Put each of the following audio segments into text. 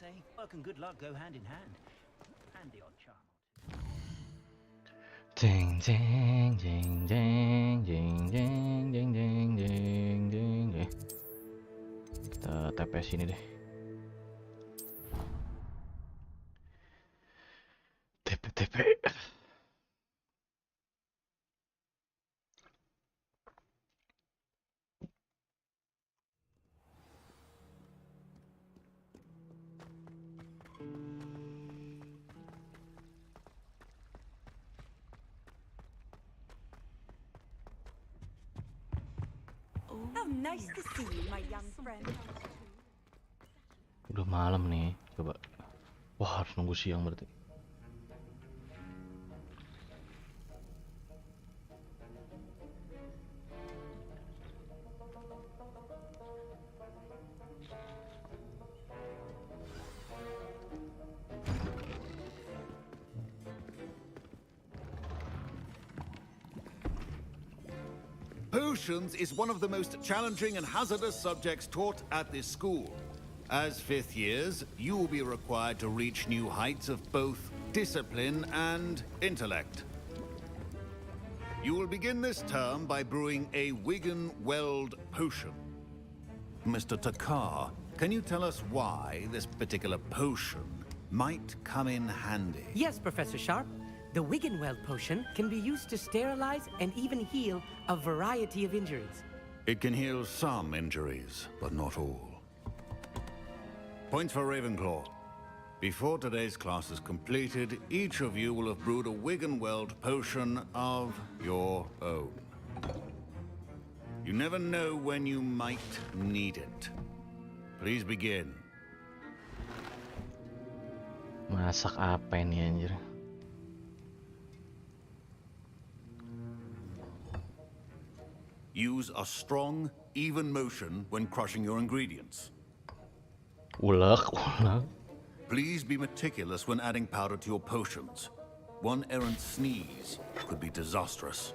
say work and good luck go hand in hand. And the odd charm or two. Jeng jeng jeng jeng jeng jeng jeng jeng jeng jeng. Kita TP sini deh. TP. How nice to see you, my young friend. Udah malam nih, coba. Wah, harus nunggu siang berarti. Potions is one of the most challenging and hazardous subjects taught at this school. As fifth years, you will be required to reach new heights of both discipline and intellect. You will begin this term by brewing a Wigan-Weld potion. Mr. Takar, can you tell us why this particular potion might come in handy? Yes, Professor Sharp. The Wigan-Weld potion can be used to sterilize and even heal a variety of injuries. It can heal some injuries, but not all. Points for Ravenclaw. Before today's class is completed, each of you will have brewed a Wigan-Weld potion of your own. You never know when you might need it. Please begin. Masak apa ini anjir? Use a strong, even motion when crushing your ingredients. Ulek. Please be meticulous when adding powder to your potions. One errant sneeze could be disastrous.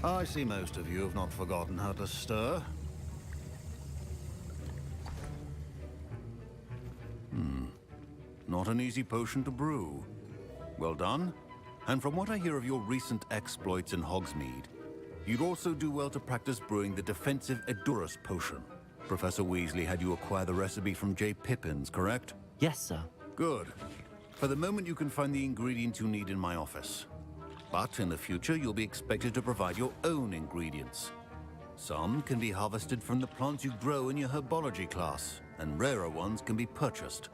I see most of you have not forgotten how to stir. Not an easy potion to brew. Well done. And from what I hear of your recent exploits in Hogsmeade, you'd also do well to practice brewing the defensive Edurus potion. Professor Weasley had you acquire the recipe from J. Pippins, correct? Yes, sir. Good. For the moment, you can find the ingredients you need in my office. But in the future, you'll be expected to provide your own ingredients. Some can be harvested from the plants you grow in your herbology class, and rarer ones can be purchased.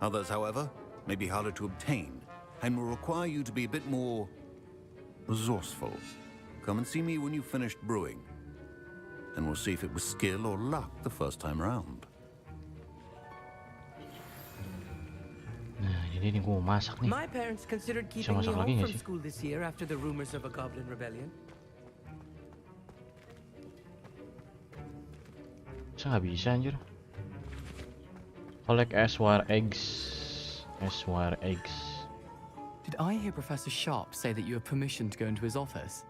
Others, however, may be harder to obtain, and will require you to be a bit more resourceful. Come and see me when you've finished brewing, and we'll see if it was skill or luck the first time round. Nah, jadi ini gua mau masak nih. My parents considered keeping me masak lagi home nggak from sih? school this year after the rumors of a goblin rebellion. Bisa nggak bisa anjir? Collect Eswire eggs. Eswire eggs. Did I hear Professor Sharp say that you have permission to go into his office?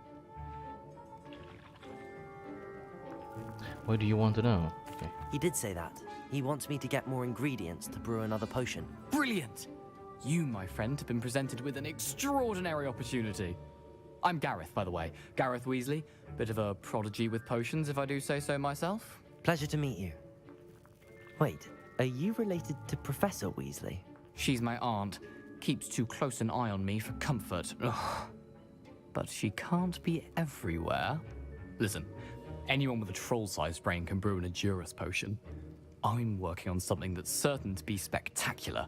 Why do you want to know? Okay. He did say that. He wants me to get more ingredients to brew another potion. Brilliant! You, my friend, have been presented with an extraordinary opportunity. I'm Gareth, by the way. Gareth Weasley. Bit of a prodigy with potions, if I do say so myself. Pleasure to meet you. Wait, are you related to Professor Weasley? She's my aunt. Keeps too close an eye on me for comfort. Ugh. But she can't be everywhere. Listen, anyone with a troll-sized brain can brew an Edurus potion. I'm working on something that's certain to be spectacular.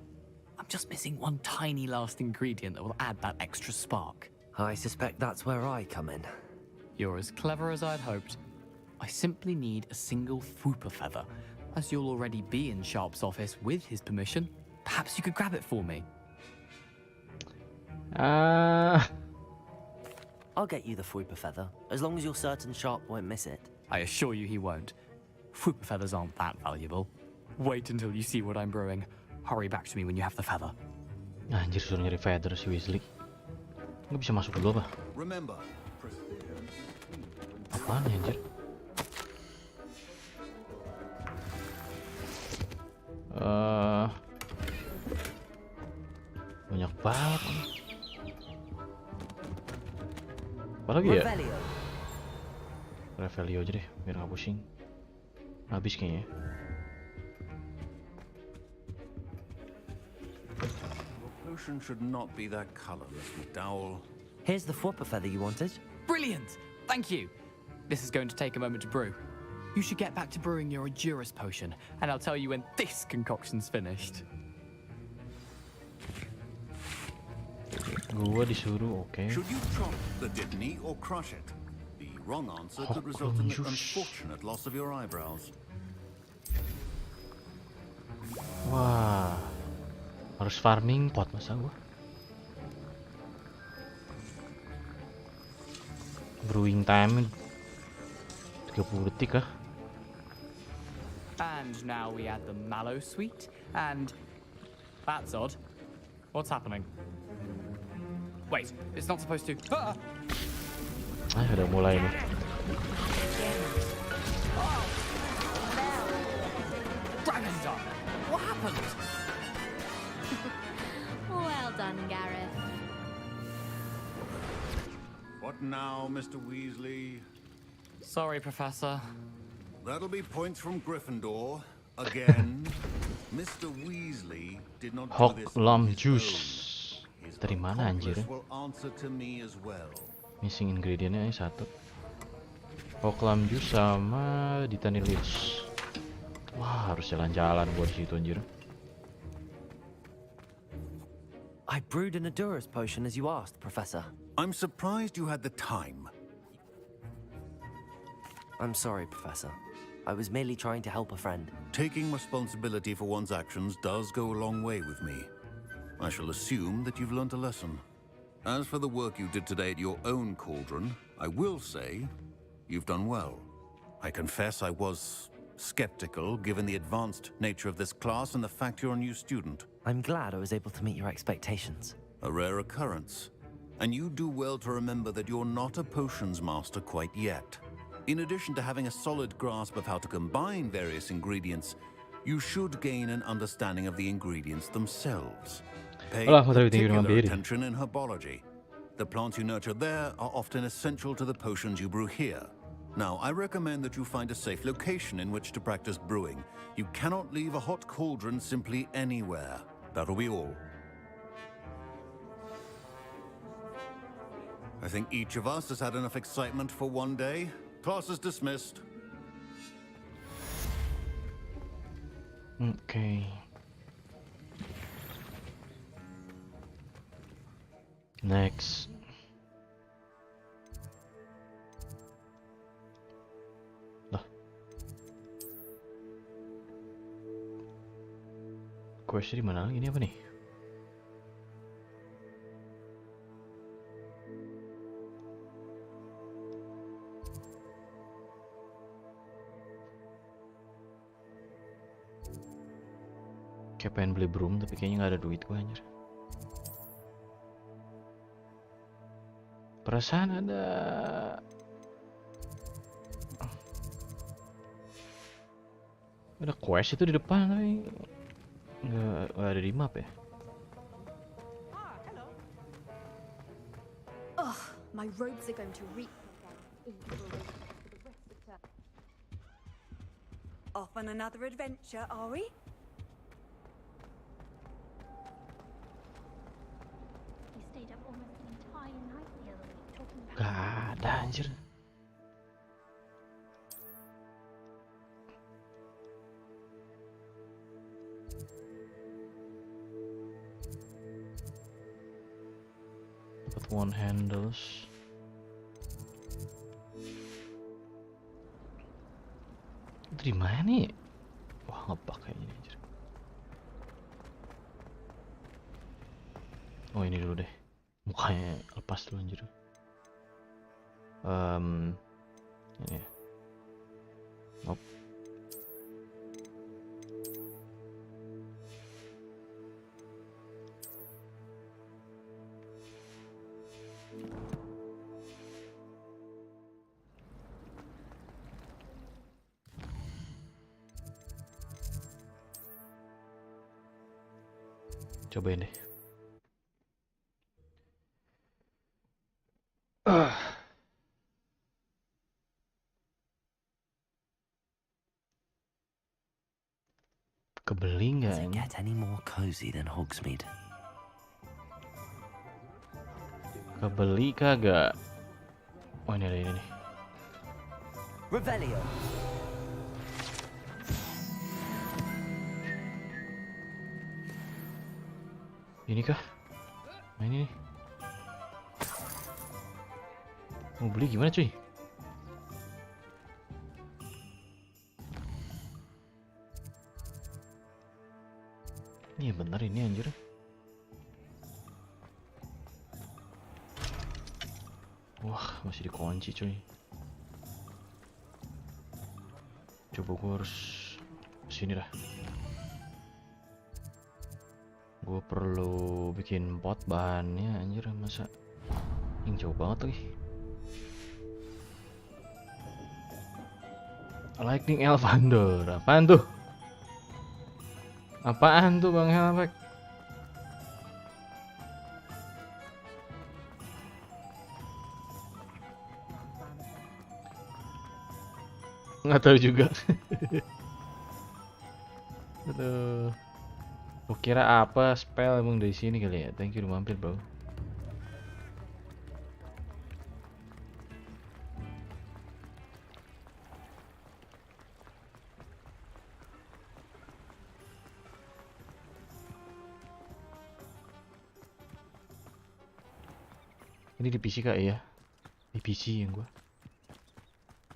I'm just missing one tiny last ingredient that will add that extra spark. I suspect that's where I come in. You're as clever as I'd hoped. I simply need a single Fwooper feather, As you'll already be in Sharp's office with his permission, perhaps you could grab it for me. I'll get you the Fwooper feather, as long as you're certain Sharp won't miss it. I assure you he won't. Fwooper feathers aren't that valuable. Wait until you see what I'm brewing. Hurry back to me when you have the feather. Anjir, suruh nyari feather si Weasley. Nggak bisa masuk dulu apa? Remember, Apaan ya, anjir? Banyak banget. Apa lagi ya? Revelio. Revelio aja deh, biar nggak pusing. Habis kayaknya. potion should not be that colorless, McDowell. Here's the Fwooper feather you wanted. Brilliant! Thank you. This is going to take a moment to brew. You should get back to brewing your Adurus potion, and I'll tell you when this concoction's finished. Gua disuruh, oke. Should you chop the Dittany or crush it? The wrong answer could result in the unfortunate loss of your eyebrows. Wah, harus farming pot masa gua. Brewing time 30 detik kah? And now we add the mallow sweet, and that's odd. What's happening? Wait, it's not supposed to. Ah! Udah mulai nih. Dragon Dog! What happened? Well done, Gareth. What now, Mr. Weasley? Sorry, Professor. That'll be points from Gryffindor. Again, Mr. Weasley did not do this Hoglam on his juice. own. His Dari mana anjir? accomplice will answer to me as well. Missing ingredientnya satu. Hoglam juice sama Dittany leaves. Wah, harus jalan-jalan buat situ anjir. I brewed an Adurus potion as you asked, Professor. I'm surprised you had the time. I'm sorry, Professor. I was merely trying to help a friend. Taking responsibility for one's actions does go a long way with me. I shall assume that you've learnt a lesson. As for the work you did today at your own cauldron, I will say you've done well. I confess I was skeptical given the advanced nature of this class and the fact you're a new student. I'm glad I was able to meet your expectations. A rare occurrence. And you do well to remember that you're not a potions master quite yet. In addition to having a solid grasp of how to combine various ingredients, you should gain an understanding of the ingredients themselves. Pay particular attention in herbology. The plants you nurture there are often essential to the potions you brew here. Now, I recommend that you find a safe location in which to practice brewing. You cannot leave a hot cauldron simply anywhere. That'll be all. I think each of us has had enough excitement for one day. Class is dismissed. Okay. Next. Lah. Questnya di mana lagi? Ini apa nih? Kayak pengen beli broom tapi kayaknya nggak ada duit gue anjir. Perasaan ada quest itu di depan tapi nggak ada di map ya. Ugh, my robes are going to reek again. For the rest of term. Off on another adventure, are we? He stayed up almost the entire night the other week talking about. Gak ada anjir. Dapat one handles. Itu di mana nih? ngebug kayaknya anjir. Oh ini dulu deh. Mukanya lepas dulu anjir. Ini ya. Nope. Cobain deh. Kebeli nggak Does it ini? get any more cozy than Hogsmeade? Kebeli kagak? Oh ini ada ini nih. Revelio. Ini kah? Nah ini nih. Mau beli gimana cuy? Iya bener ini anjir. Wah masih dikunci cuy. Coba gue harus sini dah. Gue perlu bikin pot bahannya anjir, masa yang jauh banget lagi. Lightning Elvander, apaan tuh? Apaan tuh Bang Helvek? Nggak tahu juga. Aduh. Lu kira apa spell emang dari sini kali ya? Thank you udah mampir bro. Ini di PC kak ya? Di PC yang gua.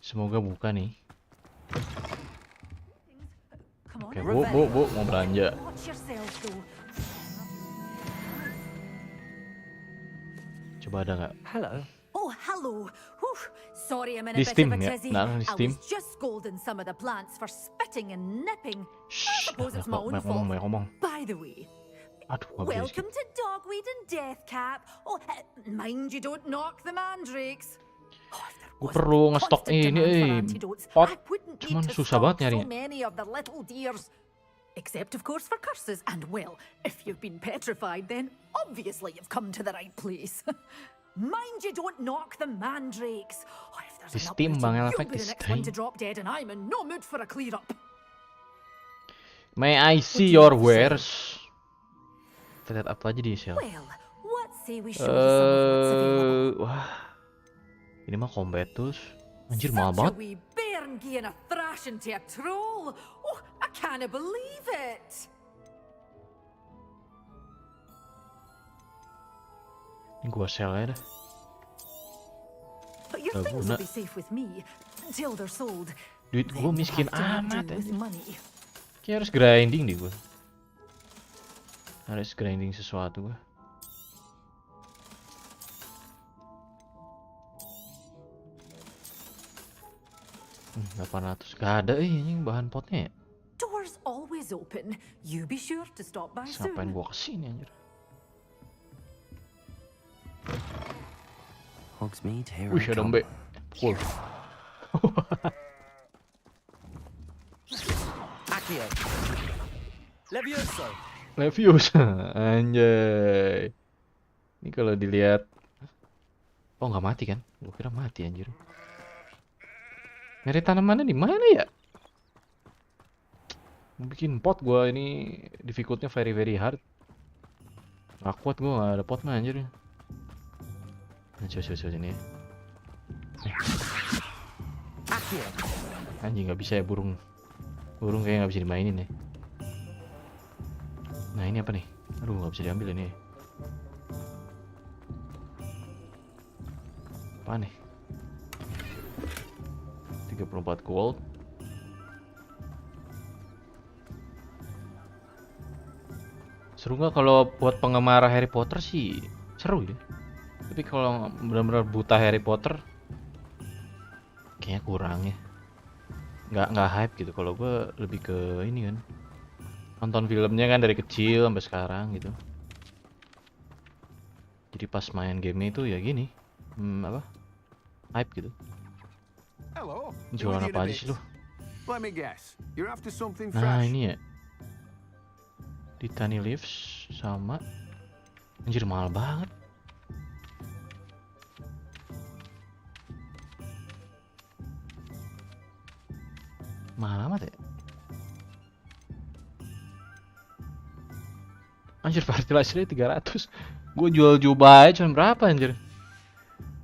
Semoga buka nih. Oke, bu, mau belanja. Coba ada nggak? Hello. Oh, hello. Whew. Sorry, I'm in a Di bit Steam of a ya? tizzy. Nah, di I Steam. was just scolding some of the plants for spitting and nipping. Shh, suppose it's my own banyak ngomong. By the way, Aduh, gak bisa skip. welcome to Dogweed and Deathcap. Oh, mind you don't knock the mandrakes. Oh, if there Gue wasn't perlu ngestok constant ini, demand for antidotes, pot. I wouldn't need Cuman to susah stock banget so nyarinya. many of the little dears. Except, of course, for curses. And, well, if you've been petrified, then obviously you've come to the right place. Mind you don't knock the mandrakes. Oh, if there's Di an Steam, uprooting, Bang you'll Elvek, be di the next one to Steam. drop dead, and I'm in no mood for a clear-up. May I see What do you your have to say? wares? Kita lihat apa aja di shelf. Well, what say we show you some of what's available? Wah, ini mah combat tools. Anjir mahal Such a banget. wee bairn giving a thrashing to a troll. Oh, I can't believe it. Ini gua sell aja dah. But your Gak things guna. will be safe with me until they're sold. Duit gua Then miskin you'll have to make amat do with anjir. money. Kayak harus grinding deh gua. Harus grinding sesuatu gua. Hmm, 800. Gak ada ini bahan potnya ya. Doors always open. You be sure to stop by Terus ngapain soon. gua kesini anjir. Hogsmeade, here Wih I ada come. mbe. Pukul. Accio. Levioso. Leviosa. Anjay. Ini kalau dilihat. Oh nggak mati kan? Gua kira mati anjir. Nyari tanamannya di mana ya? Bikin pot gua ini difficultnya very hard. Gak kuat gua, gak ada pot mah anjir. Nah, coba sini ya. Accio. Anjing nggak bisa ya burung. Burung kayak nggak bisa dimainin ya. Nah ini apa nih? Aduh nggak bisa diambil ini. Apa nih? 34 gold. Seru nggak kalau buat penggemar Harry Potter sih seru ya. Tapi kalau benar-benar buta Harry Potter kayaknya kurang ya. Nggak hype gitu. Kalau gue lebih ke ini kan, nonton filmnya kan dari kecil sampai sekarang gitu. Jadi pas main game itu ya gini, apa? Hype gitu. Hello. Jualan apa aja sih lu? Let me guess. You're after something Nah fresh. ini ya, di Tiny Leaves sama anjir mahal banget. Mahal amat ya. Anjir fertilizernya 300. Gue jual jubah aja cuma berapa anjir?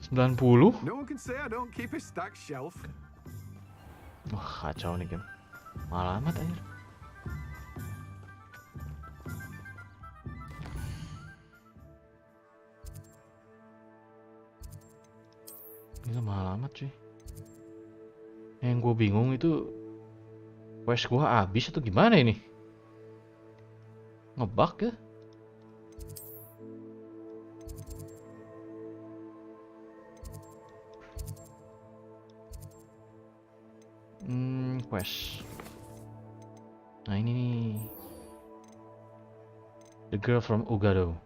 90. No one can say I don't keep a stacked shelf. Wah kacau nih game. Mahal amat anjir. Gila mahal amat cuy. Yang gue bingung itu quest gue habis atau gimana ini? Ngebug ya? Quest. Nah ini nih, The Girl from Ugado.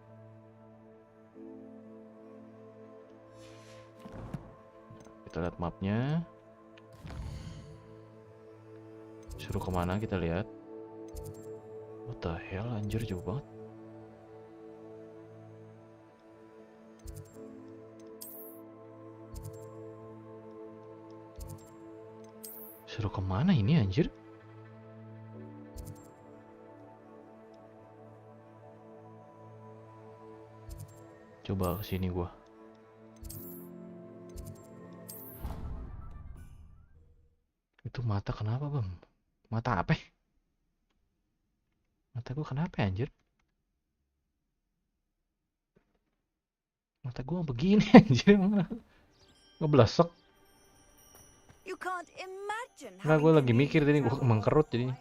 Kita lihat mapnya. Suruh kemana kita lihat. What the hell anjir jauh banget. Suruh kemana ini anjir? Coba kesini gua. Itu mata kenapa bang? Mata apa? Mata gua kenapa anjir? Mata gua begini anjir. Ngeblasek. Enggak, gue lagi mikir tadi gue mengkerut jadinya.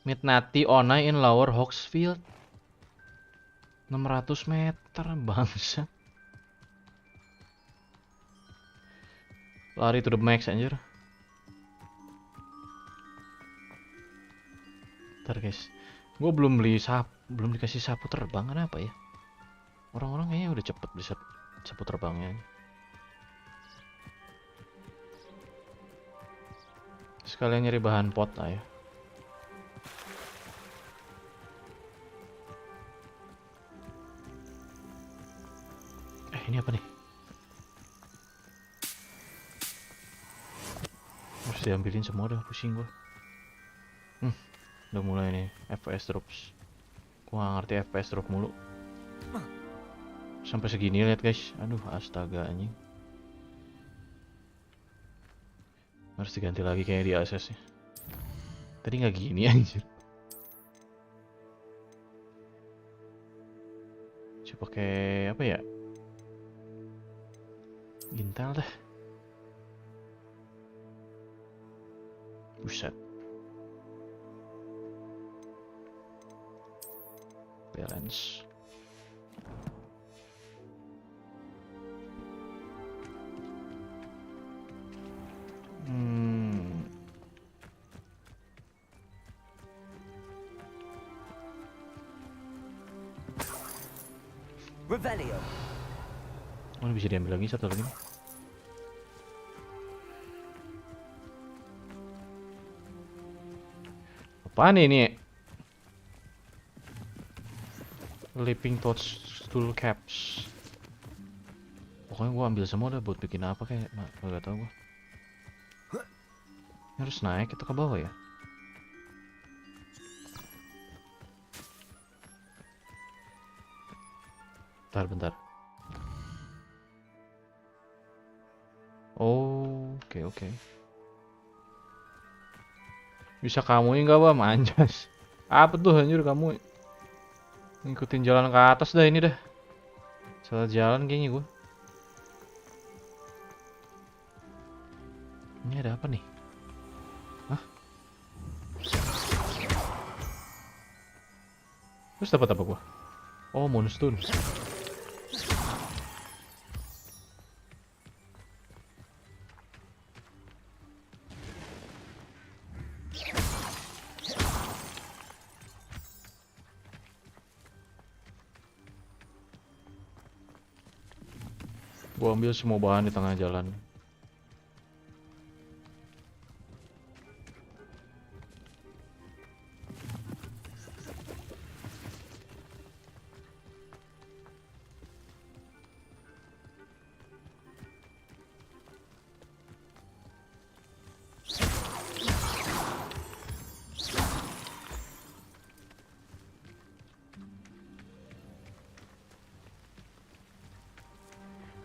Midnight Onai in Lower Hawksfield. 600 meter bangsa. Lari to the max anjir. Ntar guys, gue belum beli belum dikasih sapu terbang. Kenapa ya? Orang-orang kayaknya udah cepet bisa sapu terbangnya. Sekalian nyari bahan pot lah ya. Ini apa nih? Harus diambilin semua dah, pusing gua. Udah mulai nih FPS drops. Gua gak ngerti FPS drop mulu. Sampai segini lihat guys. Aduh astaga anjing. Harus diganti lagi kayak di ASS nya. Tadi nggak gini anjir. Coba pakai apa ya? Intel dah. Buset. Balance. Revelio. Oh, ini bisa diambil lagi satu lagi. Apaan ini? Leaping Toadstool Caps. Pokoknya gua ambil semua dah buat bikin apa kayak gak tau gua. Ini harus naik atau ke bawah ya? Bentar. Oh, oke. Bisa kamu enggak bang, anjas. Apa tuh anjir kamu? Ngikutin jalan ke atas dah ini dah. Salah jalan kayaknya gua. Ini ada apa nih? Hah? Terus dapat apa gua? Oh, moonstone. Gua ambil semua bahan di tengah jalan.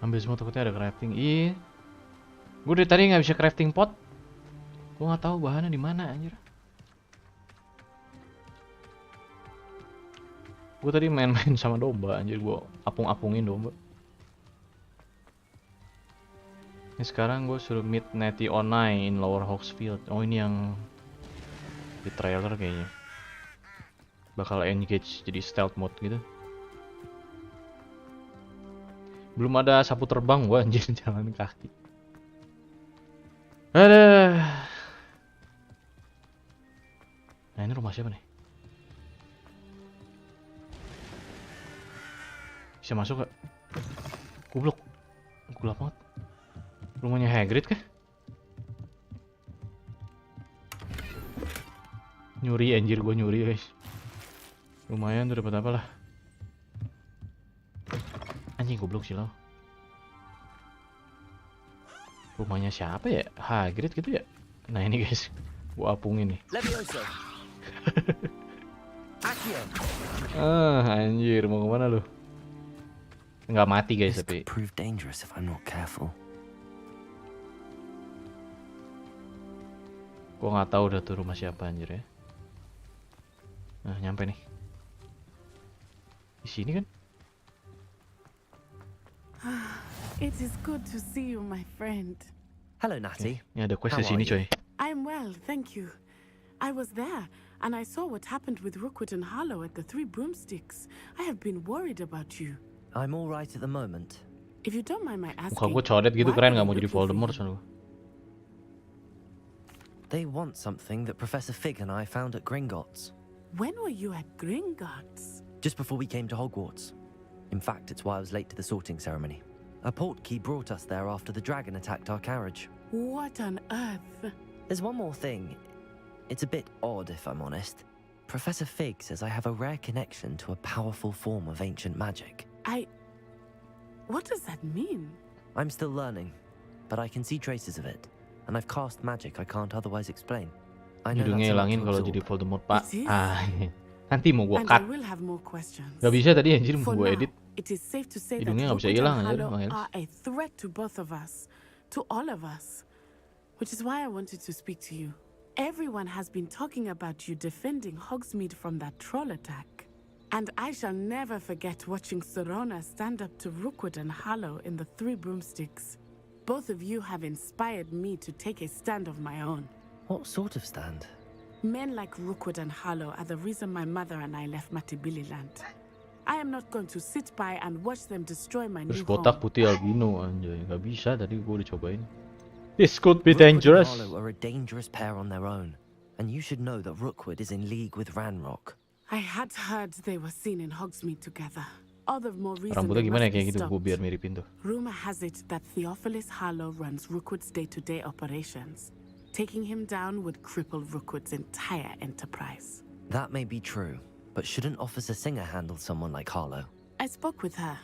Ambil semua, takutnya ada crafting. Ih, gue dari tadi nggak bisa crafting pot. Gue nggak tahu bahannya di mana anjir. Gue tadi main-main sama domba anjir, gue apung-apungin domba. Ini sekarang gue suruh meet Nettie Onai in Lower Hawksfield. Oh, ini yang di trailer kayaknya. Bakal engage jadi stealth mode gitu. Belum ada sapu terbang gua anjir, jalan kaki. Aduh. Nah, ini rumah siapa nih? Bisa masuk gak? Goblok. Gelap banget. Rumahnya Hagrid kah? Nyuri anjir, gua nyuri guys. Lumayan tuh dapat apa lah. Anjing goblok sih lo. Rumahnya siapa ya? Hagrid gitu ya? Nah ini guys, gua apungin nih. Anjir mau kemana lu? Nggak mati guys tapi. Prove dangerous if I'm not careful. Gua nggak tahu udah tuh rumah siapa anjir ya. Nah nyampe nih. Di sini kan? It is good to see you, my friend. Hello, Natty. Ini ada quest di How sini are coy. I'm well, thank you. I was there, and I saw what happened with Rookwood and Harlow at the Three Broomsticks. I have been worried about you. I'm all right at the moment. If you don't mind my Muka asking, gue codet gitu why keren, were nggak they mau jadi looking for Voldemort you? soalnya. They want something that Professor Fig and I found at Gringotts. When were you at Gringotts? Just before we came to Hogwarts. In fact, it's why I was late to the sorting ceremony. A portkey brought us there after the dragon attacked our carriage. What on earth? There's one more thing. It's a bit odd, if I'm honest. Professor Fig says I have a rare connection to a powerful form of ancient magic. What does that mean? I'm still learning, but I can see traces of it, and I've cast magic I can't otherwise explain. I know Hidungnya that's a lot hilangin to kalau absorb. jadi Voldemort pak. It is. Nanti mau gua And I cut. will have more questions. Gak bisa tadi anjir mau For gua now, edit. it is safe to say that Hidungnya nggak bisa Rookwood hilang and anjir, Harlow Bang Elis. are a threat to both of us, to all of us, which is why I wanted to speak to you. Everyone has been talking about you defending Hogsmeade from that troll attack. And I shall never forget watching Serona stand up to Rookwood and Harlow in the Three Broomsticks. Both of you have inspired me to take a stand of my own. What sort of stand? Men like Rookwood and Harlow are the reason my mother and I left Matibililand. I am not going to sit by and watch them destroy my Terus new botak home. putih albino anjay. Gak bisa tadi gua udah cobain. This could be Rookwood dangerous. and Harlow are a dangerous pair on their own, and you should know that Rookwood is in league with Ranrock. I had heard they were seen in Hogsmeade together. All the more reason Rambutnya they gimana ya must kayak be gitu gua stopped. biar miripin tuh. Rumor has it that Theophilus Harlow runs Rookwood's day-to-day operations. Taking him down would cripple Rookwood's entire enterprise. That may be true, but shouldn't Officer Singer handle someone like Harlow? I spoke with her.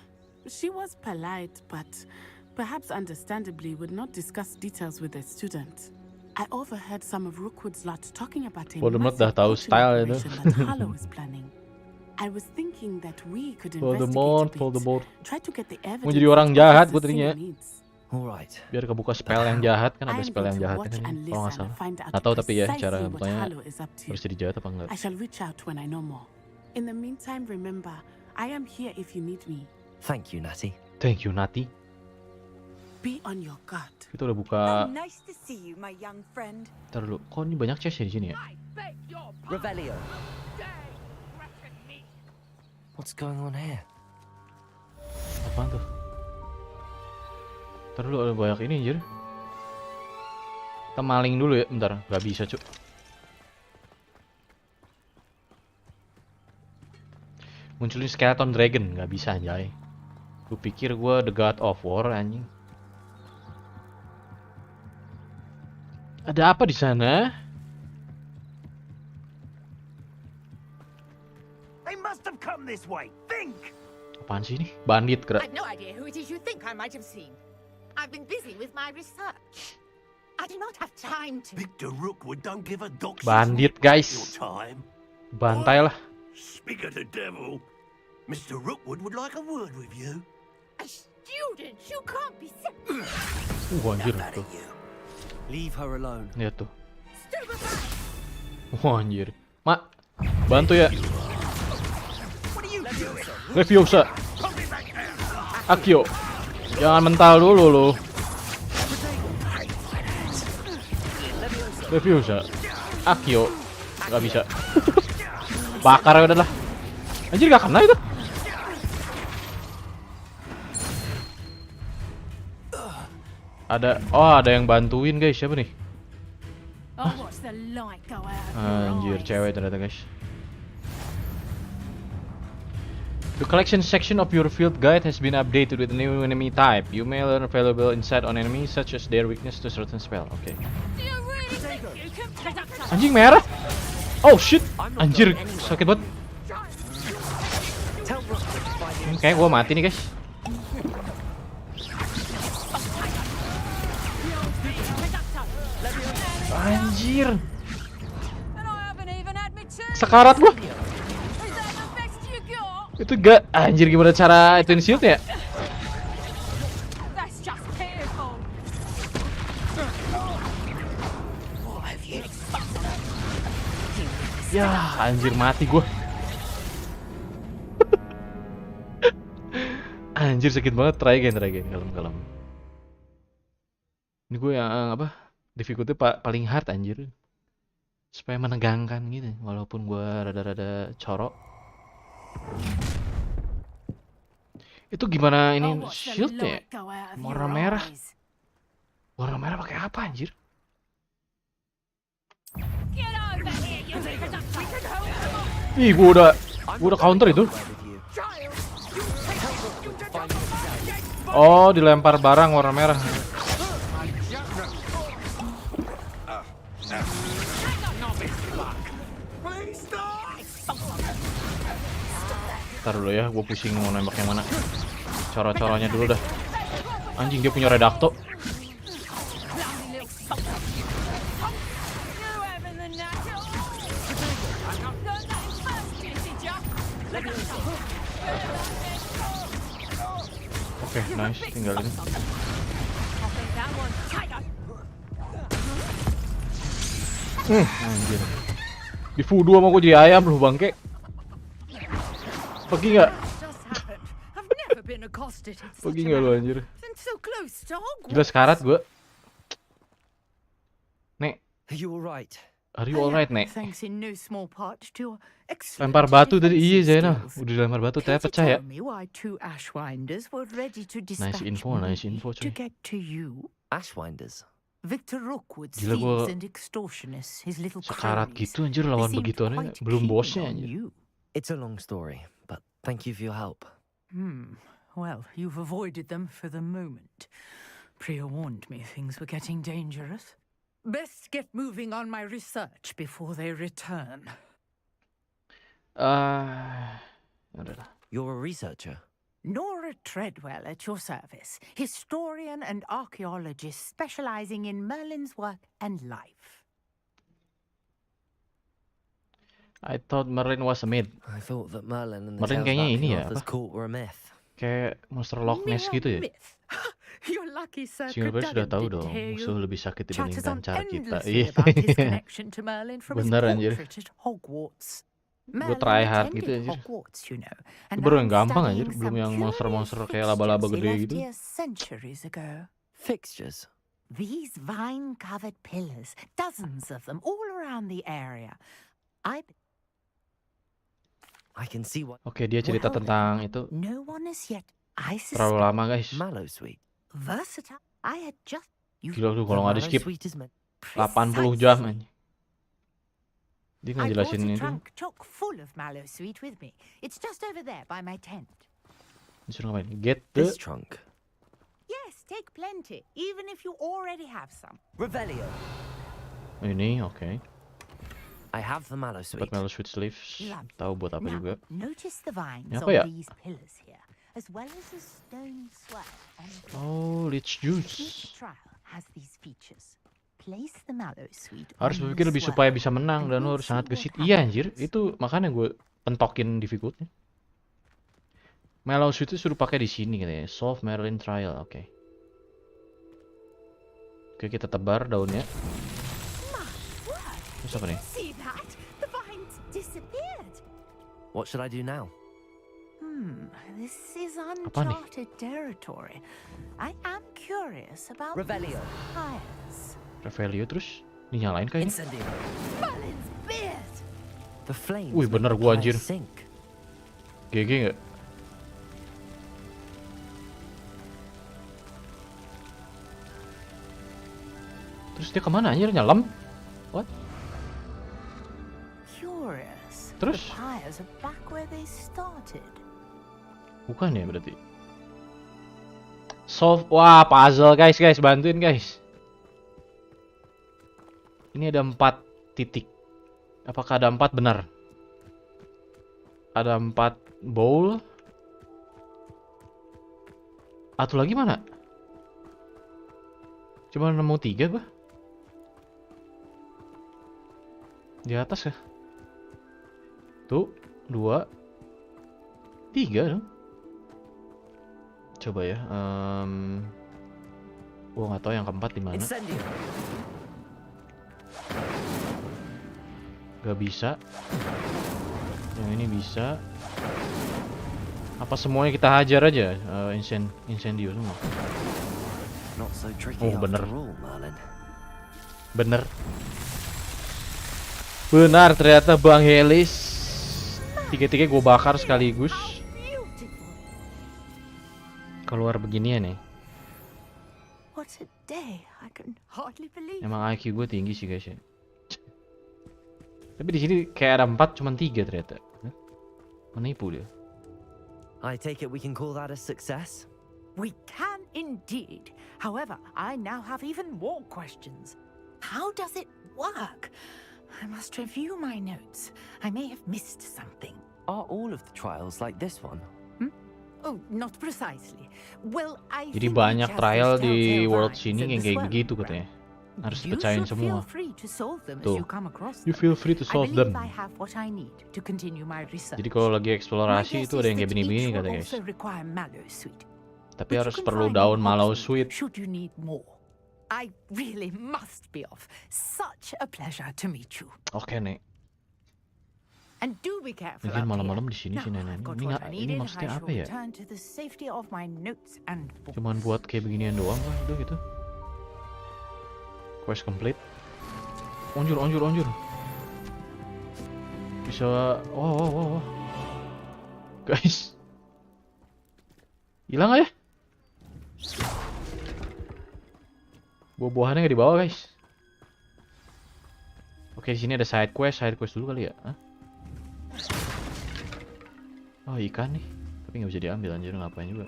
She was polite, but perhaps understandably would not discuss details with a student. I overheard some of Rookwood's lot talking about a Voldemort massive dah tahu poaching style itu. operation that Harlow is planning. I was thinking that we could Voldemort, investigate a bit, Voldemort. try to get the evidence Mau jadi orang that jahat Officer gua tadinya. Singer needs. All right. Biar kebuka spell yang jahat kan, I ada am spell going yang to jahat watch kan and ini kalau nggak listen and salah. find out Nggak tahu tapi ya cara precisely what bukanya Harlow is up to. harus jadi jahat apa enggak. I shall reach out when I know more. In the meantime, remember, I am here if you need me. Thank you, Natty. Thank you Nati. Be on your guard. Kita udah buka. Nice to see you, my young friend. Ntar dulu. Kok ini banyak chest ya di sini ya? Revelio. What's going on here? Apaan tuh? Ntar dulu ada banyak ini anjir. Kita maling dulu ya, bentar. Gak bisa cuk. Munculin skeleton dragon, gak bisa anjay. Gue pikir gue the god of war anjing. Ada apa di sana? They must have come this way. Think! Apaan sih ini? Bandit gerak. I've no idea who it is you think I might have seen. I've been busy with my research. I do not have time to... Victor Rookwood don't give a doc's Bandit guys. time. Bantai lah. Speak of the devil. Mr. Rookwood would like a word with you. A student? You can't be... Anjir tuh. Leave her alone. Lihat tuh. Anjir. Mak, bantu ya. Leviosa. Akio. Jangan mental dulu lo. Leviosa. Akio. Gak bisa. Bakar ya udah lah. Anjir gak kena itu. Ada yang bantuin guys. Siapa nih? Anjir cewek ternyata guys. The collection section of your field guide has been updated with a new enemy type. You may learn valuable insight on enemies such as their weakness to certain spell. Oke. Anjing merah. Oh shit. Anjir sakit banget. Kayak gua mati nih guys. Anjir. Sekarat gua. Itu gak anjir gimana cara ituin shield ya? Ya anjir mati gua. Anjir sakit banget. Try again kalem. Ini gue yang apa? Difficulty paling hard anjir. Supaya menegangkan gitu walaupun gue rada-rada corok. Itu gimana ini shield ya? Warna merah. Warna merah pakai apa anjir? Ih, gua udah counter itu. Oh, dilempar barang warna merah. Ntar dulu ya, gue pusing mau nembak yang mana. Cara-caranya dulu dah. Anjing dia punya redakto. Oke, nice, tinggalin. Anjir. Di voodoo sama gue jadi ayam lu bangke. Pergi nggak? Pergi nggak lu anjir? Gila sekarat gue. Nek. Are you alright, Nek? Lempar batu tadi, iya Zaina. Udah lempar batu, saya pecah ya. Nice info coy. Ashwinders. Victor Rookwood Gila gue and extortionists, his little sekarat gitu anjir lawan begituannya. Belum bosnya anjir. It's a long story, but thank you for your help. Well, you've avoided them for the moment. Priya warned me things were getting dangerous. Best get moving on my research before they return. You're a researcher? Nora Treadwell at your service, historian and archaeologist specializing in Merlin's work and life. I thought Merlin was a myth. I thought that Merlin and the Merlin tales kayaknya about ini the ya, Arthur's apa? court were a myth. Kayak monster Loch Ness gitu ya. You're lucky, Sir. Singapura sudah tahu dong, musuh lebih sakit dibandingkan cara kita. Iya. Bener anjir. Gue try hard gitu anjir. Itu baru yang gampang anjir, belum yang monster-monster kayak laba-laba gede gitu. Fixtures. These vine-covered pillars, dozens of them all around the area. I can see what. Oke, dia cerita Well, tentang itu No one is yet. I terlalu suspect. lama guys. Mallow Sweet. Versatile. I had just. You Gila tuh The kalau nggak di Mallow skip Sweet is meant. 80 jam aja. Dia I brought ngejelasin a itu. trunk chock full of mallow sweet with me. It's just over there by my tent. Disuruh ngapain? Get the This trunk. Yes, take plenty, even if you already have some. Revelio. ini, oke. I have the Mallow Sweet. Buat Mellow Sweet Sleeves. Lovely. Tahu buat apa Now, juga. notice the vines Ini apa on ya? these pillars here, as well as the stone swell on the floor. Oh, Leech Each Juice. trial has these features. Place the mallow sweet Harus on the berpikir lebih swell, supaya bisa menang and dan lo we'll harus see sangat what gesit. Iya anjir, happens. itu makanya gue pentokin difficultnya. Mellow Sweet itu suruh pakai di sini katanya. Solve Merlin Trial, oke. Oke, kita tebar daunnya. Terus apa nih? See that? The vines disappeared. What should I do now? This is Apa nih? uncharted territory. I am curious about Revelio. these fires. Revelio terus dinyalain kayaknya. Incendio. Merlin's beard. The flames. Wih, make bener the gua, fire anjir. sink. GG nggak? Terus dia kemana anjir? Nyelam? What? Curious. Terus? The fires are back where they started. Bukan ya berarti. Solve. Wah, puzzle guys, bantuin guys. Ini ada 4 titik. Apakah ada 4 benar? Ada 4 bowl. Atau lagi mana? Cuma nemu 3 gua. Di atas ya? Tuh, 2 3 dong. Coba ya. Gua nggak tahu yang keempat di mana. Incendio. Gak bisa. Yang ini bisa. Apa semuanya kita hajar aja? Incendio semua. Not so tricky Oh, bener. after all, Merlin. Bener. Benar ternyata Bang Helis. Tiga-tiga gue bakar sekaligus. Keluar beginian nih. What a day. I can hardly believe. Emang IQ gue tinggi sih guys ya. Tapi di sini kayak ada 4 cuman 3 ternyata. Menipu dia. I take it we can call that a success? We can indeed. However, I now have even more questions. How does it work? I must review my notes. I may have missed something. Are all of the trials like this one? Oh, not precisely. Well, I Jadi think banyak each has trial these di telltale world vines sini and yang the kayak swell begitu around. katanya. Harus You dipecahin should semua. feel free to solve them as Tuh. you come across You them. feel free to solve I believe them. I have what I need to continue my research. Jadi kalau lagi My eksplorasi guess itu ada is yang kayak that begini-begini each will kata guys. also require mallow sweet. Tapi Which you harus can perlu find in daun mallow Hogsmeade, sweet. Should you need more. I really must be off. Such a pleasure to meet you. Oke nih. And do be careful Lagian up malam-malam here. di sini Now sih nenek. I've got Ini what nggak, I ini needed. maksudnya I apa shall ya? return to the safety of my notes and books. Cuman buat kayak beginian doang kan udah gitu. Quest complete. Onjur. Bisa. Oh. Guys. Hilang aja. Buah-buahannya nggak dibawa guys. Oke, di sini ada side quest dulu kali ya. Hah? Oh, ikan nih. Tapi nggak bisa diambil anjir, ngapain juga.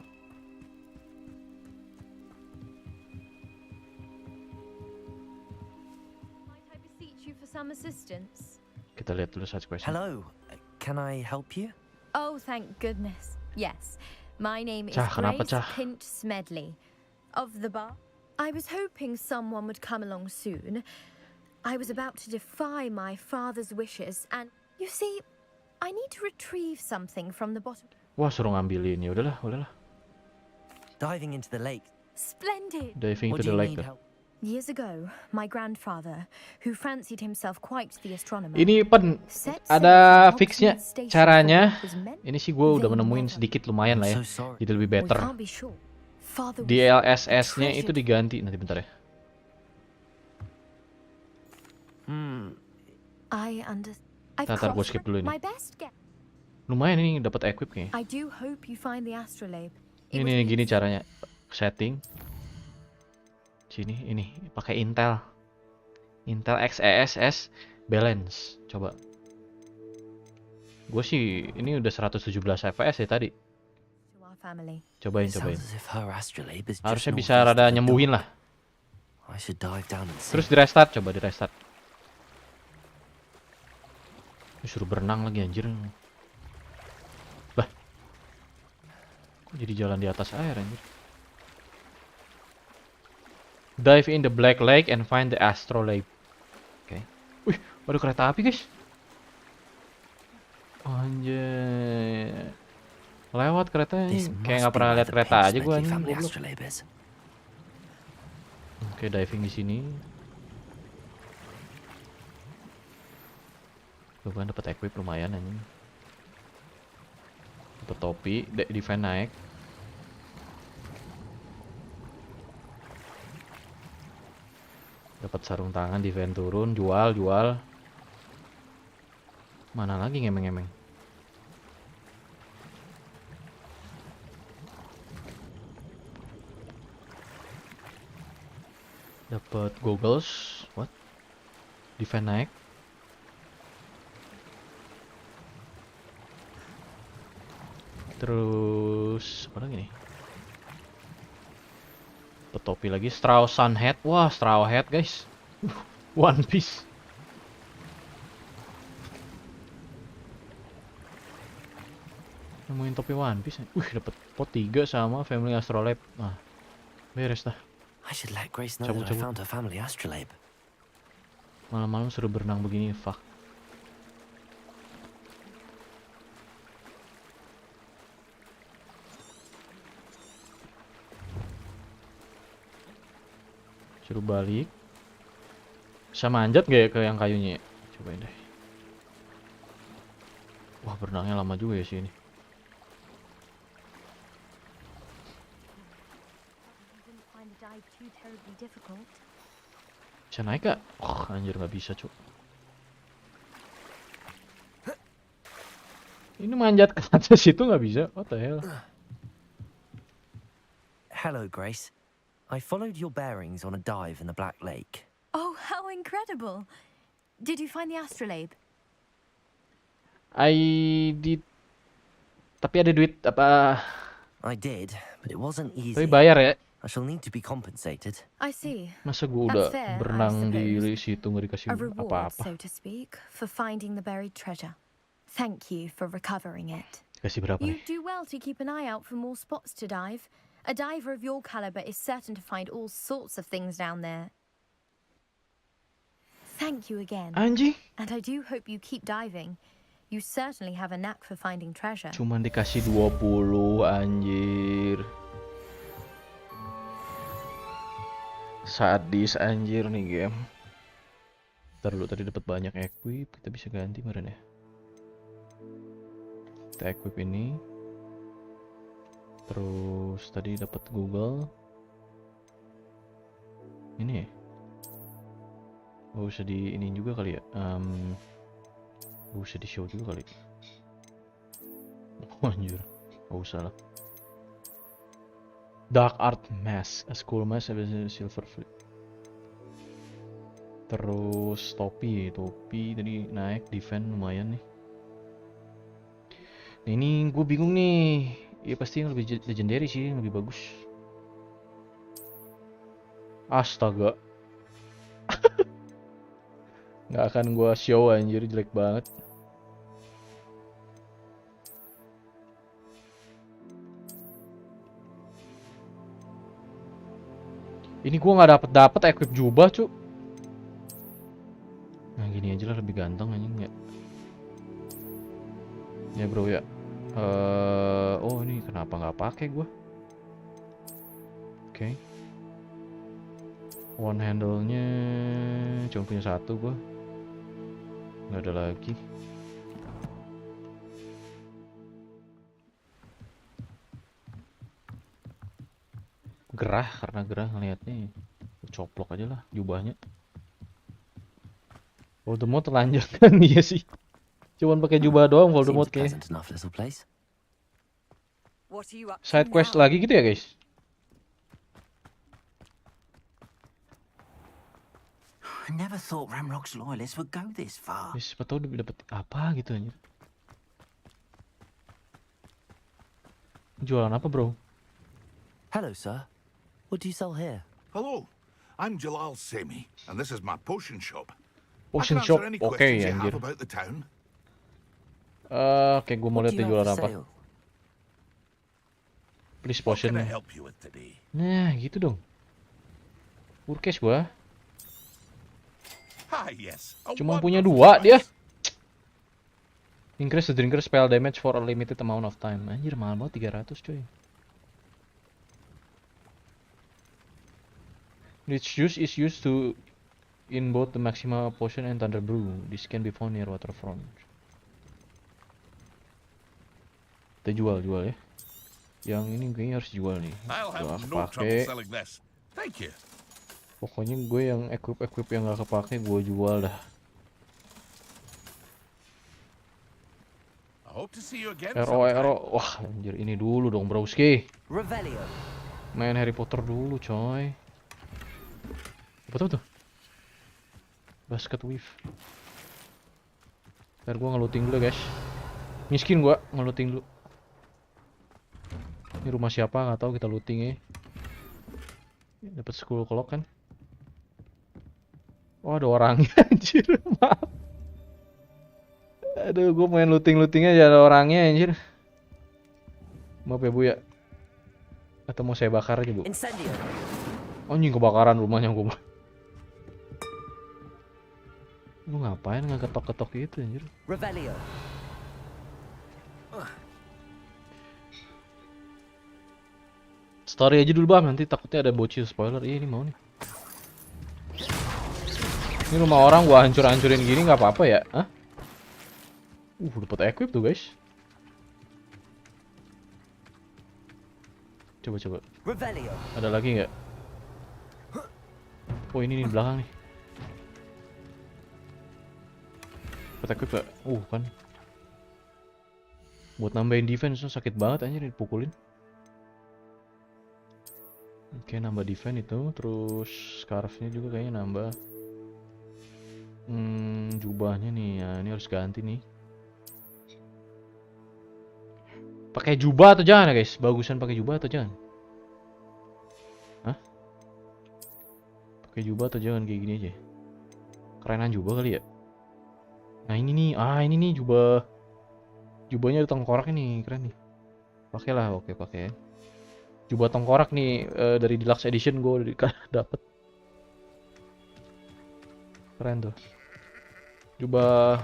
Might I beseech you for some assistance? Kita lihat dulu side quest. Hello. Can I help you? Oh, thank goodness. Yes. My name is Cah, kenapa, Grace Cah? Pint Smedley of the bar. I was hoping someone would come along soon. I was about to defy my father's wishes and you see, I need to retrieve something from the bottom. Wah, suruh ngambilin. Ya udahlah. Diving into the lake. Splendid. Diving What to do the you lake. need dah. help? Years ago, my grandfather, who fancied himself quite the astronomer, Ini set ada sail from fixnya Hogsmeade Station caranya. for what was meant Ini sih gue udah they menemuin never- sedikit lumayan lah ya. I'm so sorry. Jadi lebih We better. can't be sure. Father was DLSS-nya itu treasured- diganti nanti bentar ya. I Ntar gue crossed skip dulu my ini. best guess. Lumayan ini dapat equip kayaknya. I do hope you find the astrolabe. Ini gini caranya setting. Sini ini pakai Intel XeSS balance. Coba. Gue sih ini udah 117 fps ya tadi. Cobain. Harusnya bisa rada nyembuhin lah. Terus di restart, coba di restart. Disuruh berenang lagi anjir. Lah. Kok jadi jalan di atas air anjir? Dive in the Black Lake and find the astrolabe. Oke. Wih, ada kereta api, guys. Anjir. Lewat keretanya. Kayak nggak pernah lihat kereta aja gua anjing. Oke, diving di sini. Tuh kan dapat equip lumayan anjing. Dapat topi, defense naik. Dapat sarung tangan, defense turun, jual. Mana lagi ngemeng-ngemeng? Dapat goggles, what? Defense naik. Terus apa lagi nih? Topi lagi, straw sun hat. Wah, straw hat guys. One Piece. Nemuin topi One Piece. Dapat pot 3 sama family astrolabe. Nah, beres dah. I should let Grace know that I found her family astrolabe. Malam-malam suruh berenang begini, fuck. Suruh balik. Bisa manjat gak ya ke yang kayunya? Cobain deh. Wah, berenangnya lama juga ya sini. Bisa naik gak? Oh, anjir gak bisa cuk. Ini manjat ke atas itu gak bisa. What the hell? Hello, Grace. I followed your bearings on a dive in the Black Lake. Oh, how incredible! Did you find the astrolabe? I did. Tapi ada duit apa? I did, but it wasn't easy. Tapi bayar ya? I shall need to be compensated. I see. Masa gue udah berenang di situ nggak dikasih A reward, apa-apa? so to speak, for finding the buried treasure. Thank you for recovering it. Kasih berapa You nih? do well to keep an eye out for more spots to dive. A diver of your caliber is certain to find all sorts of things down there. Thank you again. Anjing. And I do hope you keep diving. You certainly have a knack for finding treasure. Cuman dikasih 20 anjir. Sadis anjir nih game. Ntar dulu, tadi dapat banyak equip, kita bisa ganti kemarin ya. Kita equip ini. Terus tadi dapat Google. Ini ya. Oh, usah di ini juga kali ya. Usah di show juga kali. Oh, anjir. Oh, usah lah. Dark Art Mask, a school mask, silver flip. Terus topi tadi naik, defense lumayan nih. Nah, ini gue bingung nih. Ya pasti yang lebih legendary sih, yang lebih bagus. Astaga. Nggak akan gue show anjir, jelek banget. Ini gue nggak dapet equip jubah cu. Nah gini aja lah, lebih ganteng anjing nggak? Ya bro ya. Oh ini kenapa nggak pakai gue? Oke. One handle-nya cuma punya satu gue. Nggak ada lagi. Gerah, karena gerah ngeliatnya. Coplok aja lah jubahnya. Voldemort telanjang kan. Iya sih. Cuman pakai jubah doang Seems Voldemort a kayaknya. pleasant enough little place. What are you up to Side quest now? lagi gitu ya guys? I never thought Ramrock's loyalists would go this far. Guys, siapa tahu dapet apa gitu anjir. Jualan apa bro? Hello, sir. What do you sell here? Hello, I'm Jalal Semi, and this is my potion shop. Potion I can shop, answer any oke questions you anjir. have about the town. Oke, gue mau lihat dia jualan apa. Please What potion. can I help you with today? Nah, gitu dong. Urkes gua. Ah, yes. A Cuma punya wonderful 2 dia. price. Increase the drinker spell damage for a limited amount of time. Anjir, mahal banget 300 coy. This juice is used to in both the Maxima Potion and Thunder Brew. This can be found near waterfront. Kita jual ya. Yang ini kayaknya harus jual nih. I'll Gua have no trouble kepake. selling this. Thank you. Pokoknya gue yang equip yang gak kepake gue jual dah. I hope to see you again. Ero. Wah, anjir ini dulu dong, broski. Revelio. Main Harry Potter dulu, coy. Apa tuh? Basket weave. Ntar gua ngeluting dulu, guys. Miskin gua, ngeluting dulu. Ini rumah siapa? Nggak tahu, kita looting ya. Dapat school clock kan? Oh, ada orangnya anjir. Maaf. Aduh, gua main looting-lootingnya aja ada orangnya anjir. Maaf ya, Bu ya. Atau mau saya bakar aja, Bu? Incendio. Anjing, kebakaran rumahnya gua. Lu ngapain nggak ketok-ketok gitu anjir? Revelio. Story aja dulu bang, nanti takutnya ada bocil spoiler. Iya, ini mau nih. Ini rumah orang gua hancur-hancurin gini nggak apa-apa ya? Hah? Dapat equip tuh guys. Coba. Revelio. Ada lagi nggak? Oh ini nih di belakang nih. Dapat equip gak? Kan. Buat nambahin defense sakit banget anjir dipukulin. Oke, nambah defense itu, terus scarfnya juga kayaknya nambah. Jubahnya nih, ya ini harus ganti nih. Pakai jubah atau jangan ya guys? Bagusan pakai jubah atau jangan? Hah? Pakai jubah atau jangan kayak gini aja? Kerenan jubah kali ya? Nah ini nih, ini nih jubah. Jubahnya ada tengkorak ini, keren nih. Pakailah, oke pakai. Jubah tengkorak nih dari deluxe edition gue dapet. Keren tuh. Jubah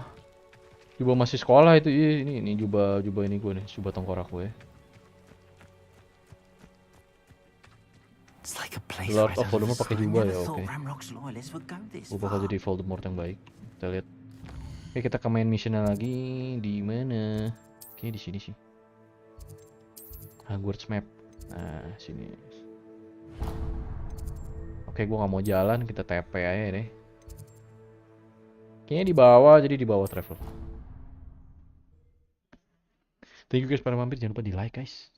masih sekolah itu. Ini jubah ini gue nih, jubah tengkorak gue. Lord of Voldemort pakai jubah ya, oke. Gue bakal jadi Voldemort yang baik. Kita lihat. Oke, kita ke main missionnya lagi. Di mana? Oke, di sini sih. Hogwarts map. Nah, sini. Oke, gua nggak mau jalan, kita TP aja deh. Kayaknya di bawah, jadi di bawah travel. Thank you guys para mampir, jangan lupa di like guys.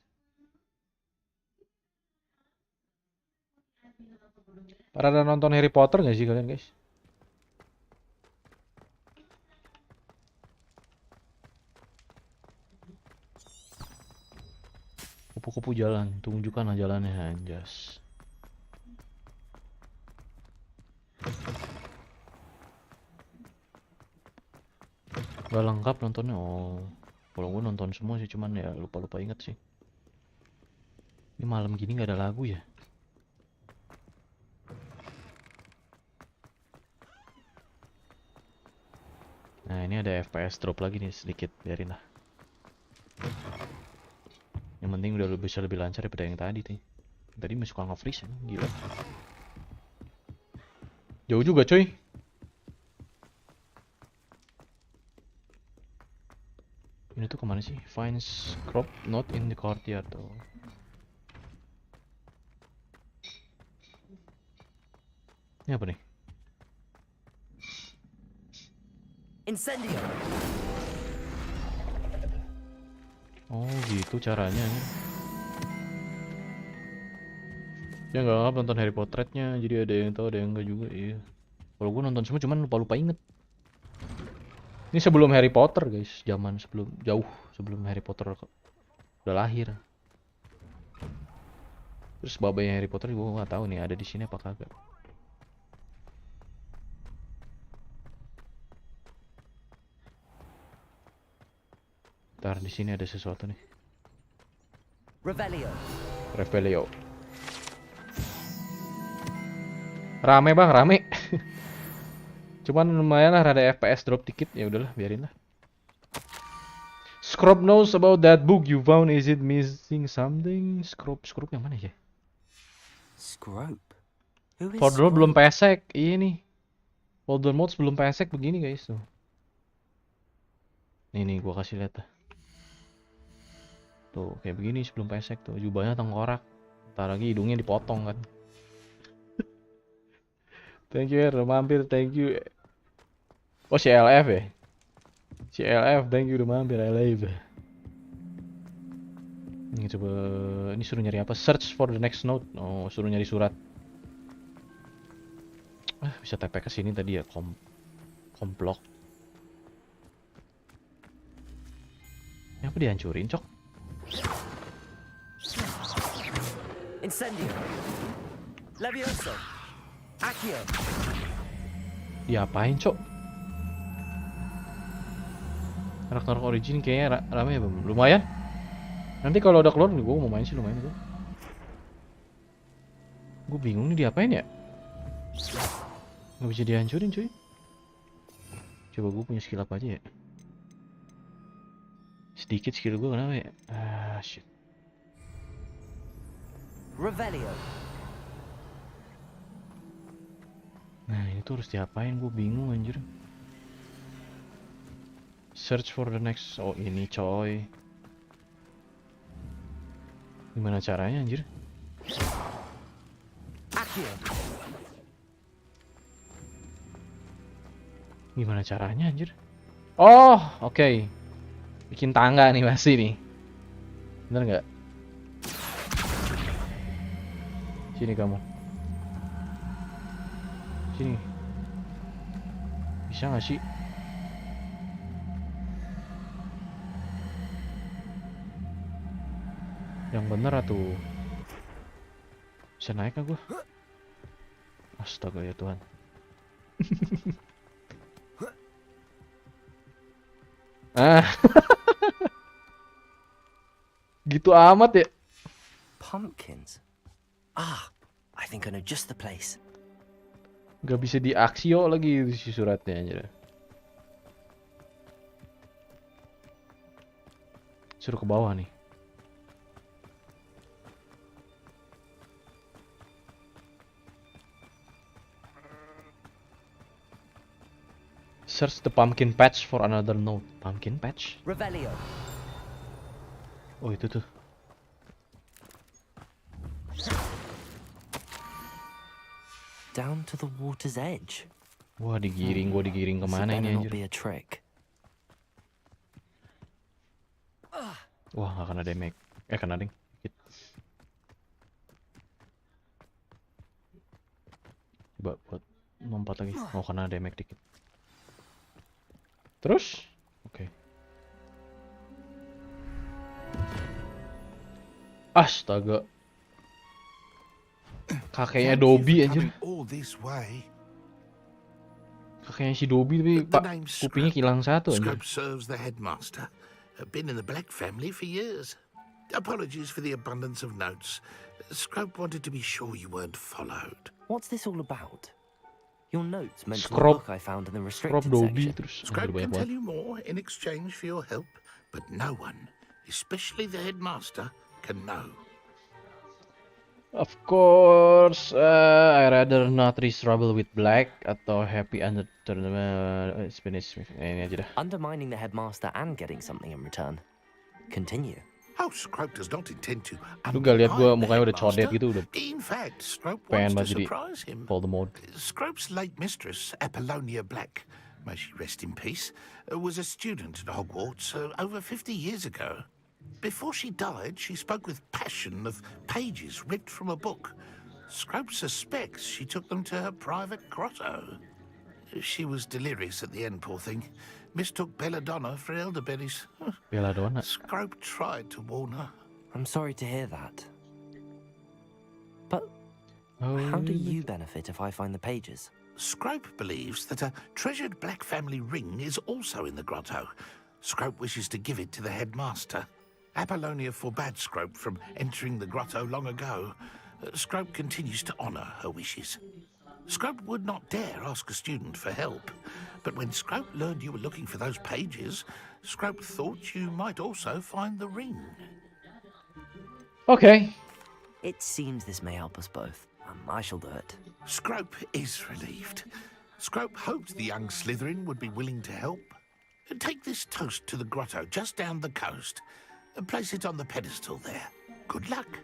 Pada nonton Harry Potter nggak sih kalian guys? Kupu-kupu jalan, tunjukkanlah jalannya anjas. Gak lengkap nontonnya. Kalau gue nonton semua sih, cuman ya lupa-lupa inget sih. Ini malam gini nggak ada lagu ya? Nah ini ada FPS drop lagi nih sedikit, biarin lah. Yang penting udah bisa lebih lancar daripada yang tadi nih. Tadi masih suka nge-freeze ya, gila. Jauh juga coy. Ini tuh kemana sih? Finds crop not in the courtyard tuh. Ini apa nih? Incendio. Oh gitu caranya. Ya nggak lengkap nonton Harry Potternya, jadi ada yang tahu ada yang enggak juga. Iya. Kalau gue nonton semua cuman lupa inget. Ini sebelum Harry Potter guys, zaman jauh sebelum Harry Potter udah lahir. Terus babanya Harry Potter gue nggak tahu nih ada di sini apa kagak. Ntar di sini ada sesuatu nih. Revelio. Rame bang, rame. Cuman lumayan lah, rada FPS drop dikit, ya udahlah, biarin lah. Scrub knows about that book you found. Is it missing something? Scrub yang mana ya? Scrub? Who is Voldemort belum Scrub? pesek, ini. Voldemort belum pesek begini guys tuh. Nih gua kasih lihat dah. Tuh kayak begini sebelum pesek tuh, jubahnya tengkorak. Ntar lagi hidungnya dipotong kan. Thank you udah mampir, thank you. Oh si LF ya? Si LF, thank you udah mampir, LF. Ini coba, ini suruh nyari apa? Search for the next note. Oh suruh nyari surat. Bisa TP ke sini tadi ya, komplok. Ini apa dihancurin, Cok? Incendio. Levioso. Accio. Diapain, Cok? Karakter origin kayaknya rame ya, lumayan. Nanti kalau udah keluar, gue mau main sih lumayan tuh. Gue bingung nih diapain ya? Nggak bisa dihancurin cuy. Coba gue punya skill apa aja ya? Sedikit skill gue kenapa ya? Ah shit. Revelio. Nah ini tuh harus diapain, gue bingung anjir. Search for the next. Oh ini coy. Gimana caranya anjir? Gimana caranya anjir? Oh oke. Bikin tangga nih pasti nih. Bener nggak? Sini kamu. Sini. Bisa nggak sih? Yang bener atuh. Bisa naik gak gua? Astaga ya Tuhan. Gitu amat ya. Pumpkins. I think I know just the place. Gak bisa diaksio lagi si suratnya aja. Suruh ke bawah nih. Search the pumpkin patch for another note. Pumpkin patch? Revelio. Oh itu tuh. Down to the water's edge. Wah digiring, gua digiring kemana ini anjir? Be a trick. Wah gak kena damage. Kena ding. Dikit. Coba buat lompat lagi. Oh kena damage dikit. Terus? Oke. Astaga. Kakeknya Dobby anjir. Kakeknya si Dobby tapi pak kupingnya hilang satu anjir. Scrub serves the headmaster. Been in the Black family for years. Apologies for the abundance of notes. Scrub wanted to be sure you weren't followed. What's this all about? Your notes mention the Scrub book I found in the restricted Dobby section. terus Scrub can tell you more in exchange for your help, but no one, especially the headmaster, can know. Of course, I rather not reach trouble with Black atau happy under Spanish. Ini aja dah. Undermining the headmaster and getting something in return. Continue. Oh, Scrub does not intend to. Lu gak liat gua mukanya udah codet gitu, udah In fact, Scrub pengen wants to banget jadi surprise him. Voldemort. Scrub's late mistress, Apollonia Black, may she rest in peace, was a student at Hogwarts over 50 years ago. Before she died, she spoke with passion of pages ripped from a book. Scrope suspects she took them to her private grotto. She was delirious at the end, poor thing. Mistook belladonna for elderberries. Belladonna. Scrope tried to warn her. I'm sorry to hear that. But how do you benefit if I find the pages? Scrope believes that a treasured black family ring is also in the grotto. Scrope wishes to give it to the headmaster. Apollonia forbade Scrope from entering the grotto long ago. Scrope continues to honour her wishes. Scrope would not dare ask a student for help, but when Scrope learned you were looking for those pages, Scrope thought you might also find the ring. Okay. It seems this may help us both. I shall do it. Scrope is relieved. Scrope hoped the young Slytherin would be willing to help. Take this toast to the grotto just down the coast and place it on the pedestal there. Good luck.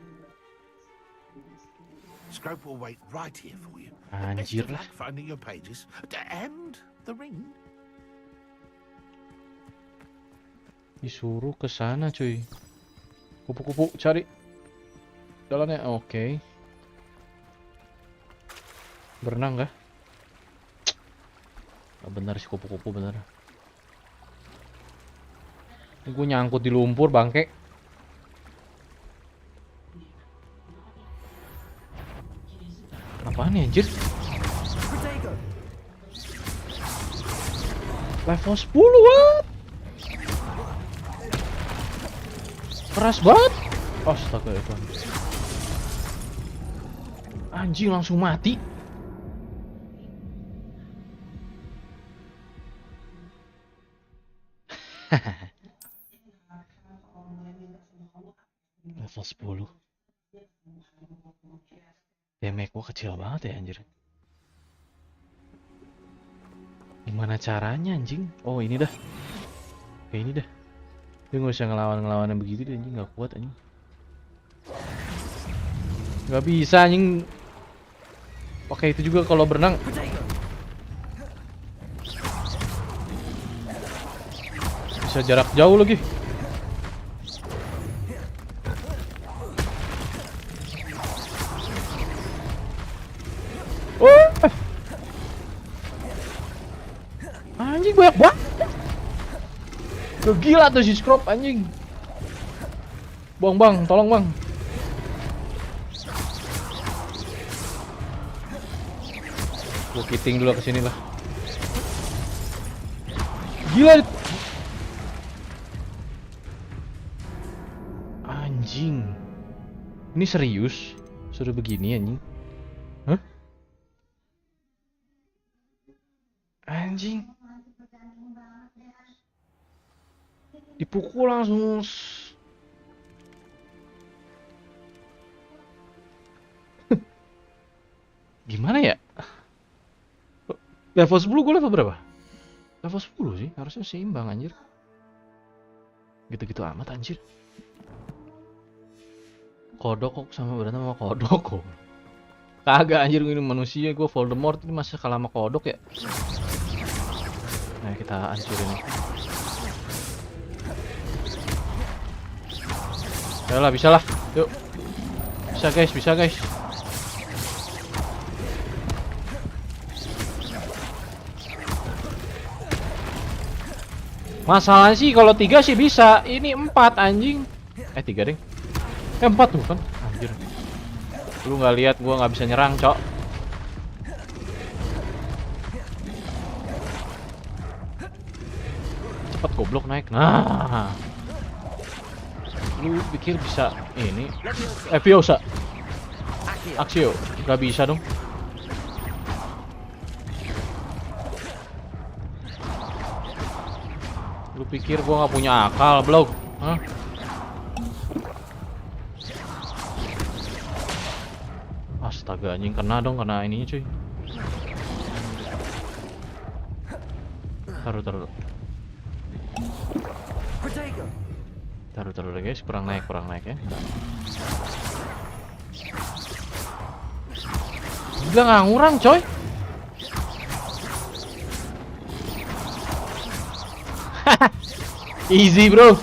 Scrope will wait right here for you. Best of luck finding your pages and the ring. Disuruh ke sana, cuy. Kupu-kupu cari jalannya. Oke. Berenang kah? Gak benar sih, kupu-kupu bener. Ini gue nyangkut di lumpur, bangke. Apaan nih anjir? Level 10, what? Keras banget. Astaga, itu anjing langsung mati. Level 10. Damage gua kecil banget ya anjir. Gimana caranya anjing? Oh ini dah. Kayak ini dah. Dia nggak usah ngelawan yang begitu deh anjing, nggak kuat anjing. Nggak bisa anjing. Pakai itu juga kalau berenang. Bisa jarak jauh lagi. Oh, anjing banyak banget. Gila tuh si Scrope anjing. Bang, tolong bang. Gue kiting dulu kesini lah. Gila. Anjing. Ini serius? Sudah begini anjing. Hah? Anjing. Dipukul langsung. Gimana ya? Level 10 gue level berapa? Level 10 sih, harusnya seimbang anjir. Gitu-gitu amat anjir. Kodok kok sama berantem sama kodok kok. Kagak anjir, ini manusia, gue Voldemort, ini masa kalah sama kodok ya. Nah kita hancurin. Ayolah, bisa lah, yuk. Bisa guys. Masalahnya sih kalau 3 sih bisa, ini 4 anjing. 3 deh. 4 tuh kan, anjir. Lu nggak lihat gua nggak bisa nyerang, cok. Cepet goblok naik. Nah. Lu pikir bisa ini? Eviosa. Axio, nggak bisa dong. Lu pikir gua nggak punya akal, blog? Hah? Astaga anjing, kena dong, kena ininya cuy. Taruh. Taruh guys, kurang naik ya. Gila nggak ngurang coy. Easy bro.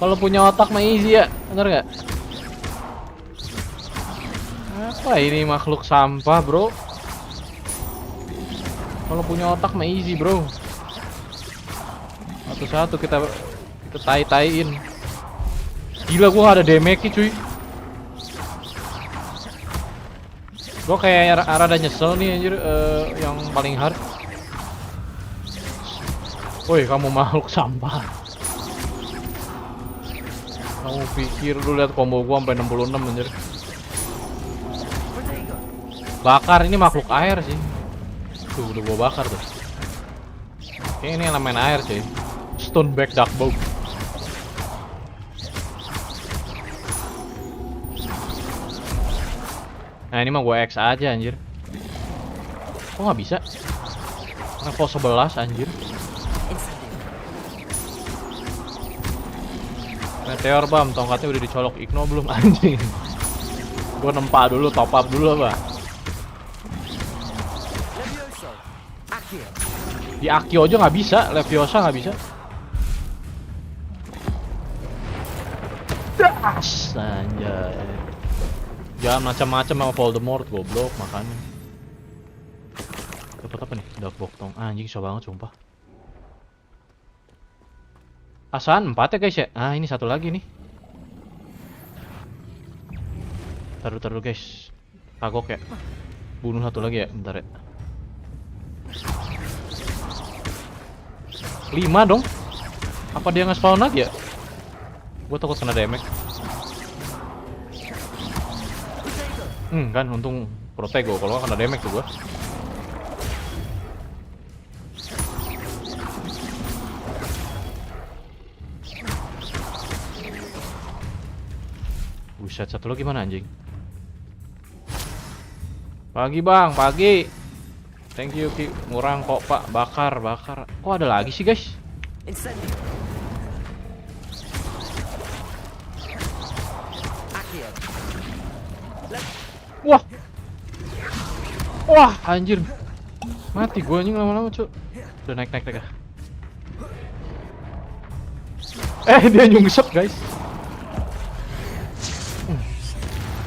Kalau punya otak mah easy ya, bener nggak? Apa ini makhluk sampah, bro? Kalau punya otak mah easy, bro. Satu-satu kita tai-taiin. Gila, gua gak ada damage cuy. Gua kayak rada nyesel nih anjir, yang paling hard. Woi, kamu makhluk sampah. Kamu pikir lu lihat combo gua sampai 66 anjir. Bakar, ini makhluk air sih. Tuh, udah gua bakar tuh. Kayaknya ini elemen air sih. Stoneback Duckbow. Nah ini mah gue X aja anjir. Kok nggak bisa? Level 11 anjir. Meteor bam, tongkatnya udah dicolok Igno belum anjing? Gue nempa dulu, top up dulu apa? Di Akio aja nggak bisa, Leviosa nggak bisa. Das anjay. Jangan macam-macam sama Voldemort, goblok makanya. Dapat apa nih? Dark Boktong. Anjing susah banget sumpah. Asaan 4 ya guys ya. Ah ini satu lagi nih. Taruh guys. Kagok ya. Bunuh satu lagi ya, bentar ya. 5 dong. Apa dia nge-spawn lagi ya? Gue takut kena damage. Kan untung protego, kalau kena damage tuh gua. Buset, satu lagi mana anjing? Pagi bang, pagi. Thank you Ki, ngurang kok pak, bakar. Kok ada lagi sih guys? Wah, anjir. Mati gue anjing lama-lama, Cuk. Udah naik ya. Dia nyungsep, guys.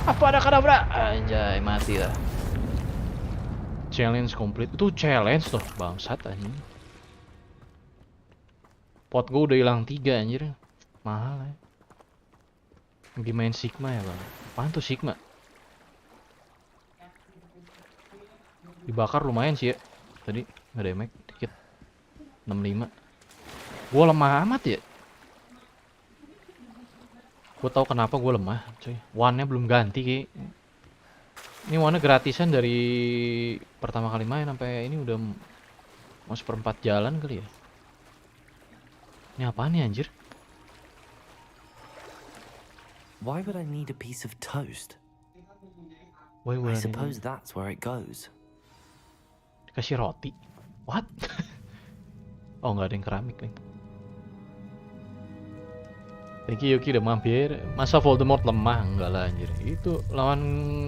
Apa ada kadabra? Anjay, mati lah. Challenge complete. Itu challenge tuh, bangsat anjing. Pot gue udah hilang 3 anjir. Mahal ya. Lagi main Sigma ya, Bang. Apaan tuh Sigma? Dibakar lumayan sih ya. Tadi nggak damage dikit. 65. Gua lemah amat ya. Gua tahu kenapa gua lemah, cuy. One-nya belum ganti ki. Ini one-nya gratisan dari pertama kali main sampai ini udah mau seperempat jalan kali ya. Ini apaan nih anjir? Why would I need a piece of toast? Why would I suppose that's where it goes. Kasih roti. What? Oh nggak ada yang keramik nih. Thank you Yuki udah mampir. Masa Voldemort lemah? Enggak lah anjir. Itu lawan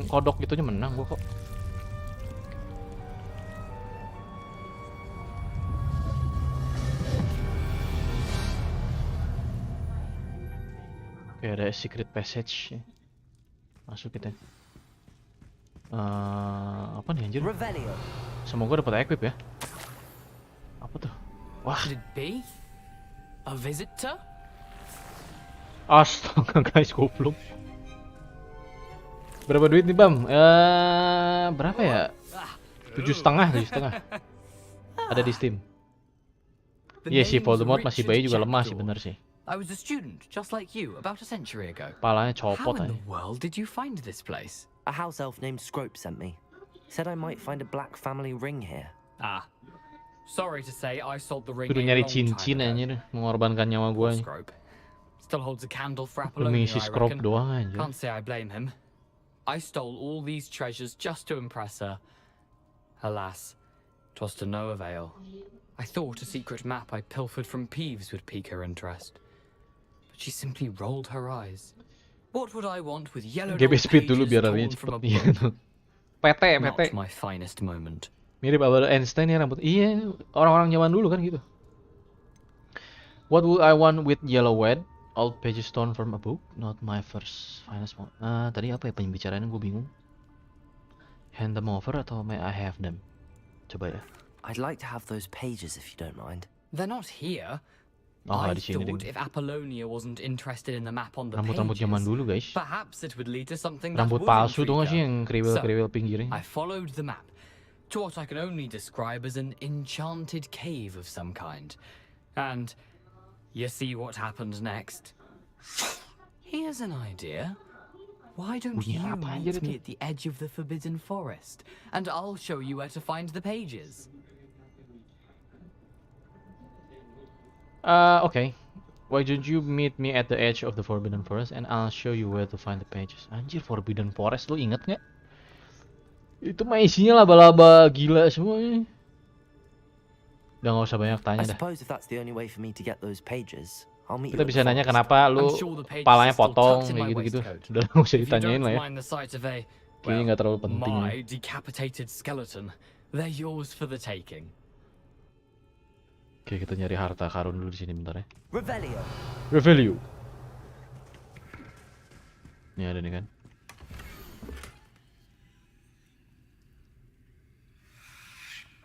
kodok gitunya menang gua kok. Oke, ada secret passage. Masuk kita. Apa nih anjir? Semoga dapat equip ya. Apa tuh? Wah. Could it be a visitor? Astaga guys, goblok. Berapa duit nih Bam? Berapa ya? 7,5. Ada di Steam. Iya sih, Voldemort masih bayi juga lemah sih, bener sih. I was a student just like you about a century ago. Palanya copot How aja. in the world did you find this place? A house elf named Scrope sent me. Said I might find a black family ring here. Ah. Sorry to say I sold the ring. Udah nyari cincin anjir, mengorbankan nyawa gua. Still holds a candle for Demi Apollonia, si I Scrope reckon. doang anjir. Can't say I blame him. I stole all these treasures just to impress her. Alas, 'twas to no avail. I thought a secret map I pilfered from Peeves would pique her interest. But she simply rolled her eyes. What would I want with yellow GB speed dulu pages biar torn larinya from a cepet. book? PT. Not my finest moment. Mirip Albert Einstein ya rambut. Iya, orang-orang zaman dulu kan gitu. What would I want with yellow wed? Old pages torn from a book, not my first finest moment. Tadi apa ya pembicaraannya, gue bingung. Hand them over atau may I have them? Coba ya. I'd like to have those pages if you don't mind. They're not here. Oh, I di sini thought ding. if Apollonia wasn't interested in the map on the Rambut-rambut pages, zaman dulu, guys. perhaps it would lead to something that Rambut would palsu tuh intrigue nggak sih her. yang kriwil-kriwil pinggirnya? I followed the map to what I can only describe as an enchanted cave of some kind. And you see what happened next? Here's an idea. Why don't you meet me at the edge of the Forbidden Forest, and I'll show you where to find the pages. Okay. Why don't you meet me at the edge of the Forbidden Forest and I'll show you where to find the pages. Anjir, Forbidden Forest, lu inget nggak? Itu mah isinya laba-laba gila semuanya. Udah nggak usah banyak tanya I dah. suppose if that's the only way for me to get those pages, I'll meet Kita you at bisa the nanya forest. kenapa lu palanya potong kayak gitu-gitu. Udah nggak usah If you ditanyain don't lah ya. mind the sight of a, Kayaknya nggak terlalu penting. my decapitated skeleton, they're yours for the taking. Oke, kita nyari harta karun dulu di sini bentar ya. Revelio. Revelio. Ini ada nih kan.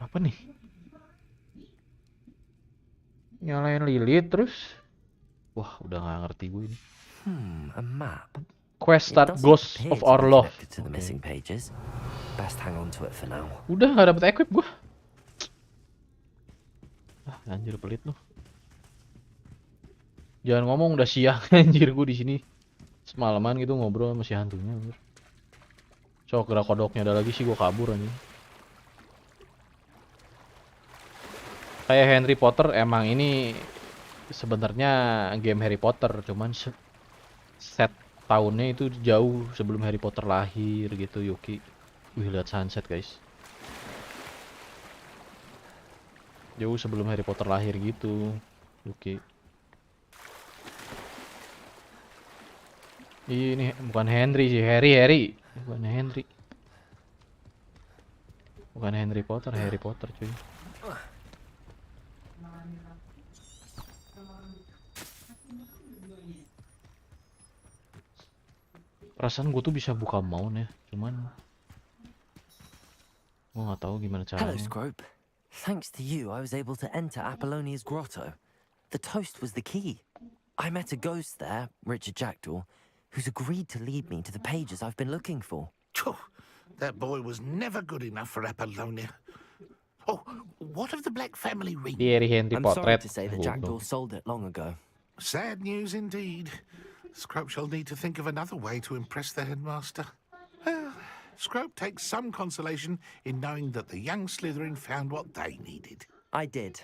Apa nih? Nyalain lilin terus. Wah, udah nggak ngerti gue ini. A map. Quest start It doesn't Ghost appear of to be Our Love. connected to the missing pages. Best hang on to it for now. Udah nggak dapet equip gue. Anjir pelit lu. Jangan ngomong udah siang anjir, gue di sini semalaman gitu ngobrol sama si hantunya. Cok, gerak kodoknya ada lagi sih, gue kabur anjir. Kayak Harry Potter, emang ini sebenarnya game Harry Potter, cuman set tahunnya itu jauh sebelum Harry Potter lahir gitu, Yuki. Wih, lihat sunset guys. Jauh sebelum Harry Potter lahir gitu, Yuki. Ini bukan Henry sih, Harry. Bukan Henry. Bukan Harry Potter cuy. Perasaan gue tuh bisa buka mount ya, cuman gue nggak tahu gimana Hello, caranya. Scrope. Thanks to you, I was able to enter Apollonia's grotto. The toast was the key. I met a ghost there, Richard Jackdaw, who's agreed to lead me to the pages I've been looking for. Phew, that boy was never good enough for Apollonia. Oh, what of the Black family ring? Thierry Henry I'm sorry Portrait. to say that Jackdaw sold it long ago. Sad news indeed. Scrope shall need to think of another way to impress the headmaster. Well, Scrope takes some consolation in knowing that the young Slytherin found what they needed. I did.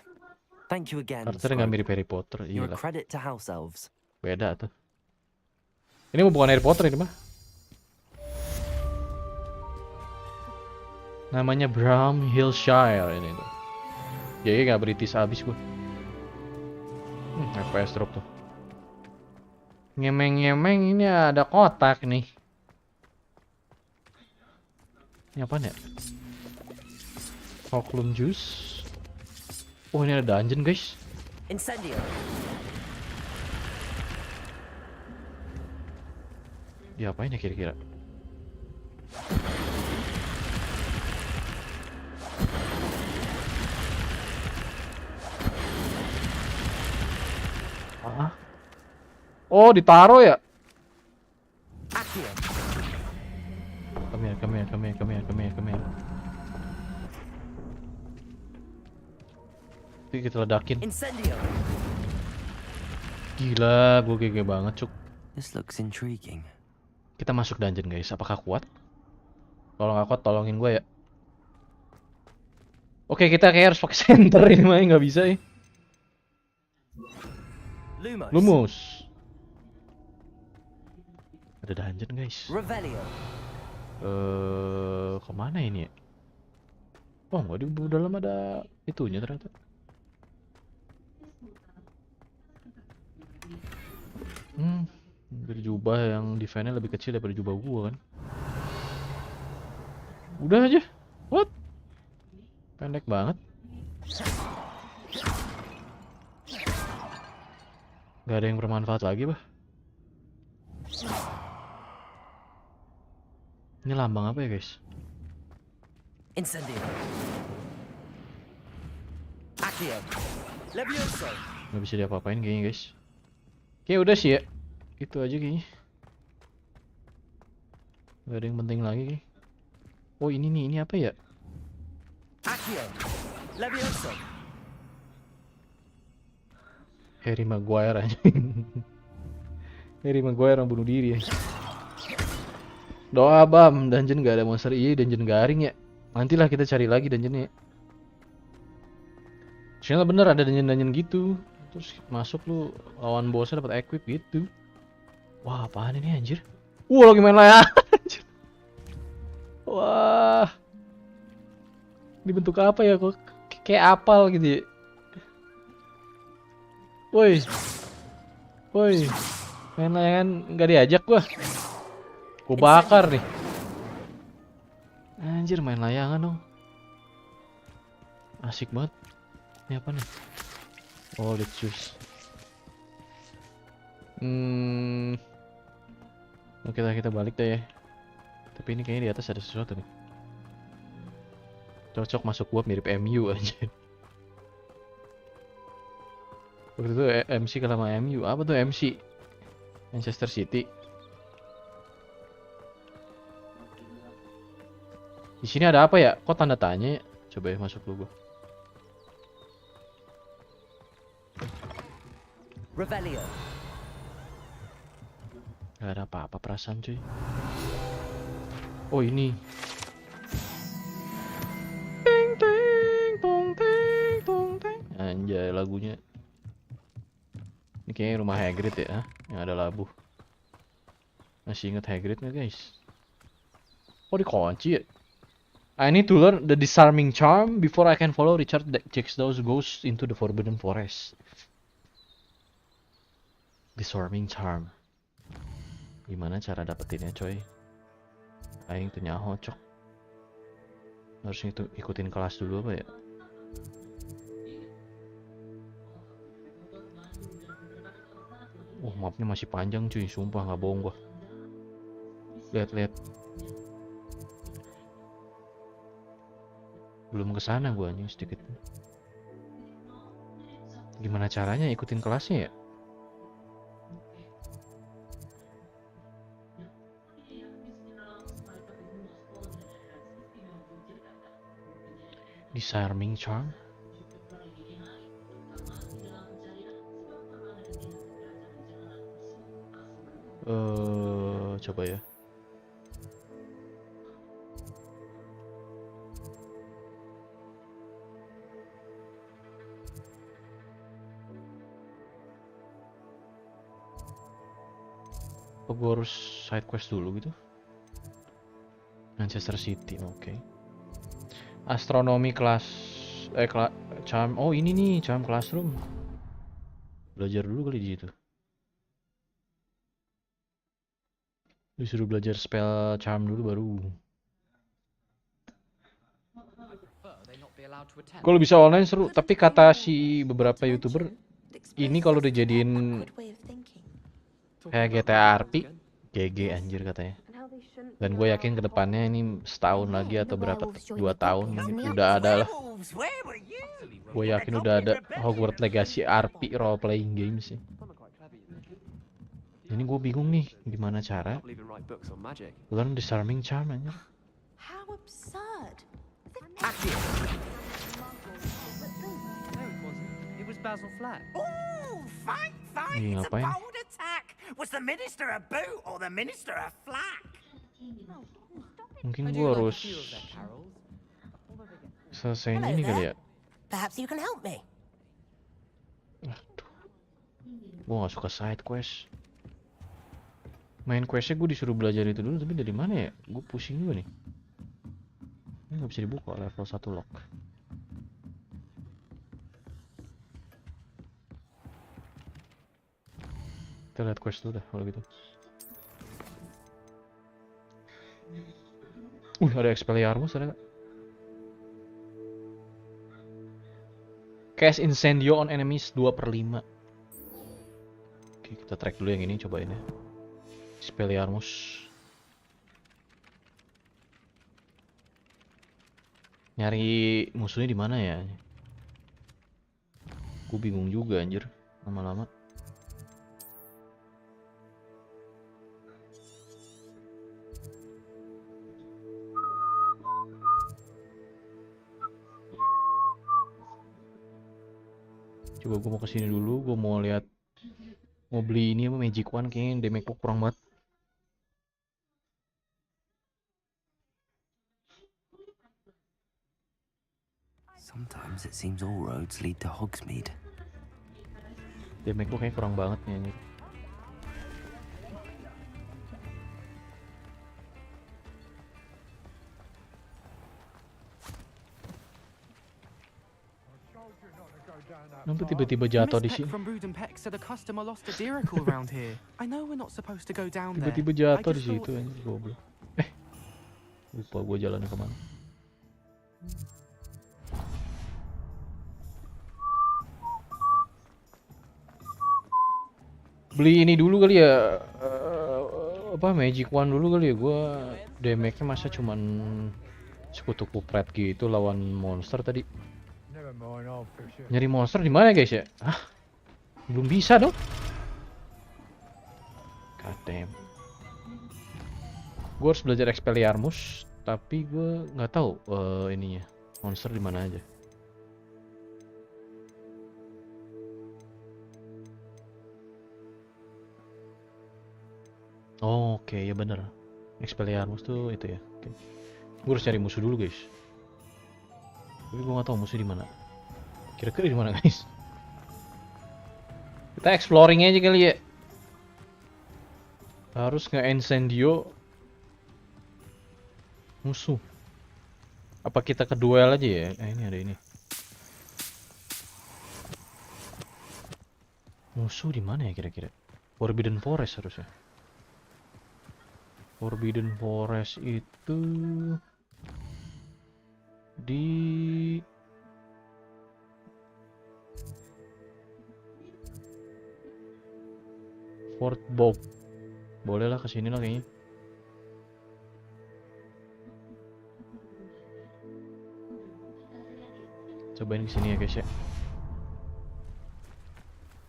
Thank you again, Karakternya nggak Scrope. mirip Harry Potter, iya You're a lah. credit to House Elves. Beda tuh. Ini bukan Harry Potter ini mah. Namanya Bramhillshire ini tuh. Jadi nggak British abis gue. FPS drop tuh. Ngemeng-ngemeng ini ada kotak nih. Ini apaan ya? Hoklum juice. Oh, ini ada dungeon guys. Incendio. Diapain ya kira-kira? Ah. Oh, ditaro ya? Come here. Tapi kita ledakin. Incendio. Gila, gue GG banget, cuk. This looks intriguing. Kita masuk dungeon, guys. Apakah kuat? Kalau nggak kuat, tolongin gue ya. Oke, kita kayak harus pakai center ini mah, nggak bisa ya. Lumos. Ada dungeon, guys. Revelio. Kemana ini ya? Oh, nggak, di dalam ada itunya ternyata. Dari jubah yang defense-nya lebih kecil daripada jubah gua kan. Udah aja. What? Pendek banget. Gak ada yang bermanfaat lagi, bah. Ini lambang apa ya, guys? Incendio. Accio. Levioso. Gak bisa diapa-apain kayaknya, guys. Kayak udah sih ya. Itu aja kayaknya. Gak ada yang penting lagi kayaknya. Oh ini nih, ini apa ya? Accio. Levioso. Harry Maguire aja. Harry Maguire yang bunuh diri ya. Doa bam, dungeon gak ada monster. Iya, dungeon garing ya. Nantilah kita cari lagi dungeonnya. Ternyata bener ada dungeon-dungeon gitu. Terus masuk lu lawan bosnya dapat equip gitu. Wah, apaan ini anjir? Lagi main layar. Wah. Dibentuk apa ya kok kayak apal gitu ya. Woi. Woi. Main layangan nggak diajak gua. Gua bakar nih. Anjir main layangan dong. Asik banget. Ini apa nih? Oh, let's choose. Oke, kita balik deh ya. Tapi ini kayaknya di atas ada sesuatu nih. Cocok masuk gua mirip MU aja. Waktu itu MC kalah sama MU. Apa tuh MC? Manchester City. Di sini ada apa ya? Kok tanda tanya ya? Coba ya masuk dulu gua. Revelio. Gak ada apa-apa perasaan cuy. Oh ini. Ting ting tong ting tong ting. Anjay lagunya. Ini kayaknya rumah Hagrid ya, yang ada labu. Masih inget Hagrid nggak guys? Oh dikunci ya? I need to learn the disarming charm before I can follow Richard Jackdaw's ghost into the Forbidden Forest. Disarming charm. Gimana cara dapetinnya coy? Aing tuh nyaho cok. Harus ikutin kelas dulu apa ya? Oh mapnya masih panjang cuy, sumpah nggak bohong gua. Lihat. Belum kesana gua nih sedikit. Gimana caranya ikutin kelasnya ya? Disarming charm. Coba ya. Apa gue harus side quest dulu gitu? Manchester City, oke. Astronomi kelas charm. Oh ini nih charm classroom. Belajar dulu kali di situ. Disuruh belajar spell charm dulu baru. Kalau bisa online seru, tapi kata si beberapa YouTuber ini kalau dijadiin kayak GTA RP, GG anjir katanya. Dan gue yakin kedepannya ini setahun lagi atau berapa 2 tahun udah ada lah. Gue yakin udah ada Hogwarts Legacy RP role playing game sih. Ini gue bingung nih gimana cara learn disarming charm aja. How absurd. It was Basil Flack. Oh, fine. Ini It's a ngapain? bold attack. Was the minister a boot or the minister a flack? Mungkin gue harus selesaiin ini kali ya. Perhaps you can help me. Gue gak suka side quest. Main questnya gue disuruh belajar itu dulu, tapi dari mana ya? Gue pusing juga nih. Ini gak bisa dibuka level 1 lock. Kita lihat quest dulu dah kalau gitu. Ada Expelliarmus ada gak? Cast Incendio on enemies 2/5. Oke, kita track dulu yang ini, cobain ya. Expelliarmus. Nyari musuhnya di mana ya? Gue bingung juga anjir, lama-lama. Coba gue mau kesini dulu, gue mau lihat, mau beli ini apa Magic Wand, kayaknya damage kurang banget. Sometimes it seems all roads lead to Hogsmeade. Damage gue kayaknya kurang banget nih anjir. Kenapa tiba-tiba jatuh di sini? From Brood and Peck said a customer lost a diracle around here. I know we're not supposed to go down there. Tiba-tiba jatuh di situ anjir, goblok. Lupa gue jalannya kemana. Beli ini dulu kali ya, apa Magic Wand dulu kali ya. Gue damage-nya masa cuman sekutu kupret gitu lawan monster tadi. Nyari monster di mana guys ya? Hah? Belum bisa dong. God damn. Gue harus belajar Expelliarmus, tapi gue nggak tahu ininya monster di mana aja. Oh, oke, ya bener. Expelliarmus tuh itu ya. Okay. Gue harus cari musuh dulu guys. Tapi gue nggak tahu musuh di mana. Kira-kira di mana guys? Kita exploring aja kali ya. Harus nge-incendio musuh. Apa kita ke duel aja ya? Ini ada ini. Musuh di mana ya kira-kira? Forbidden Forest harusnya. Forbidden Forest itu di Fort Bob. Boleh lah kesini lah kayaknya. Cobain kesini ya guys ya.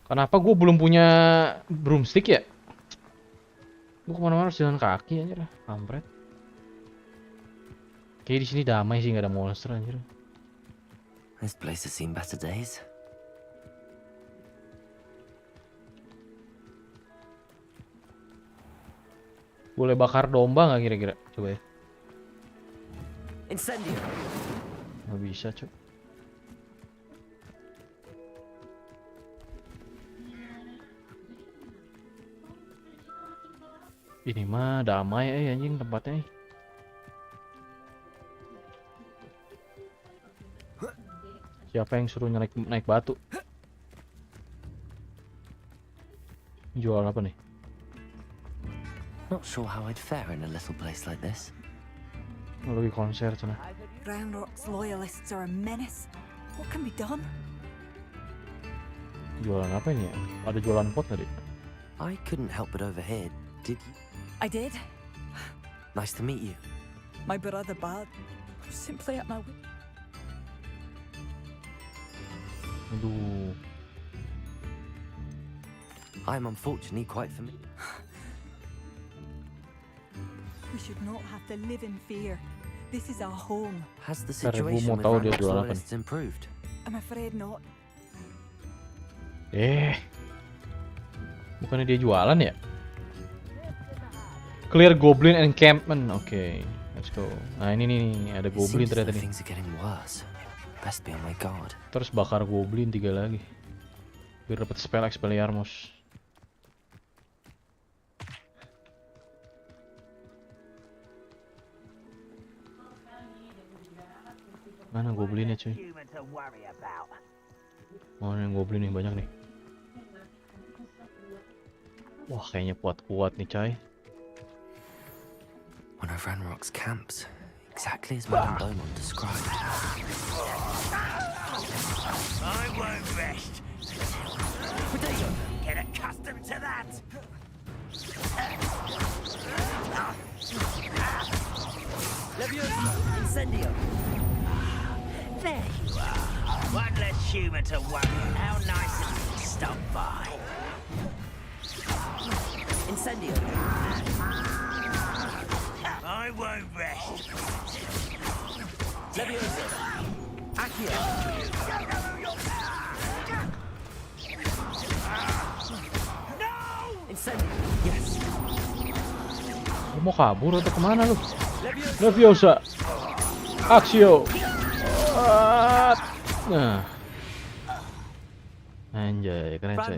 Kenapa gue belum punya broomstick ya? Gue kemana-mana harus jalan kaki anjir, kampret. Kayak di sini damai sih, nggak ada monster anjir. This place has seen better days. Boleh bakar domba nggak kira-kira? Coba ya. Incendio. Nggak bisa cuy. Ini mah damai anjing tempatnya nih. Siapa yang suruh naik batu? Jual apa nih? Not sure how I'd fare in a little place like this. Lagi konser sana. Groundrock's loyalists are a menace. What can be done? Jualan apa ini ya? Ada jualan pot tadi? I couldn't help but overhear. Did you? I did. Nice to meet you. My brother Bad was simply at my wit. Aduh. I'm unfortunately quite familiar. We should not have to live in fear. This is our home. Has the Ntar gue situation mau with tahu dia Ranrock's jualan apa nih. loyalists improved? I'm afraid not. Bukannya dia jualan ya? Clear Goblin Encampment. Oke, let's go. Nah ini nih, ada Goblin Seems ternyata that nih. things are getting worse. Best be on my guard. Terus bakar Goblin 3 lagi. Biar dapat spell Expelliarmus. Mana Goblinnya cuy? Oh yang Goblin nih banyak nih. Wah kayaknya kuat-kuat nih coy. One of Ranrock's camps, exactly as Madame Beaumont described. I won't rest. Get a accustomed to that. Leviosa! Incendio! There you are. One less human to worry. How nice of you to stop by. Incendio! I won't rest. Leviosa! Accio! Incendio! Yes! Lu mau kabur atau kemana lu? Leviosa! Accio! Nah. Anjay, keren coy.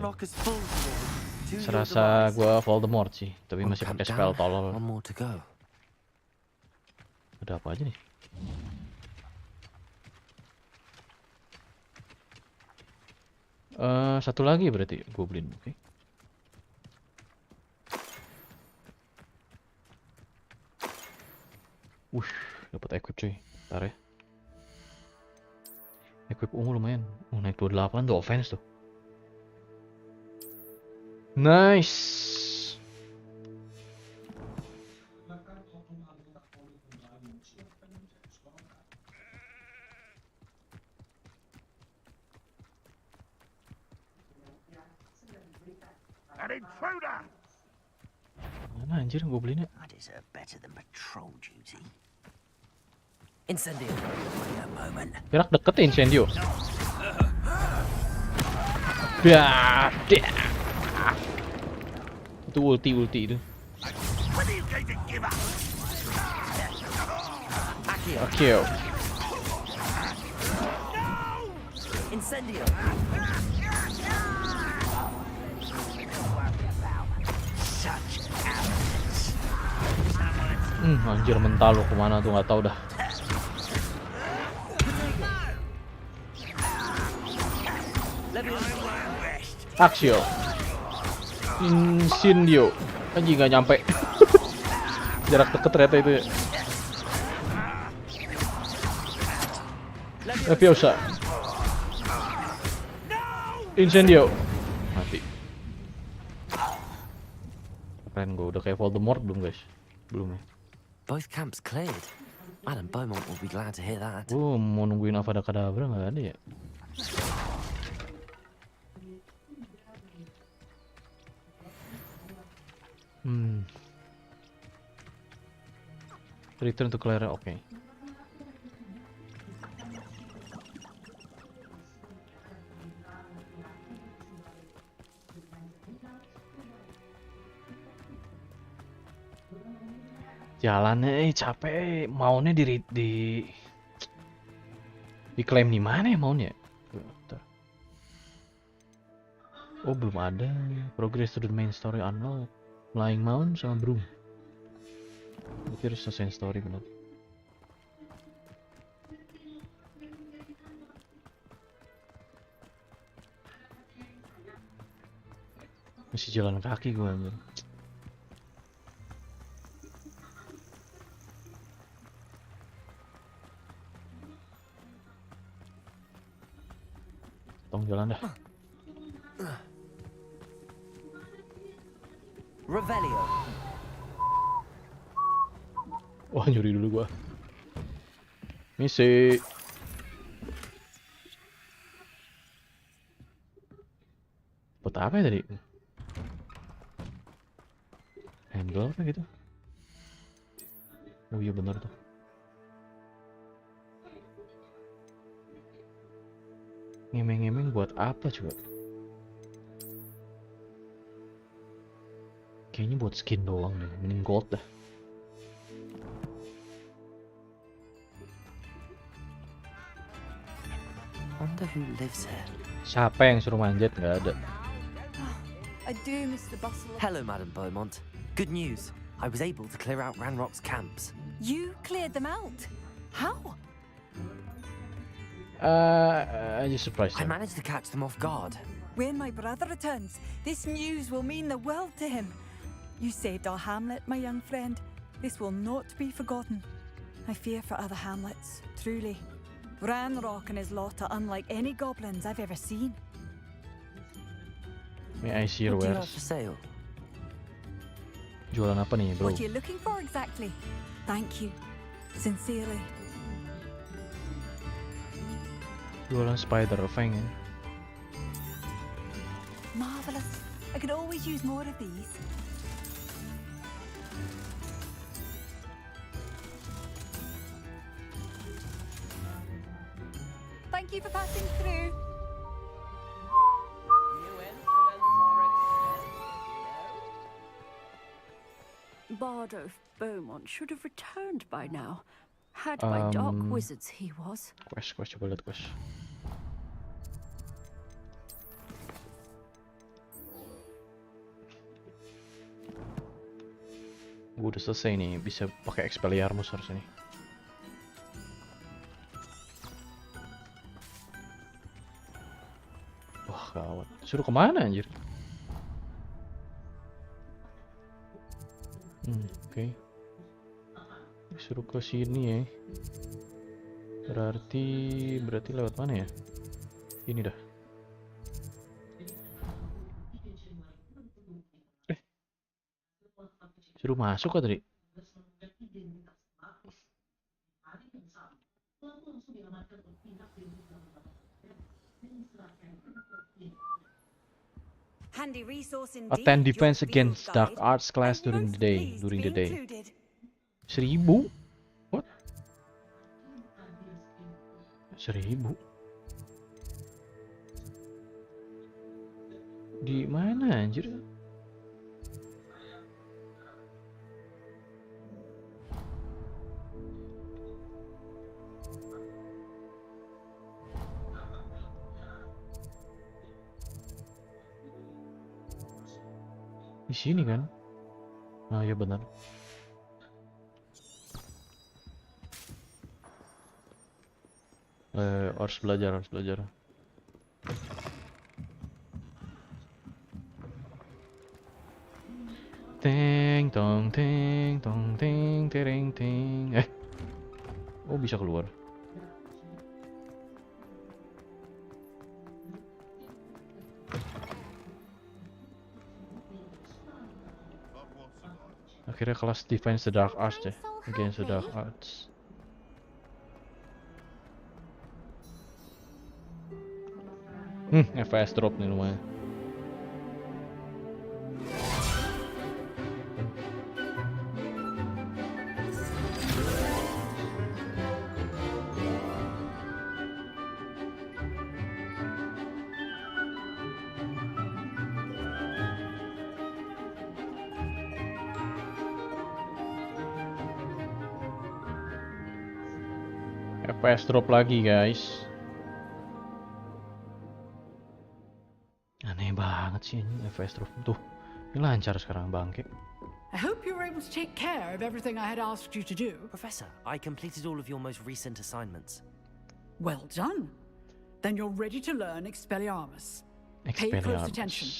Serasa gua Voldemort sih, tapi masih pakai spell tolol. Ada apa aja nih? Satu lagi berarti goblin, oke. Dapat equip cuy. Bentar ya. Equip ungu lumayan. Naik 28 tuh offense tuh. Nice. An intruder! Mana anjir goblinnya? I deserve better than patrol duty. Incendio. Wait a moment. Gerak deket ya Incendio. Dah. Itu ulti itu. What are you going to give up? Accio. Incendio. Anjir mental lo kemana tuh nggak tahu dah. Accio. Incendio. Anjing nggak nyampe. Jarak deket ternyata itu ya. Leviosa. Incendio. Mati. Keren, gue udah kayak Voldemort belum guys? Belum ya. Both camps cleared. Madam Beaumont will be glad to hear that. Mau nungguin Avada Kedavra nggak ada ya? Return to Clara, oke. Jalannya capek, maunya diklaim di mana ya maunya? Bentar. Oh belum ada. Progress to the main story unlock. Flying Mount sama Broom. Berarti harus selesai story benar. Masih jalan kaki gue anjir. Tolong jalan dah. Revelio. Wah nyuri dulu gua. Misi. Buat apa ya tadi? Handle apa gitu? Oh iya benar tuh. Ngemeng-ngemeng buat apa coba? Kayaknya buat skin doang deh, mending gold dah. Wonder who lives here. Siapa yang suruh manjat? Nggak ada. I do miss the bustle. Hello, Madam Beaumont. Good news. I was able to clear out Ranrock's camps. You cleared them out? How? I just surprised I him. managed to catch them off guard. When my brother returns, this news will mean the world to him. You saved our hamlet, my young friend. This will not be forgotten. I fear for other hamlets, truly. Ranrock and his lot are unlike any goblins I've ever seen. May I see your What do you have wares? for sale? Jualan apa nih, bro? What are you looking for exactly? Thank you. Sincerely. Jualan spider fang ya. Marvelous. I could always use more of these. Thank you for passing through. Bardo Beaumont should have returned by now. Had by dark wizards he was. Quest, coba lihat quest. Gue udah selesai nih, bisa pakai Expelliarmus harusnya nih. Wah gawat, suruh kemana anjir? Oke. Disuruh ke sini ya. Berarti lewat mana ya? Ini dah. Suruh masuk kah tadi? Handy resource indeed. Attend defense Your against field dark guide. arts class I'm during most the day. pleased During to the be day. included. 1000? What? 1000? Di mana anjir? Di sini kan? Ah ya benar. Harus belajar. Teng tong teng tong teng tereng teng. Oh bisa keluar. Akhirnya kelas defense the dark arts deh, against the dark arts. FPS drop nih lumayan. FPS drop lagi guys. Aneh banget sih ini FPS drop. Tuh, ini lancar sekarang bangke. I hope you were able to take care of everything I had asked you to do. Professor, I completed all of your most recent assignments. Well done. Then you're ready to learn Expelliarmus. Pay close attention.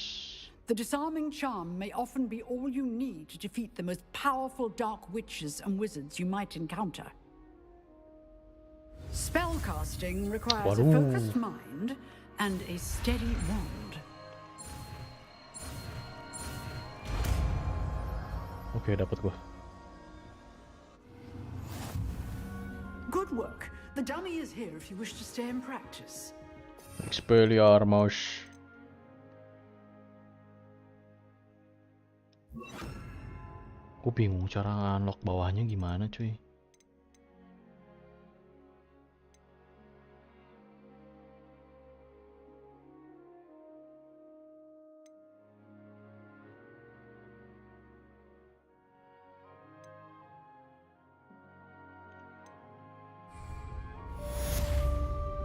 The disarming charm may often be all you need to defeat the most powerful dark witches and wizards you might encounter. Spellcasting requires a focused mind and a steady wand. Oke, dapat gua. Good work. The dummy is here if you wish to stay and practice. Expelliarmus. Gue bingung cara unlock bawahnya gimana cuy.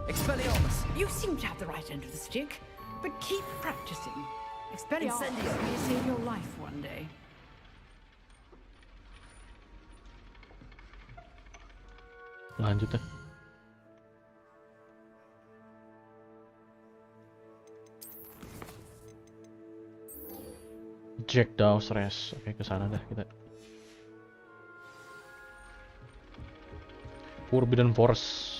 Expelliarmus. You seem to have the right end of the stick, but keep practicing. Expelliarmus may save your life one day. Lanjut ya. Jack Dawes Rest. Oke, kesana dah kita. Forbidden Force.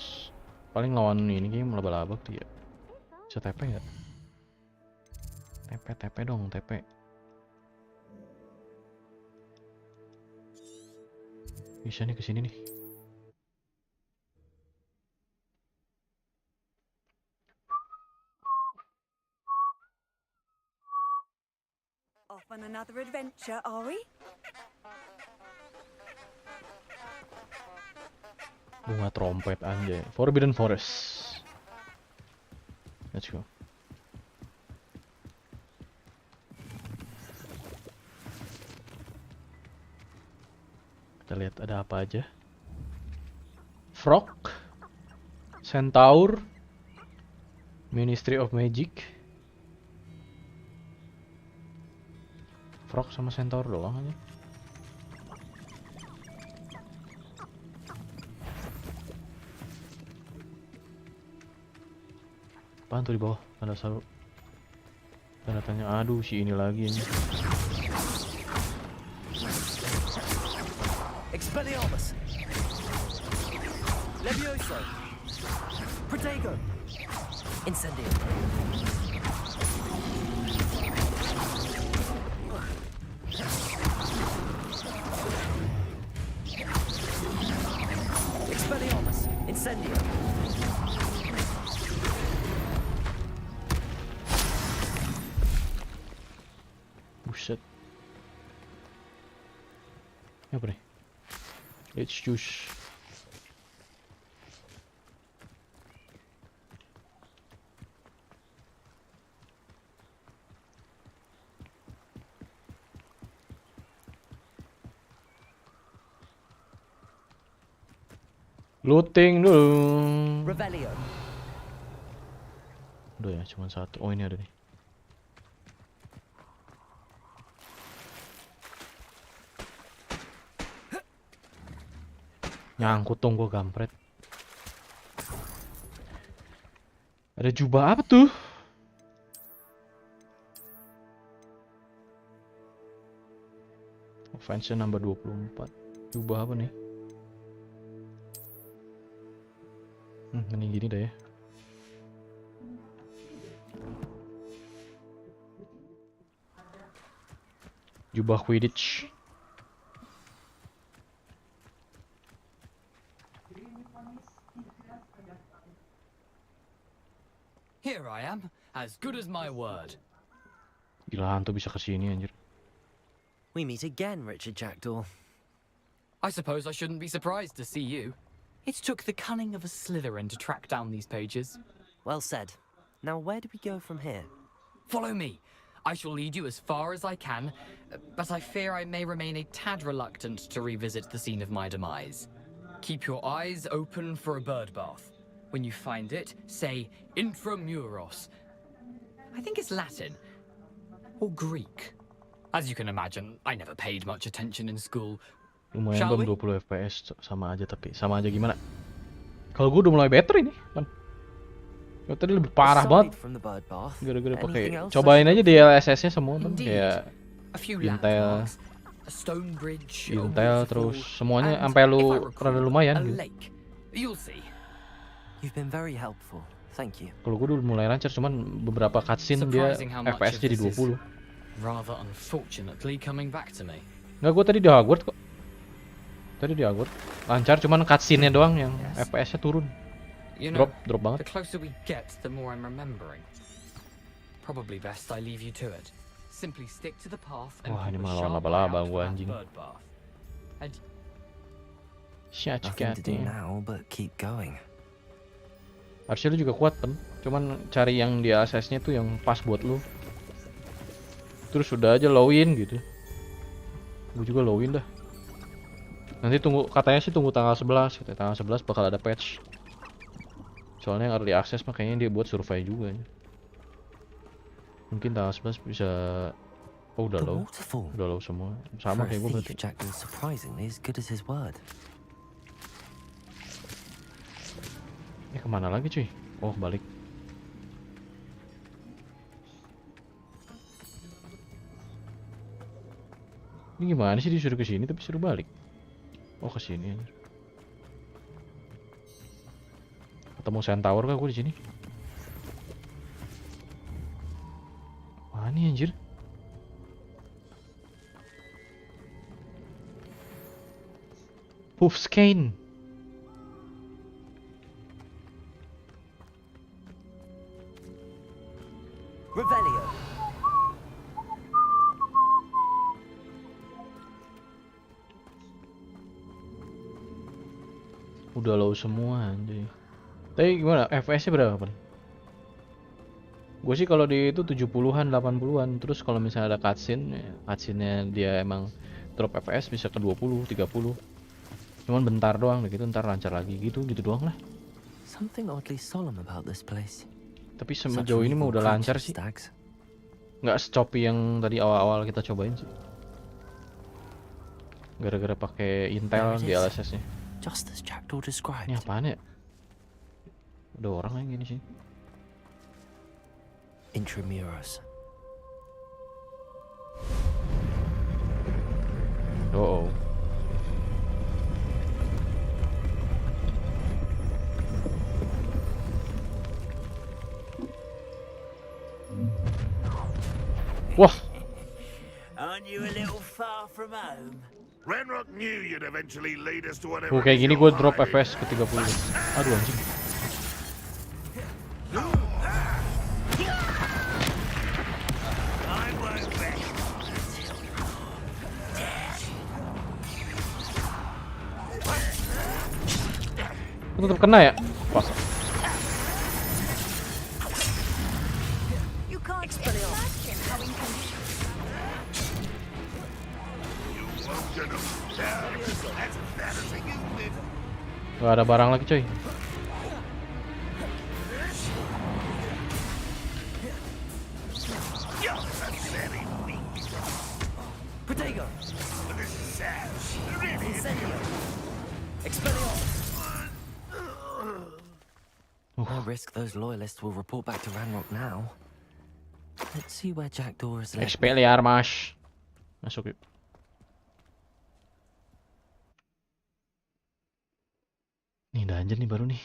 Paling lawan ini kayaknya laba-laba tuh ya. Bisa TP nggak? TP dong, TP. Bisa nih kesini nih. Off on another adventure, are we? Bunga trompet anjay. Forbidden Forest. Let's go. Kita lihat ada apa aja. Frog, Centaur, Ministry of Magic. Frog sama Centaur doang aja. Apaan tuh di bawah? Tanda tanya. Aduh, si ini lagi ini. Expelliarmus. Levioso. Protego. Incendio. Expelliarmus. Incendio. Buset. Ini apa nih? Let's choose. Looting dulu. Rebellion. Udah ya, cuma satu. Oh, ini ada nih. Nyangkut dong gua, kampret. Ada jubah apa tuh? Offense number 24. Jubah apa nih? Ini gini dah ya. Jubah Quidditch. Here I am, as good as my word. Gila, hantu bisa kesini anjir. We meet again, Richard Jackdaw. I suppose I shouldn't be surprised to see you. It took the cunning of a Slytherin to track down these pages. Well said. Now where do we go from here? Follow me. I shall lead you as far as I can, but I fear I may remain a tad reluctant to revisit the scene of my demise. Keep your eyes open for a bird bath. When you find it, say intramuros. I think it's Latin. Or Greek. As you can imagine, I never paid much attention in school. Lumayan bang, 20 FPS sama aja, tapi sama aja gimana? Kalau gue udah mulai better ini kan. Ya, tadi lebih parah banget. Gara-gara pakai. Cobain aja DLSS-nya semua bang, kayak Intel terus semuanya sampai lu rada lumayan gitu. You've been very helpful. Thank you. Kalau gue dulu mulai lancar, cuman beberapa cutscene dia FPS jadi 20. Rather unfortunately coming back to me. Enggak, gue tadi di Hogwarts kok. Tadi di Hogwarts lancar, cuman cutscene-nya doang yang FPS-nya turun. Drop banget. The closer we get, the more I'm remembering. Probably best I leave you to it. Simply stick to the path and wah, ini malah lawan laba-laba gua anjing. Nothing to do now but keep going. Harusnya lu juga kuat kan, cuman cari yang di access-nya tuh yang pas buat lu. Terus udah aja low-in gitu. Gue juga low-in dah. Nanti tunggu, katanya sih tunggu tanggal 11, katanya tanggal 11 bakal ada patch. Soalnya yang early access makanya dia buat survei juga ya. Mungkin tanggal 11 bisa. Oh, udah low. Udah low semua. Sama kayak gue berarti. Kemana lagi cuy? Oh, balik. Ini gimana sih, disuruh ke sini tapi suruh balik? Oh, ke sini. Ketemu Centaur kah gue di sini? Apaan nih anjir? Hoofscane. Revelio. Udah low semua anjir. Tapi gimana? FPS-nya berapa? Gue sih kalau di itu 70-an, 80-an. Terus kalau misalnya ada cutscene-nya dia emang drop FPS bisa ke 20, 30. Cuman bentar doang gitu, ntar lancar lagi gitu doang lah. Something oddly solemn about this place. Tapi sejauh ini mah udah lancar sih. Nggak secopi yang tadi awal-awal kita cobain sih. Gara-gara pakai Intel di LSS-nya. Just as Jackdaw described. Ini apaan ya? Ada orang yang gini sih. Intramuros. Oh. Wah. Aren't you a little far from home? Renrock knew you'd eventually lead us to whatever. Kayak gini gue drop FPS ke 30. Aduh anjing. Tetap kena ya? Pas. Gak ada barang lagi coy. No risk those loyalists will report back to Ranrock now. Let's see where Jackdaw is led. Expelliarmus. Masuk yuk. Nih dungeon nih baru nih.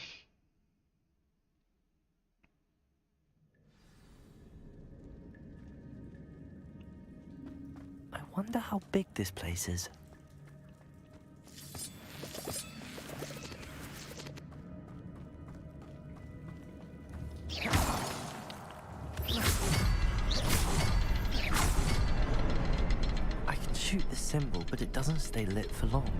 I wonder how big this place is. I can shoot the symbol, but it doesn't stay lit for long.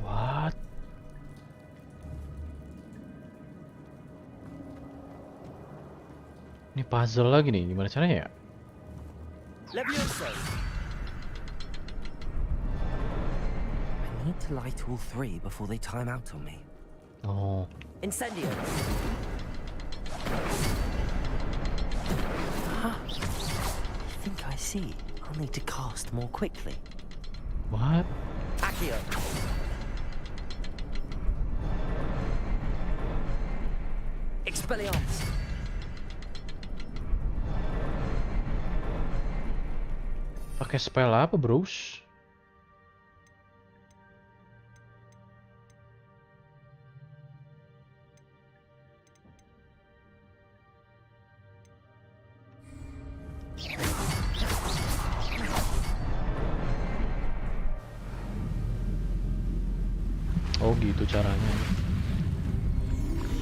What? Ini puzzle lagi nih, gimana caranya ya? I need to light all three before they time out on me. Oh. Incendio. Aha. I think I see. I'll need to cast more quickly. What? Accio. Expelliarmus. Pakai spell apa, bros? Oh gitu caranya.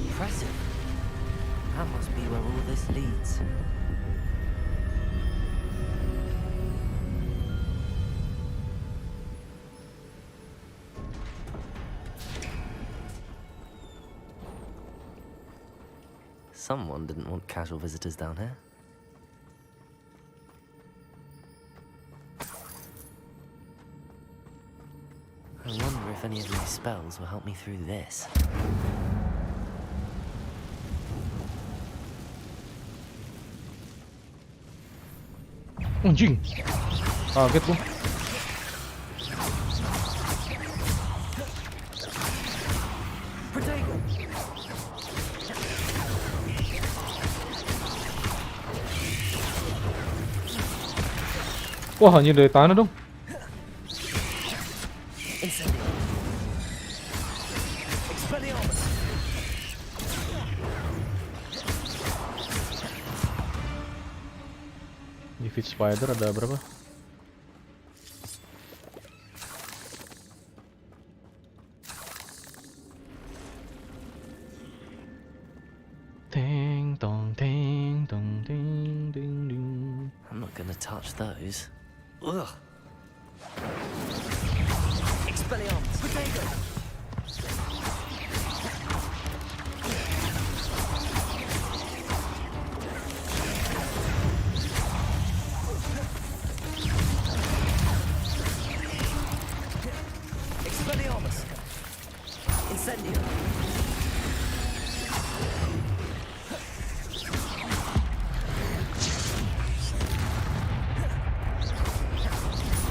Impressive. That must be where all this leads. Someone didn't want casual visitors down here. I wonder if any of these spells will help me through this. Anjing. Kaget gua. Wah, hanya dari tanah dong. Great Spider ada berapa? Ting tong ting tong ting ding ding. I'm not gonna touch those. Ugh. Expelliarmus. Potato. Expelliarmus. Incendio.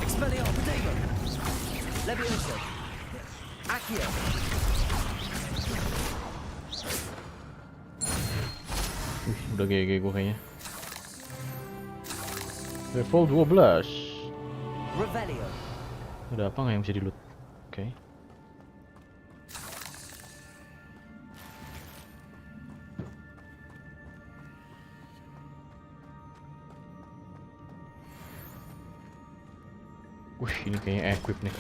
Expelliarmus. Potato. Levioso. Accio. Udah GG gue kayaknya. Level 12. Revelio. Ada apa nggak yang bisa di loot? Oke. Wih, ini kayaknya equip nih.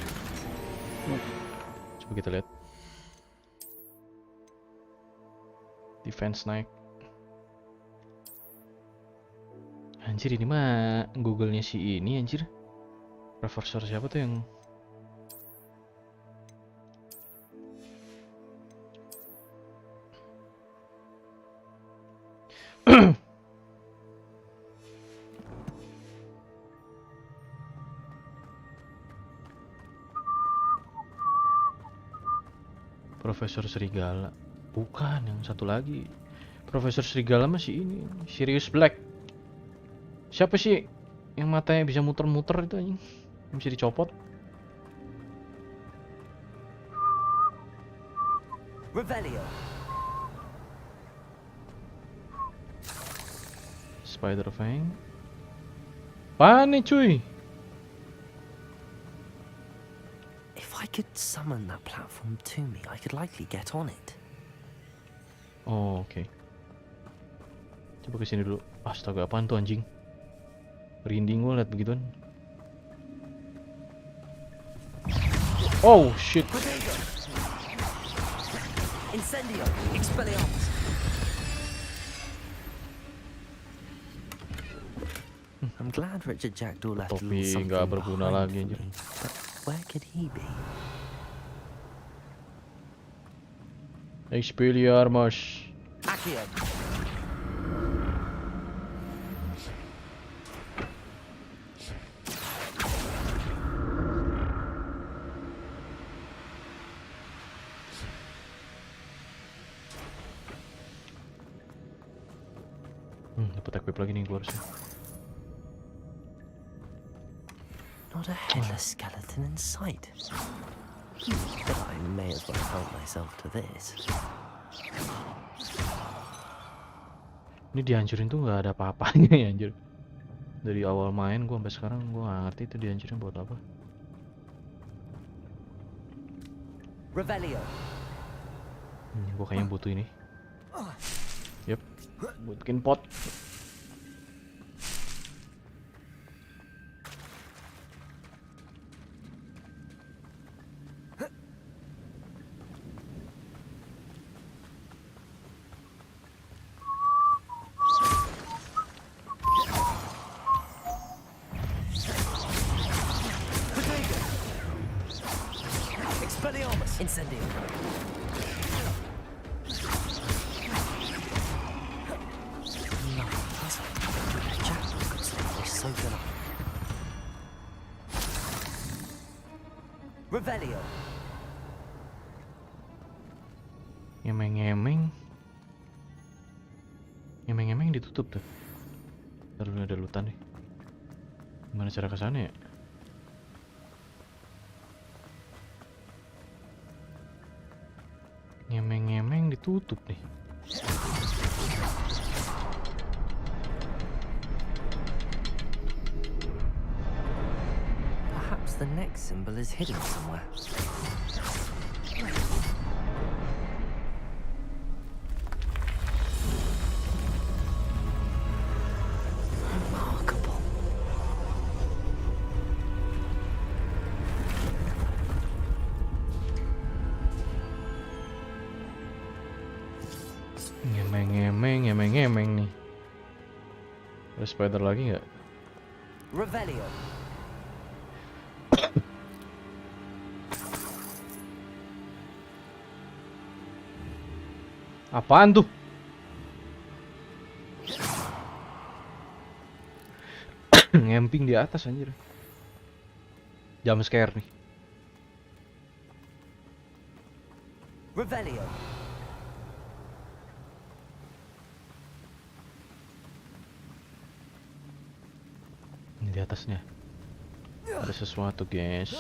Coba kita lihat. Defense naik. Anjir, ini mah Google-nya si ini anjir. Profesor siapa tuh yang Profesor Serigala. Bukan, yang satu lagi. Profesor Serigala masih ini, Sirius Black. Siapa sih yang matanya bisa muter-muter itu anjing? Yang bisa dicopot? Revelio. Spider Fang. Apaan nih cuy? If I could summon that platform to me, I could likely get on it. Oh, oke. Coba kesini dulu. Astaga, apaan tuh anjing? Merinding gue liat begituan. Oh shit. Incendio. Expelliarmus. I'm glad Richard Jackdaw left a little Topi something nggak berguna behind lagi for anjir. me. But where could he be? Expelliarmus. Accio. Dapat equip lagi nih gue harusnya. Not a headless skeleton in sight. But I may as well help myself to this. Ini dihancurin tuh nggak ada apa-apanya ya anjir. Dari awal main gue sampai sekarang gue nggak ngerti itu dihancurin buat apa. Revelio. Gue kayaknya butuh ini. Yep, buat bikin pot. Expelliarmus. Incendio. Revelio. Ngemeng-ngemeng ditutup tuh. Baru ada lutan nih. Gimana cara kesana ya? Ngemeng-ngemeng ditutup nih. Perhaps the next symbol is hidden somewhere. Remarkable. ngemeng nih. Ada spider lagi nggak? Revelio. Apaan tuh? Ngemping di atas anjir. Jump scare nih. Revelio. Ini di atasnya. Ada sesuatu, guys.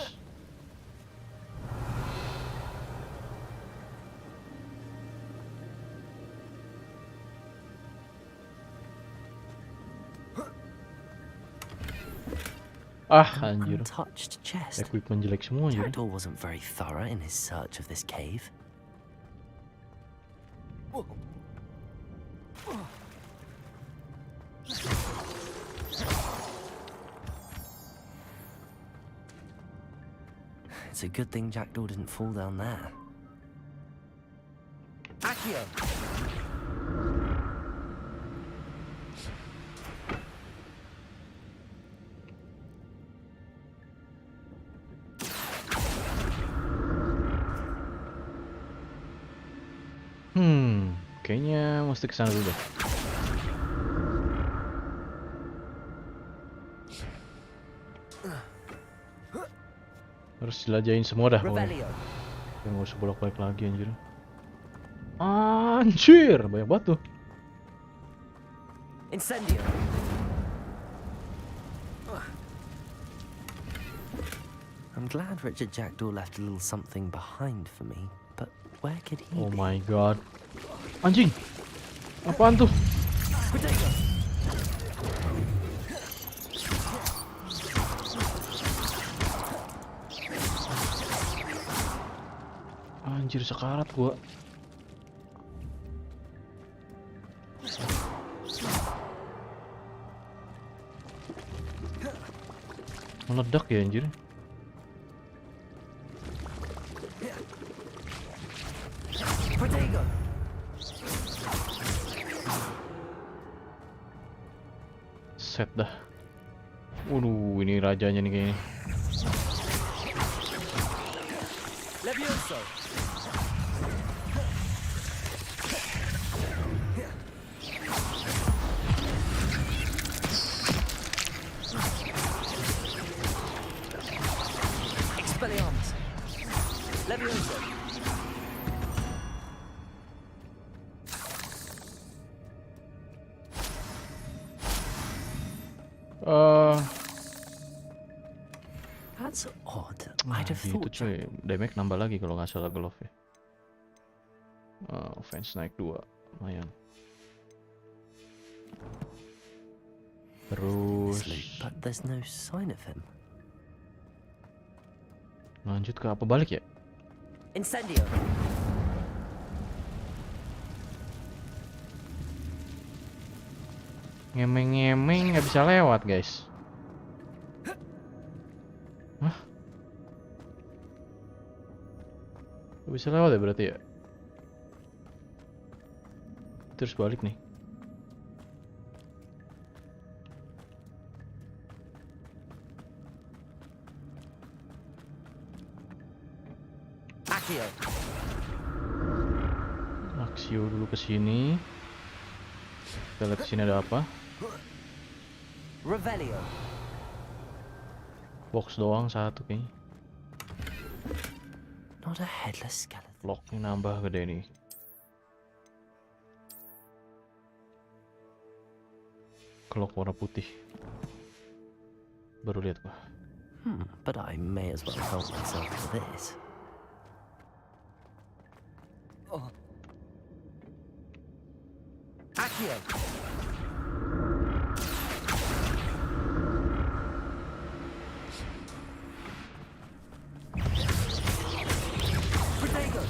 Ah, anjir. Untouched chest. Equipment jelek semua anjir. Jackdaw wasn't very thorough in his search of this cave. It's a good thing Jackdaw didn't fall down there. Accio! Kayaknya mesti kesana dulu deh. Harus jelajahin semua dah pokoknya. Nggak usah bolak-balik lagi anjir. Anjir, banyak banget tuh. Incendio. I'm glad Richard Jackdaw left a little something behind for me, but where could he be? Oh my god. Anjing. Apaan tuh? Anjir, sekarat gua. Meledak ya anjir. Set dah. Waduh, ini rajanya nih kayaknya. Levioso. Expelliarmus. Levioso. That's odd. I'd have Itu thought. cuy, damage nambah lagi kalau nggak salah glove ya. Offense naik 2, lumayan. Terus But there's no sign of him. Lanjut ke apa balik ya? Incendio. Ngemeng-ngemeng nggak bisa lewat guys. Hah? Nggak bisa lewat ya berarti ya? Terus balik nih. Axio dulu ke sini. Kita lihat sini ada apa? Revelio. Box doang satu kayaknya. Not a headless skeleton. Locknya nambah gede nih. Clock warna putih. Baru lihat gua. But I may as well help myself to this. Oh. Accio. Protego.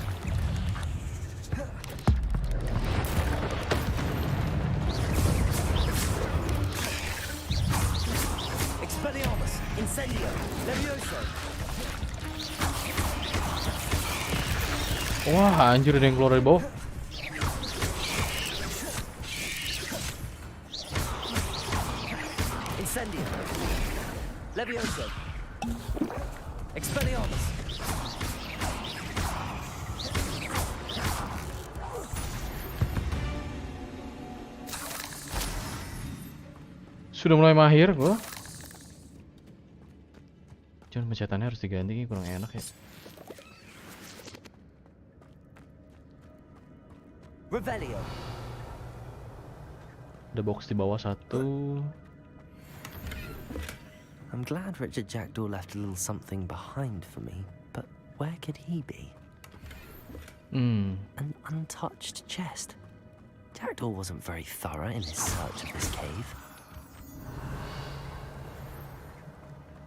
Expelliarmus. Incendio. Levioso. Wah, anjir ada yang keluar dari bawah. Incendio. Levioso. Expelliarmus. Sudah mulai mahir gua. Cuman pencetannya harus diganti, kurang enak ya. Revelio. Ada box di bawah satu. I'm glad Richard Jackdaw left a little something behind for me, but where could he be? An untouched chest. Jackdaw wasn't very thorough in his search of this cave.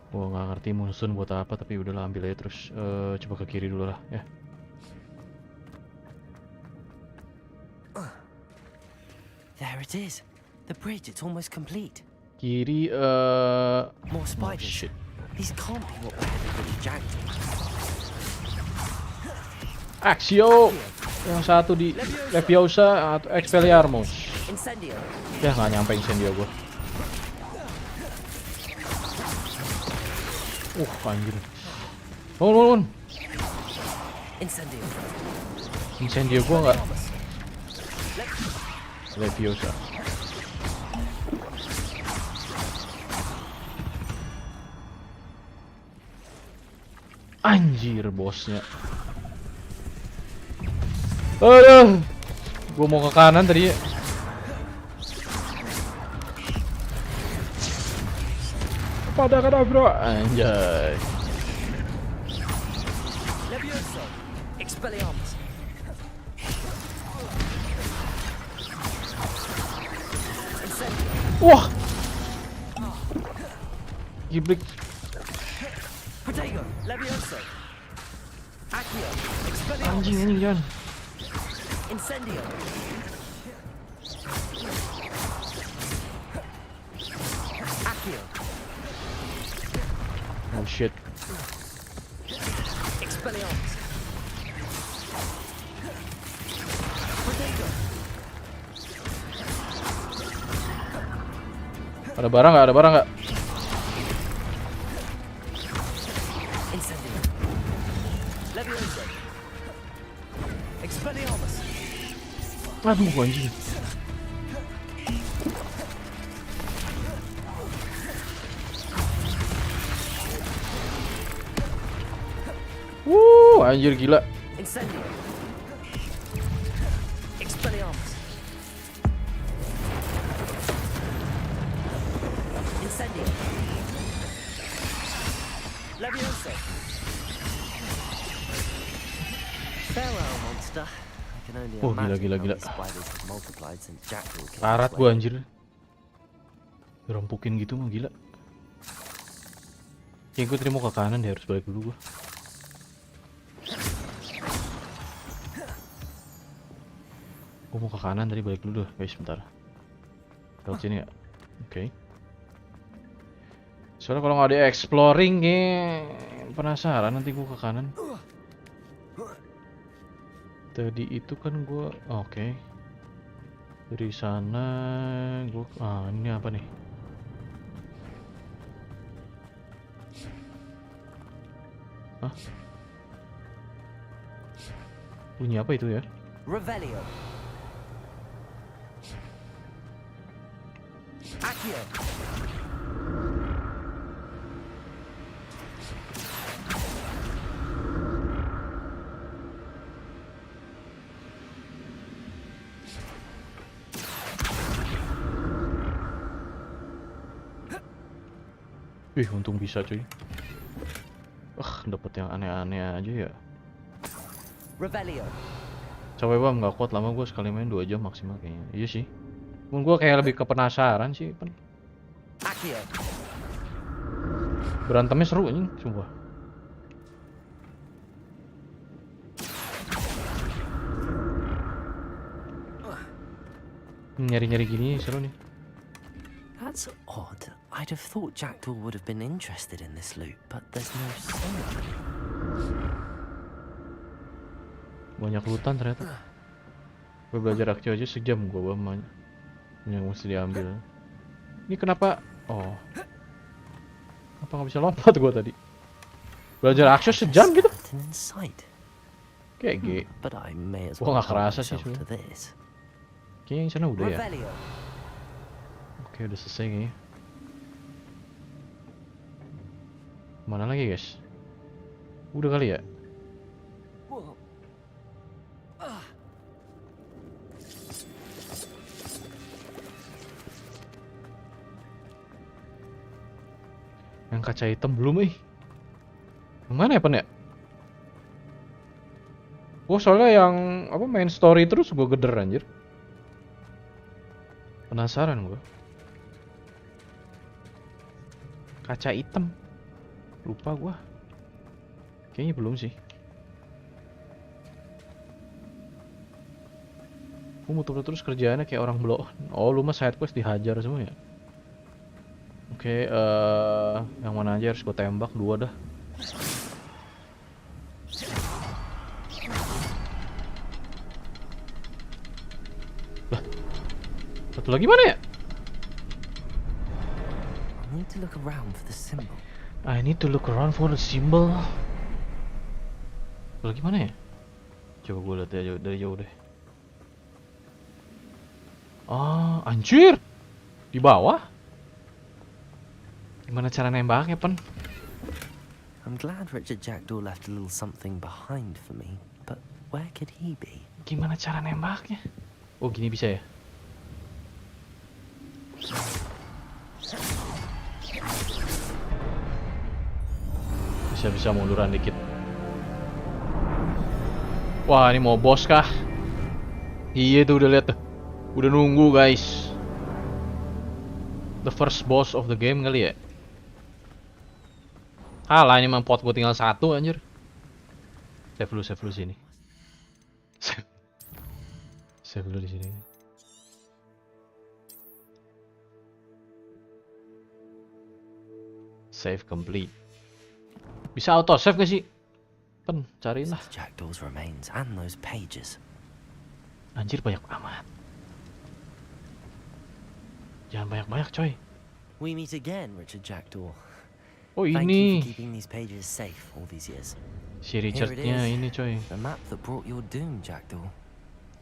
Gua nggak ngerti monsun buat apa, tapi udahlah ambil aja terus. Coba ke kiri dulu lah ya. There it is. The bridge, it's almost complete. Kiri, More spiders. Oh, shit. These can't be what were headed Richard Jackdaw. Axio! Yang satu di Leviosa atau Expelliarmus. Incendio. Ya nggak nyampe Incendio gua. Anjir. Bangun. Incendio. Incendio gua nggak. Leviosa. Anjir bosnya. Aduh. Gua mau ke kanan tadi ya. Pada kada bro. Anjay. Levioso. Expelliarmus. Wah. Giblik. Protego. Levioso. Accio. Expelliarmus. Anjing jangan. Incendio. Accio. Oh shit. Expelliarmus. Protego. Ada barang nggak? Incendio. Levioso. Expelliarmus. Aduh anjing. Anjir gila. Incendio. Expelliarmus. Incendio. Levioso. Farewell, monster. I can only Oh, imagine gila. how many spiders have multiplied since Jackdaw came Karat this gua way. anjir. Dirompokin gitu mah gila. Ya gue terima ke kanan deh, harus balik dulu gua. Gue mau ke kanan tadi, balik dulu guys, bentar. Lewat sini ya. Oke. Soalnya kalau nggak ada exploring penasaran nanti gue ke kanan. Tadi itu kan gue oke. Dari sana gue ini apa nih? Hah? Bunyi apa itu ya? Revelio. Accio. Wih, untung bisa cuy. Dapet yang aneh-aneh aja ya. Revelio. Capek bang, nggak kuat lama gue sekali main 2 jam maksimal kayaknya. Iya sih. Mungkin gue kayak lebih ke penasaran sih. Accio. Berantemnya seru anjing, sumpah. Nyari-nyari gini seru nih. That's odd. I'd have thought Jackdaw would have been interested in this loot, but there's no sign. Banyak lutan ternyata. Gue belajar aktif aja sejam gue yang mesti diambil. Ini kenapa? Oh. Apa nggak bisa lompat gua tadi? Belajar akses sejam gitu. Kayak G. Gua nggak kerasa sih sebenarnya. Kayaknya yang sana udah ya. Oke, udah selesai kayaknya. Mana lagi guys? Udah kali ya? Yang kaca hitam belum Yang mana ya Pen ya? Oh soalnya yang apa main story terus gue geder anjir. Penasaran gue. Kaca hitam. Lupa gue. Kayaknya belum sih. Gue muter terus kerjaannya kayak orang blow. Oh lu mah side quest dihajar semua ya? Oke, yang mana aja harus gue tembak 2 dah. Lah, satu lagi mana ya? I need to look around for the symbol. I need to look around for the symbol. Satu lagi mana ya? Coba gue lihat dari jauh deh. Ah, anjir! Di bawah? Gimana cara nembaknya, Pen? I'm glad Richard Jackdaw left a little something behind for me, but where could he be? Gimana cara nembaknya? Oh, gini bisa ya? Bisa munduran dikit. Wah, ini mau bos kah? Iya tuh, udah lihat tuh. Udah nunggu, guys. The first boss of the game kali ya? Alah, ini pot gue tinggal 1 anjir. Save dulu sini. Save dulu di sini. Save complete. Bisa auto save gak sih? Pen, cariin lah. Jackdaw's remains and those pages. Anjir banyak amat. Jangan banyak-banyak, coy. We meet again, Richard Jackdaw. Oh, Thank ini. you for keeping these pages safe all these years. Si Richardnya ini, coy. The map that brought your doom, Jackdaw.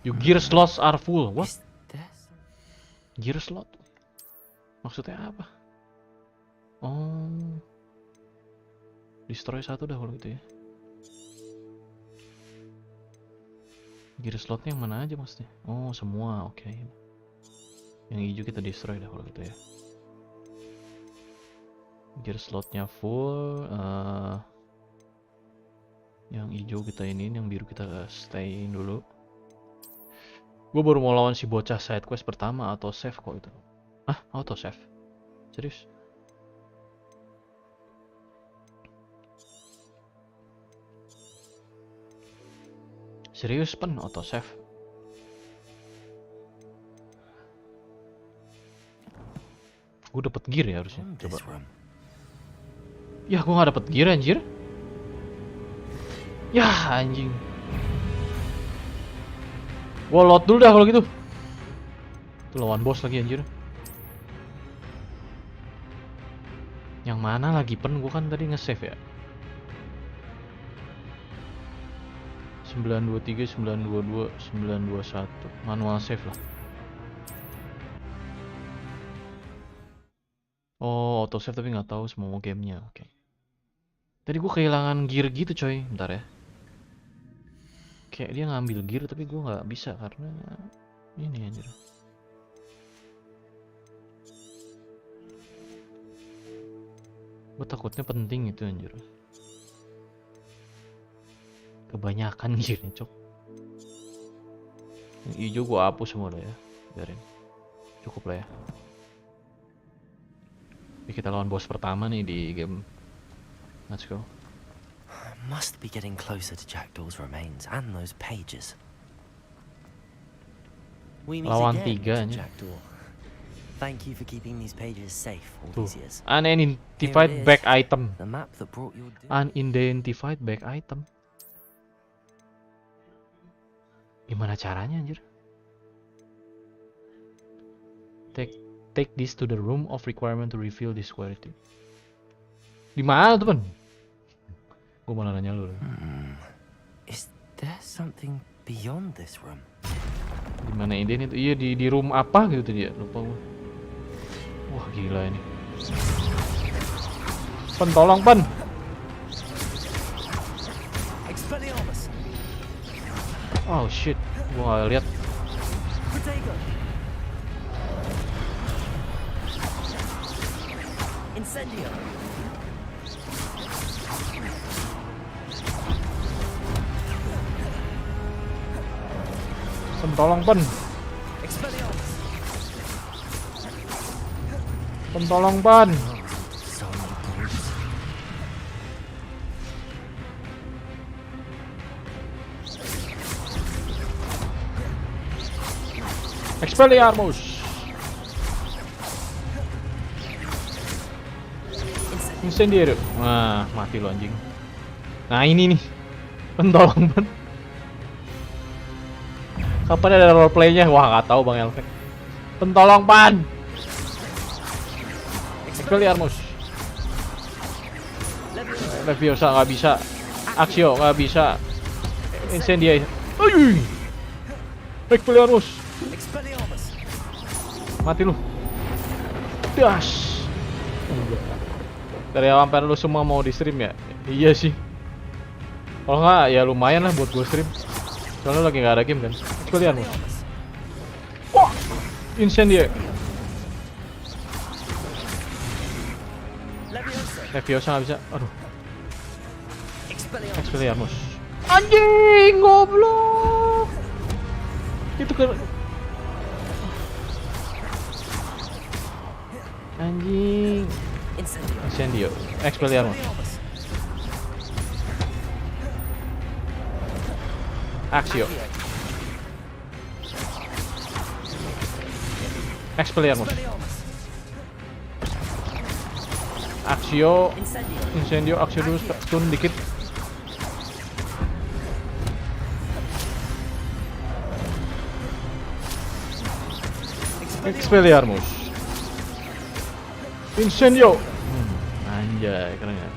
Your gear slots are full. What? Gear slot? Maksudnya apa? Oh. Destroy 1 dah kalau gitu ya. Gear slotnya yang mana aja maksudnya? Oh, semua. Oke. Yang hijau kita destroy dah kalau gitu ya. Gear slotnya full. Yang hijau kita ini, yang biru kita stayin dulu. Gue baru mau lawan si bocah side quest pertama atau save kok itu. Ah, auto save. Serius? Serius Pen, auto save. Gue dapet gear ya harusnya. Coba. Ya, gue gak dapet gear anjir. Ya anjing. Gue load dulu dah kalau gitu. Itu lawan bos lagi anjir. Yang mana lagi Pen? Gue kan tadi nge-save ya. 923, 922, 921. Manual save lah. Oh, auto save tapi nggak tahu semua gamenya. Oke. Tadi gue kehilangan gear gitu coy. Bentar ya. Kayak dia ngambil gear tapi gue nggak bisa karena ini anjir. Gue takutnya penting itu anjir. Kebanyakan gearnya cok. Yang hijau gue hapus semua dah ya. Biarin. Cukup lah ya. Oke, kita lawan bos pertama nih di game. Let's go. I must be getting closer to Jackdaw's remains and those pages. We meet Lawan again, 3 nya. Jackdaw. Thank you for keeping these pages safe all these years. Unidentified back item. The map that brought your doom. Unidentified back item. Gimana caranya anjir? Take this to the room of requirement to reveal this quality. Di mana tuh, Pan? Gue malah nanya lu. Is there something beyond this room? Di mana ini tuh? Iya di room apa gitu dia? Lupa gue. Wah gila ini. Pan tolong Pan. Oh shit, gua nggak lihat. Incendio. Pan tolong Pan. Pan tolong Pan. Expelliarmus. Incendiary. Nah, mati lo anjing. Nah, ini nih. Pentolong Pan. Kapan ada roleplaynya? Wah, nggak tahu Bang Elfek. Pentolong Pan. Expelliarmus. Leviosa nggak bisa. Axio nggak bisa. Incendiary. Ayy. Expelliarmus. Mati lu. Das. Dari awal sampai lu semua mau di stream ya? Iya sih. Kalau nggak ya lumayan lah buat gue stream. Soalnya lagi nggak ada game kan. Expelliarmus. Wah. Incendiary. Leviosa nggak bisa. Aduh. Expelliarmus. Anjing, goblok. Itu kan anjing. Incendio. Expelliarmus. Axio. Expelliarmus. Axio. Incendio. Axio dulu stun dikit. Expelliarmus. Incendio. Anjay, keren ya.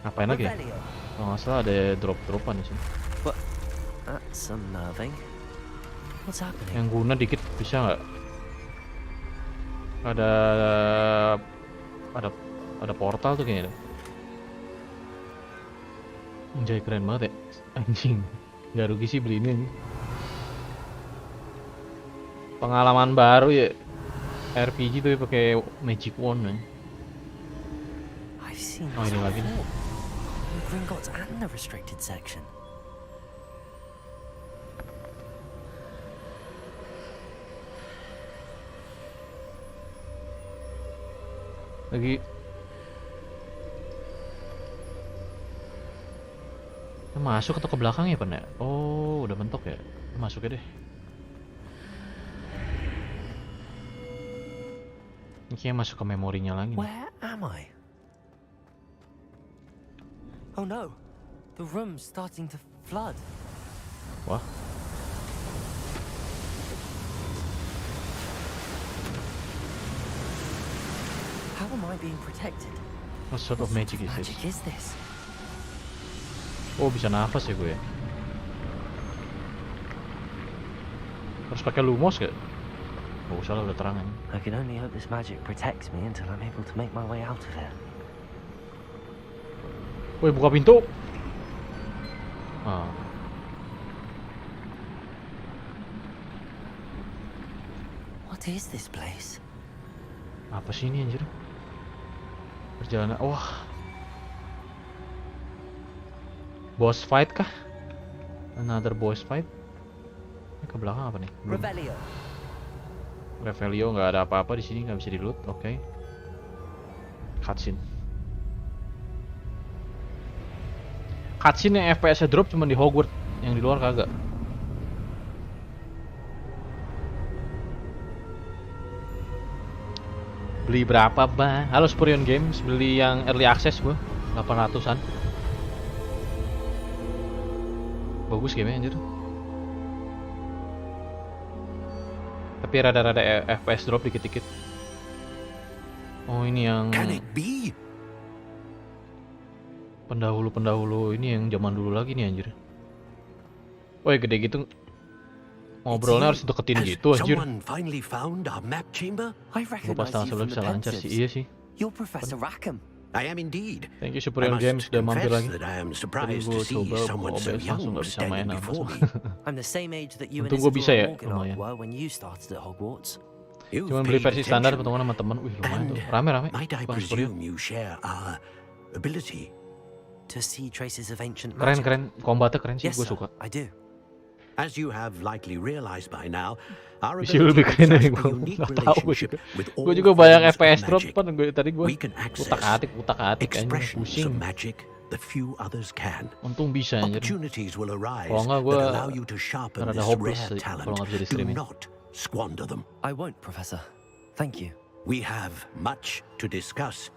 Ngapain lagi? Oh, nggak salah ada drop-dropan di sini. That's unnerving. What's happening? Yang guna dikit bisa nggak? Ada portal tuh kayaknya. Anjay, keren banget ya. Anjing. Nggak rugi sih beli ini. Pengalaman baru ya. RPG tuh pakai magic wand kan. Oh ini lagi nih. Gringotts and the restricted section. Lagi masuk atau ke belakang ya Pan ya? Oh udah mentok ya. Masuk ya deh. Ini kayaknya masuk ke memorinya lagi nih. Where am I? Oh no, the room's starting to flood. Wah. How am I being protected? What sort of magic is Magic is this? Oh bisa nafas ya gue ya. Harus pakai lumos gak? Gak usah lah, udah terang aja. I can only hope this magic protects me until I'm able to make my way out of here. Woi, buka pintu. Ah. What is this place? Apa sih ini anjir? Perjalanan. Wah. Boss fight kah? Another boss fight? Ini ke belakang apa nih? Belum. Revelio nggak ada apa-apa di sini, nggak bisa di loot. Oke. Cutscene. Cutscene yang FPS-nya drop cuma di Hogwarts, yang di luar kagak. Beli berapa bang? Halo Spurion Games, beli yang early access gua 800-an. Bagus gamenya anjir. Tapi rada-rada FPS drop dikit-dikit. Oh, ini yang Can it be? pendahulu ini yang zaman dulu lagi nih anjir. Woi, gede gitu. Ngobrolnya harus deketin gitu anjir. Someone finally found our map chamber? I Gua pas recognize you sebelah from the bisa lancar sih. Pensieves. Iya sih. You're Professor Rackham. I am indeed. Thank you I Superior must Games udah mampir confess lagi. that I am Tadi surprised gua to see coba someone so OBS langsung young gak bisa main standing apa before soalnya. me. I'm the same age that you and Untung gua bisa ya, Isidore Morganach lumayan. were when you started at Hogwarts. You've Cuman beli paid versi standar attention. patungan sama temen. Wih, lumayan tuh. Rame-rame. Might I Bang Superior. presume you share our ability? To see traces of ancient Keren magic. keren. Combatnya keren sih, Yes, gue sir, suka. I do. As you have likely realized by now, our Bisa ability lebih keren gives dari us a gue. unique Nggak tahu gue relationship juga. with all Gue juga banyak forms of FPS drop magic. kan. Tadi gue We can access utak atik anjir expressions pusing. of magic that few others can. Untung bisa anjir. Opportunities will arise Kalau nggak gue that allow you to sharpen rada this hopeless rare sih talent. kalau nggak bisa di Do streaming. not squander them. I won't, Professor. Thank you. We have much to discuss.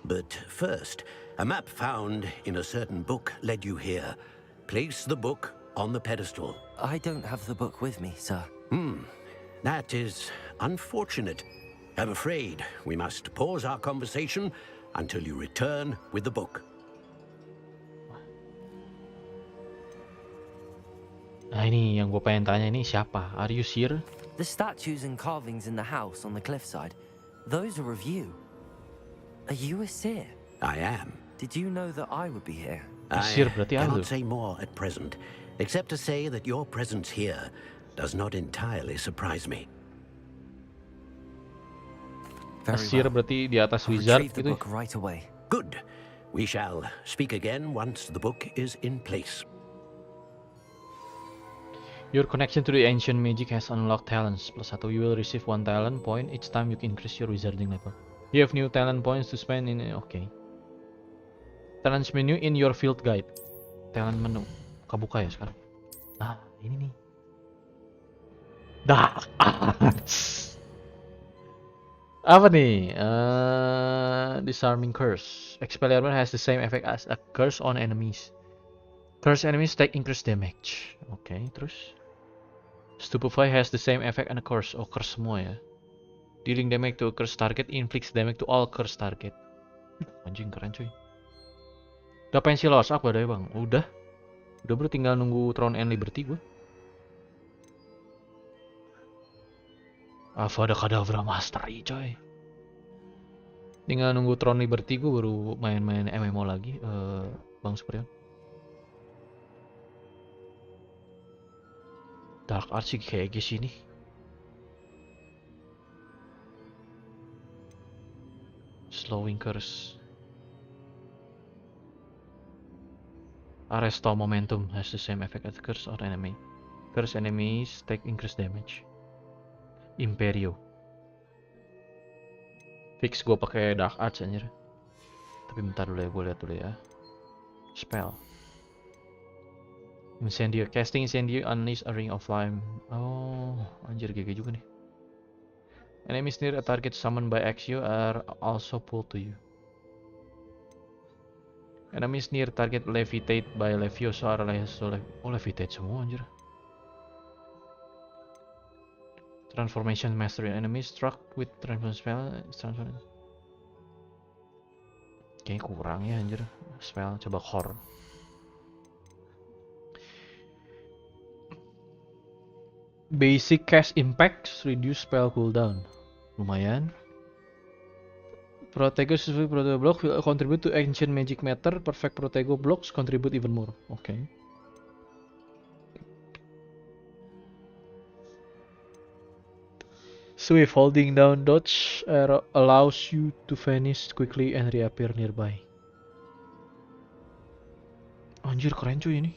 But first, a map found in a certain book led you here. Place the book on the pedestal. I don't have the book with me, sir. That is unfortunate. I'm afraid we must pause our conversation until you return with the book. Nah ini yang gue pengen tanya ini siapa? Are you sure? The statues and carvings in the house on the cliffside, those are of you. Are you a seer? I am. Did you know that I would be here? I Sir, berarti cannot ada. say more at present, except to say that your presence here does not entirely surprise me. Asir berarti di atas I'll wizard retrieve the gitu. book right away. Good. We shall speak again once the book is in place. Your connection to the ancient magic has unlocked talents. +1, you will receive 1 talent point each time you increase your wizarding level. You have new talent points to spend in. Okay. Talents menu in your field guide. Talent menu. Kebuka ya sekarang. Nah, ini nih. Dah. Apa nih? Disarming curse. Expelliarmus has the same effect as a curse on enemies. Curse enemies take increased damage. Oke, terus Stupefy has the same effect and a curse. Oh, curse semua ya. Dealing damage to a curse target inflicts damage to all curse target. Anjing keren cuy. Udah pensil loss up ada ya bang? Udah bro, tinggal nunggu Throne and Liberty gue. Avada Kedavra Mastery coy. Tinggal nunggu Throne Liberty gue baru main-main MMO lagi. Bang Superior. Dark Arts sih kayak gini. Slowing curse. Arrest all momentum has the same effect as curse or enemy. Curse enemies take increased damage. Imperio. Fix gue pakai Dark Arts anjir. Tapi bentar dulu ya, gue lihat dulu ya. Spell. Incendio. Casting Incendio unleash a ring of flame. Oh, anjir GG juga nih. Enemies near a target summoned by Axio are also pulled to you. Enemies near target levitate by Levioso are levitate semua anjir. Transformation mastery. Enemies struck with transformation spell. Kayaknya kurang ya anjir. Spell coba core. Basic cast impacts reduce spell cooldown. Lumayan. Protego sesuai Protego block will contribute to ancient magic matter. Perfect Protego blocks contribute even more. Oke. Swift holding down dodge arrow allows you to vanish quickly and reappear nearby. Anjir keren cuy ini.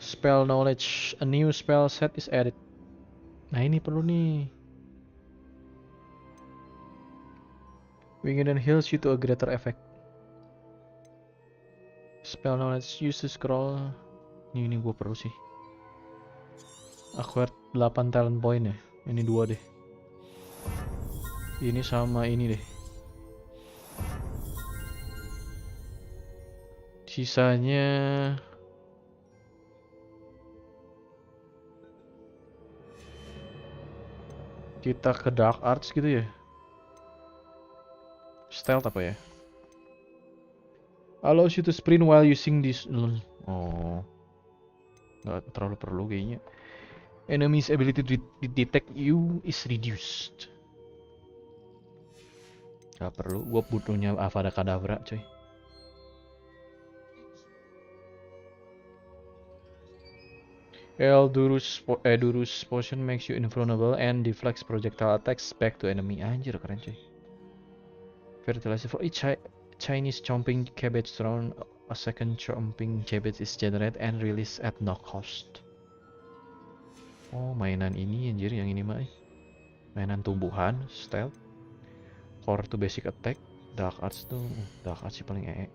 Spell knowledge, a new spell set is added. Nah ini perlu nih. Winged and heals you to a greater effect. Spell knowledge used to scroll. Ini gue perlu sih. Acquired 8 talent point ya. Ini 2 deh. Ini sama ini deh. Sisanya Kita ke dark arts gitu ya. Stealth apa ya? Allows you to sprint while using this. Oh, nggak terlalu perlu kayaknya. Enemy's ability to detect you is reduced. Gak perlu, gue butuhnya Avada Kedavra coy. Durus potion makes you invulnerable and deflects projectile attacks back to enemy. Anjir keren coy. Fertilizer for each Chinese chomping cabbage thrown, a second chomping cabbage is generated and released at no cost. Oh mainan ini anjir yang ini mah. Mainan tumbuhan, stealth. Core to basic attack, dark arts tuh, dark arts sih paling ee.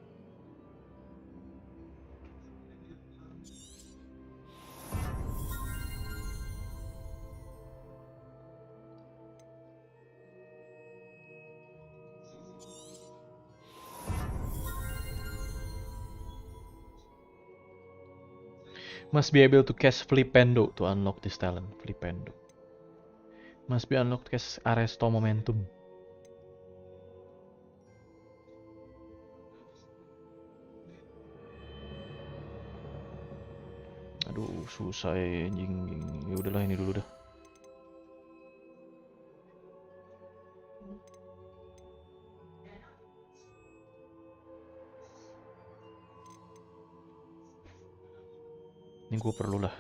Must be able to cast Flipendo to unlock this talent. Flipendo. Must be unlocked to cast Arresto Momentum. Aduh, susah ya anjing. Ya udahlah ini dulu dah. Ini gue perlu lah.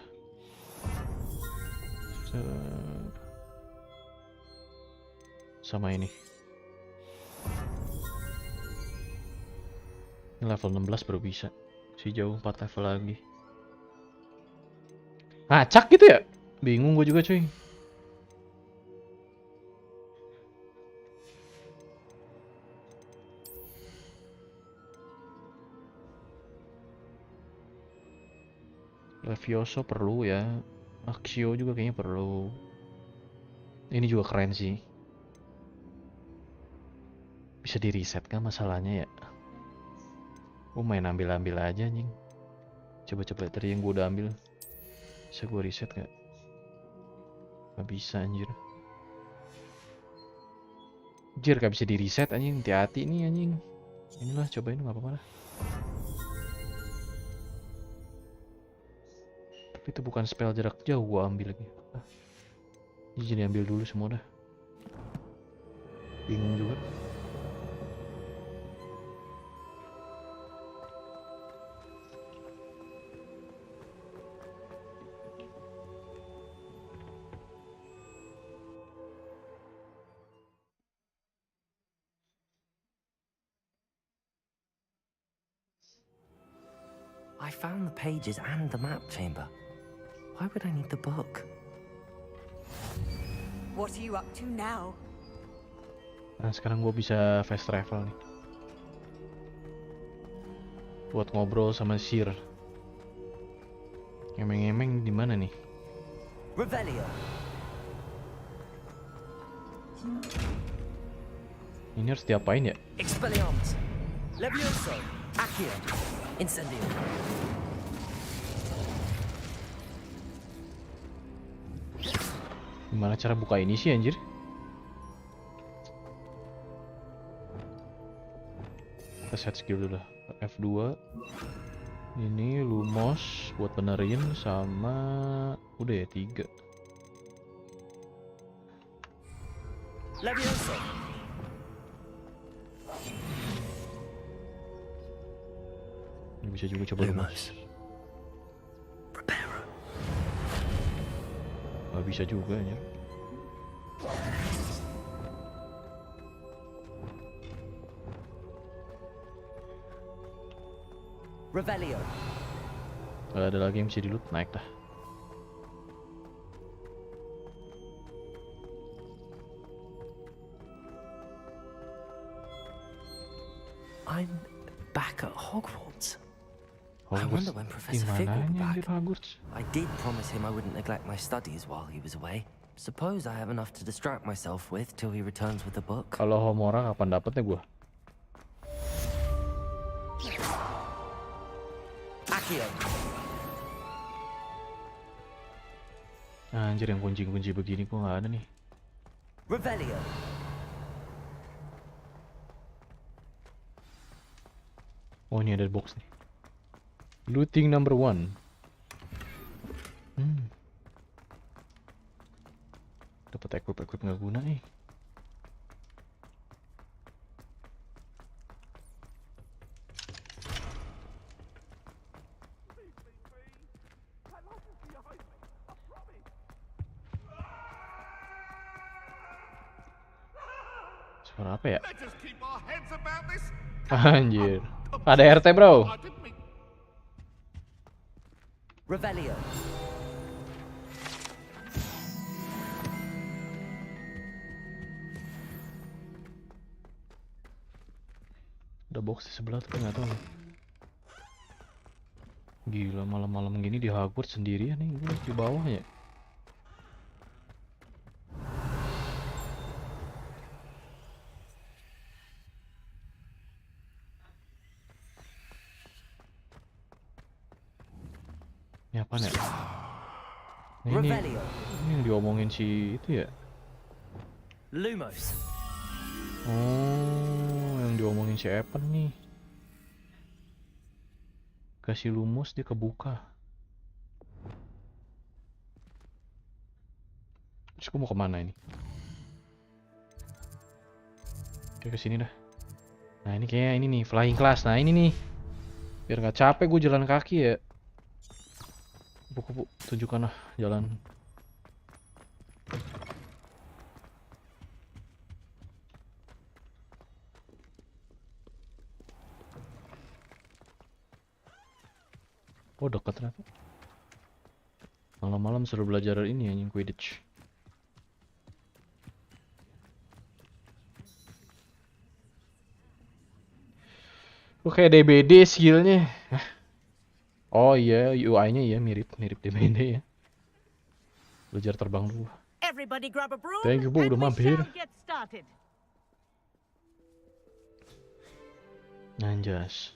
Sama ini. Ini level 16 baru bisa. Si jauh 4 level lagi. Ngacak gitu ya? Bingung gue juga cuy. Levioso perlu ya. Axio juga kayaknya perlu. Ini juga keren sih. Bisa di reset kan masalahnya ya. Main ambil-ambil aja anjing. Coba-coba tadi yang gue udah ambil. Bisa gue reset gak? Gak bisa anjir. Anjir gak bisa di reset anjing. Hati-hati nih anjing. Inilah cobain gak apa-apa lah. Tapi itu bukan spell jarak jauh gua ambil lagi. Jadi ambil dulu semua dah. Bingung juga. I found the pages and the map chamber. Why would I need the book? What are you up to now? Nah sekarang gue bisa fast travel nih. Buat ngobrol sama Sir. Emeng-emeng di mana nih? Revelio. Ini harus diapain ya? Expelliarmus. Levioso. Accio. Incendio. Gimana cara buka ini sih anjir? Kita set skill dulu lah. F2. Ini Lumos buat benerin sama udah ya 3. Levioso. Ini bisa juga coba Lumos. Gak bisa juga ya. Revelio. Kalau ada lagi yang bisa di loot, naik dah. I'm back at Hogwarts. I Hogwarts? wonder when Professor Fig will be back. Hogwarts? I did promise him I wouldn't neglect my studies while he was away. Suppose I have enough to distract myself with till he returns with the book. Kalau Homora kapan dapetnya gua? Accio. Anjir yang kunci-kunci begini gua nggak ada nih. Revelio. Oh, ini ada box nih. Looting number 1. Dapat equip nggak guna nih. Suara apa ya? Anjir. Ada RT, bro. Revelio. Ada box di sebelah tapi nggak tahu nih. Gila, malam-malam gini di Hogwarts sendirian nih, gue di bawah ya. Ini apa nih? Nah, ini yang diomongin si itu ya? Lumos. Oh, yang diomongin si Evan nih. Kasih Lumos dia kebuka. Terus gue mau kemana ini? Kayak kesini dah. Nah ini kayak ini nih, flying class. Nah ini nih, biar nggak capek gue jalan kaki ya. Bu, tunjukkan lah jalan. Oh dekat ternyata. Malam-malam suruh belajar ini ya, Quidditch. Kayak DBD skillnya. Oh iya, UI-nya ya mirip DBD ya. Belajar terbang dulu. Thank you, Bu, udah mampir. Anjas.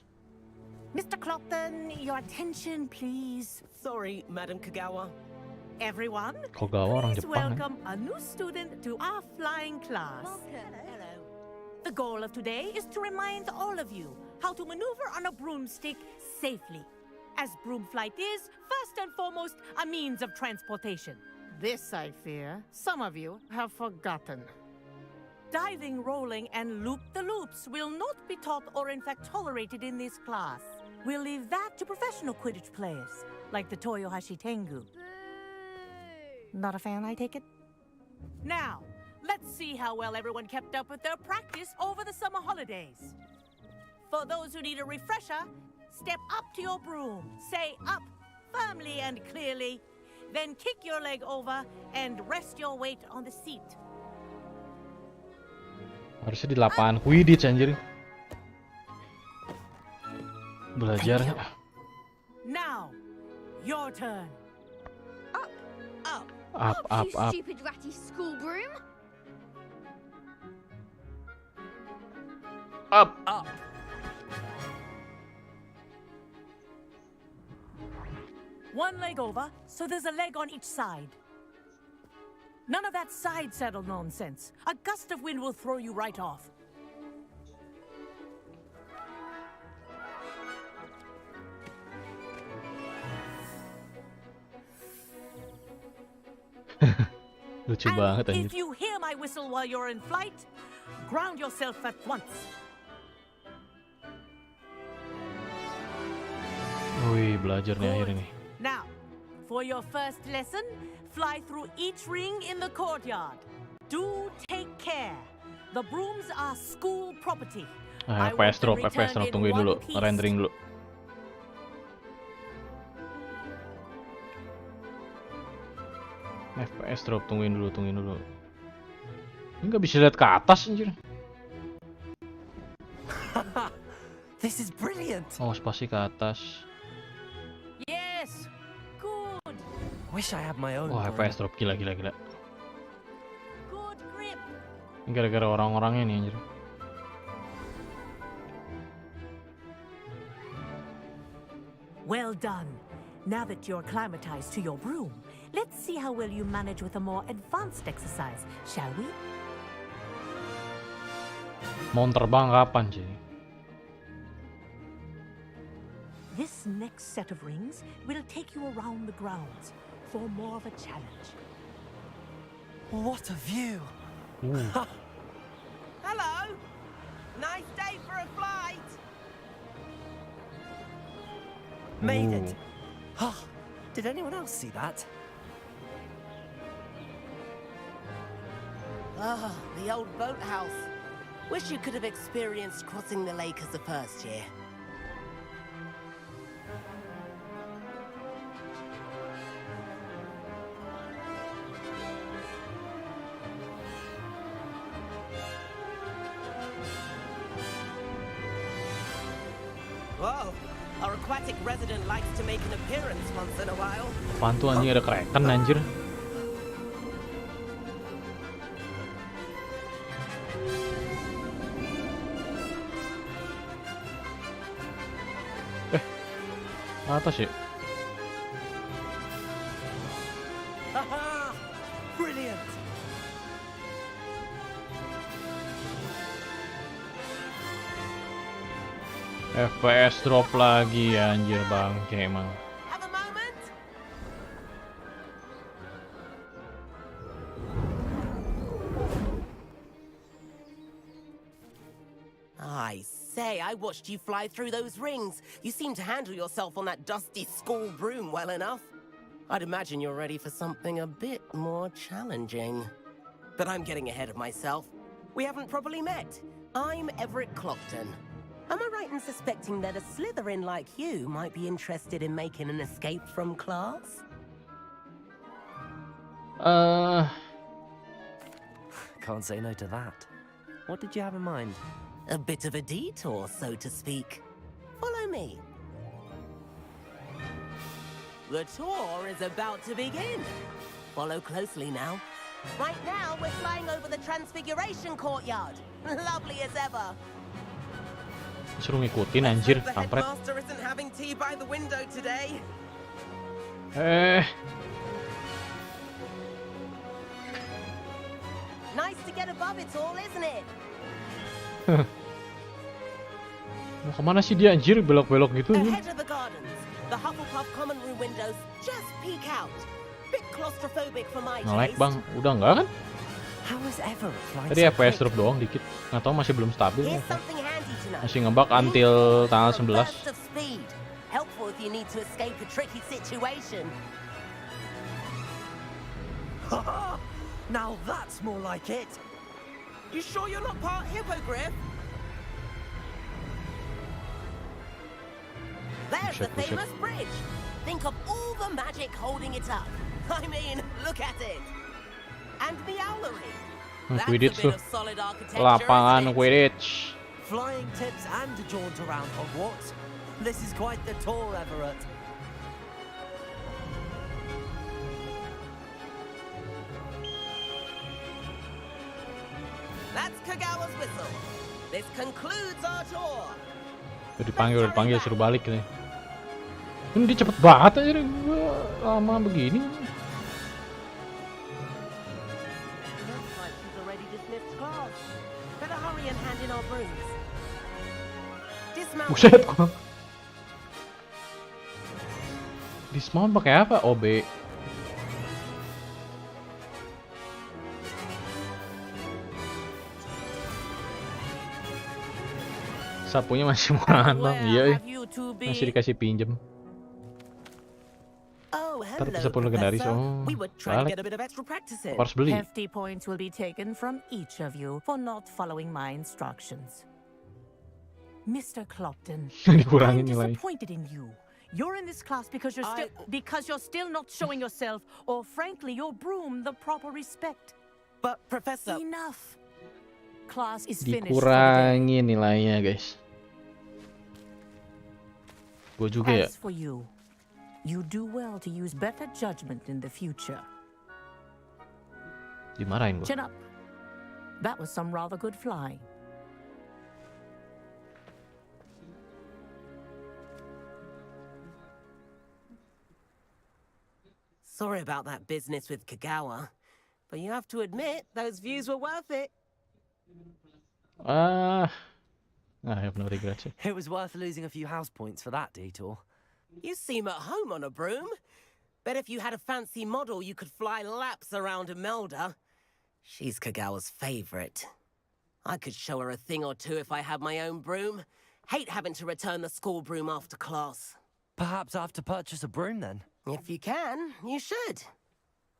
Mr. Clopton, your attention, please. Sorry, Madam Kagawa. Everyone, Kagawa orang please Jepang. welcome a new student to our flying class. Hello. The goal of today is to remind all of you how to maneuver on a broomstick safely, as broom flight is, first and foremost, a means of transportation. This, I fear, some of you have forgotten. Diving, rolling, and loop-the-loops will not be taught or in fact tolerated in this class. We'll leave that to professional Quidditch players, like the Toyohashi Tengu. Not a fan, I take it? Now, let's see how well everyone kept up with their practice over the summer holidays. For those who need a refresher, step up to your broom, say up firmly and clearly, then kick your leg over and rest your weight on the seat. Harusnya di lapangan Quidditch anjir. Belajarnya. Now, your turn. Up. You stupid ratty school broom. Up. One leg over, so there's a leg on each side. None of that side saddle nonsense. A gust of wind will throw you right off. Lucu banget anjir. If you hear my whistle while you're in flight, ground yourself at once. Wih, belajar nih akhir ini. Now, for your first lesson, fly through each ring in the courtyard. Do take care. The brooms are school property. FPS drop, tungguin dulu, rendering dulu. FPS drop, tungguin dulu. Ini nggak bisa lihat ke atas anjir. This is brilliant. Oh, spasi ke atas. Yes, good. Wish I had my own. Oh, FPS drop gila. Good grip. Ini gara-gara orang-orangnya nih anjir. Well done. Now that you're acclimatized to your broom, let's see how well you manage with a more advanced exercise, shall we? Mau terbang kapan sih? This next set of rings will take you around the grounds for more of a challenge. What a view! Hello! Nice day for a flight! Made it! Did anyone else see that? Ah, the old boathouse. Wish you could have experienced crossing the lake as a first year. Whoa, our aquatic resident likes to make an appearance once in a while. Apaan tuh anjing, ada kraken anjir. Atas ya? Haha! Brilliant! FPS drop lagi anjir bangke emang. Have a moment? I say, I watched you fly through those rings. You seem to handle yourself on that dusty school broom well enough. I'd imagine you're ready for something a bit more challenging. But I'm getting ahead of myself. We haven't properly met. I'm Everett Clopton. Am I right in suspecting that a Slytherin like you might be interested in making an escape from class? Can't say no to that. What did you have in mind? A bit of a detour, so to speak. Follow me. The tour is about to begin. Follow closely now. Right now, we're flying over the Transfiguration Courtyard. Lovely as ever. Suruh ngikutin anjir, The kampret. headmaster isn't having tea by the window today. Nice to get above it all, isn't it? Mau kemana sih dia anjir, belok-belok gitu? Ahead of the gardens, the Hufflepuff common room windows just peek out. Bit claustrophobic for my Nge-lag taste. bang, udah enggak kan? How was Everett flying Tadi so FPS quick? drop doang dikit. Nggak tahu masih belum stabil. Here's something handy to know. Masih ngebug until tanggal 11. Burst of speed. Helpful if you need to escape a tricky situation. Now that's more like it. You sure you're not part hippogriff? There's the Buset, buset. famous bridge. Think of all the magic holding it up. I mean, look at it. And the owlery. That's a Quidditch bit tuh. of solid architecture, Lapangan isn't it? Quidditch. Flying tips and a jaunt around Hogwarts. This is quite the tour, Everett. That's Kagawa's whistle. This concludes our tour. Udah dipanggil suruh balik nih. Ini dia cepet banget aja, gua lama begini. Looks like she's already dismissed class. Better hurry and hand in our brooms. Dismount. Buset kok. Dismount pakai apa? OB. Sapunya masih murah bang, iya masih dikasih pinjem. Oh, Ntar hello, bisa pun legendaris, Professor. oh We were trying to balik. get a bit of extra practice in. Harus beli. Hefty points will be taken from each of you for not following my instructions. Mr. Clopton, Dikurangin I'm nilai. disappointed in you. You're in this class because you're still not showing yourself, or frankly, your broom the proper respect. But Professor, enough. Class is finished. for the day. Dikurangin nilainya guys. Gue juga ya. As for you, you do well to use better judgment in the future. Dimarahin gue. Chin up. That was some rather good flying. sorry about that business with Kagawa, but you have to admit those views were worth it. I have no regrets. It was worth losing a few house points for that detour. You seem at home on a broom. Bet if you had a fancy model, you could fly laps around Imelda. She's Kagawa's favorite. I could show her a thing or two if I had my own broom. Hate having to return the school broom after class. Perhaps I have to purchase a broom then. If you can, you should.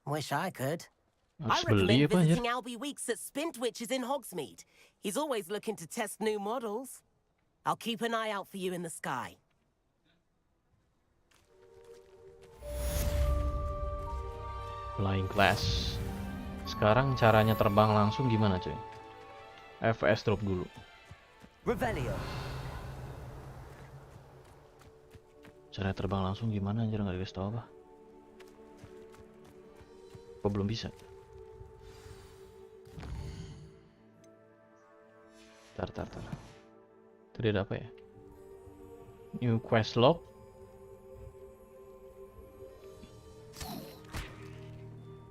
Wish I could. I Harus beli recommend apa anjir? visiting Albie Weeks at Spintwitches in Hogsmeade. He's always looking to test new models. I'll keep an eye out for you in the sky. Flying class. Sekarang caranya terbang langsung gimana cuy? FS drop dulu. Revelio. Cara terbang langsung gimana anjir, nggak dikasih tau apa? Apa belum bisa? Tar. Itu dia ada apa ya? New quest log.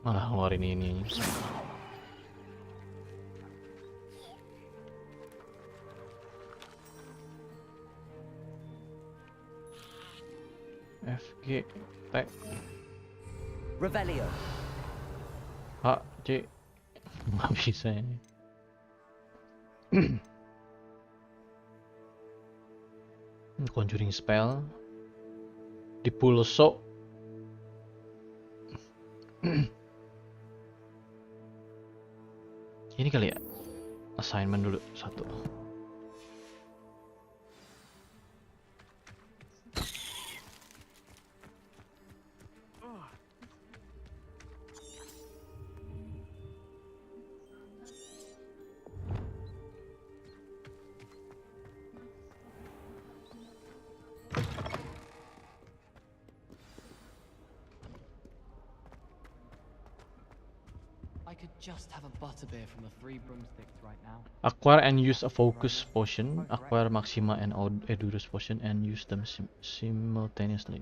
Malah ngeluarin ini. FG T Revelio. H C nggak bisa ini. Conjuring spell di pulso. Ini kali ya, assignment dulu satu. I could just have a butterbeer from the 3 broomsticks right now. Acquire and use a focus potion. Acquire Maxima and Edurus potion and use them simultaneously.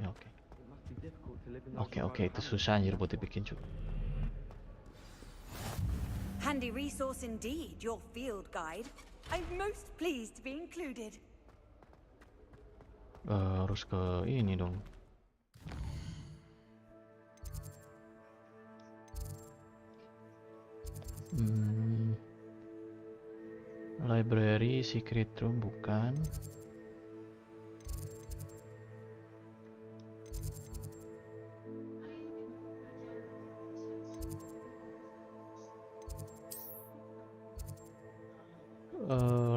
Oke, itu susah anjir buat dibikin cuy. Handy resource indeed, your field guide. I'm most pleased to be included. Harus ke ini dong. Library, secret room bukan.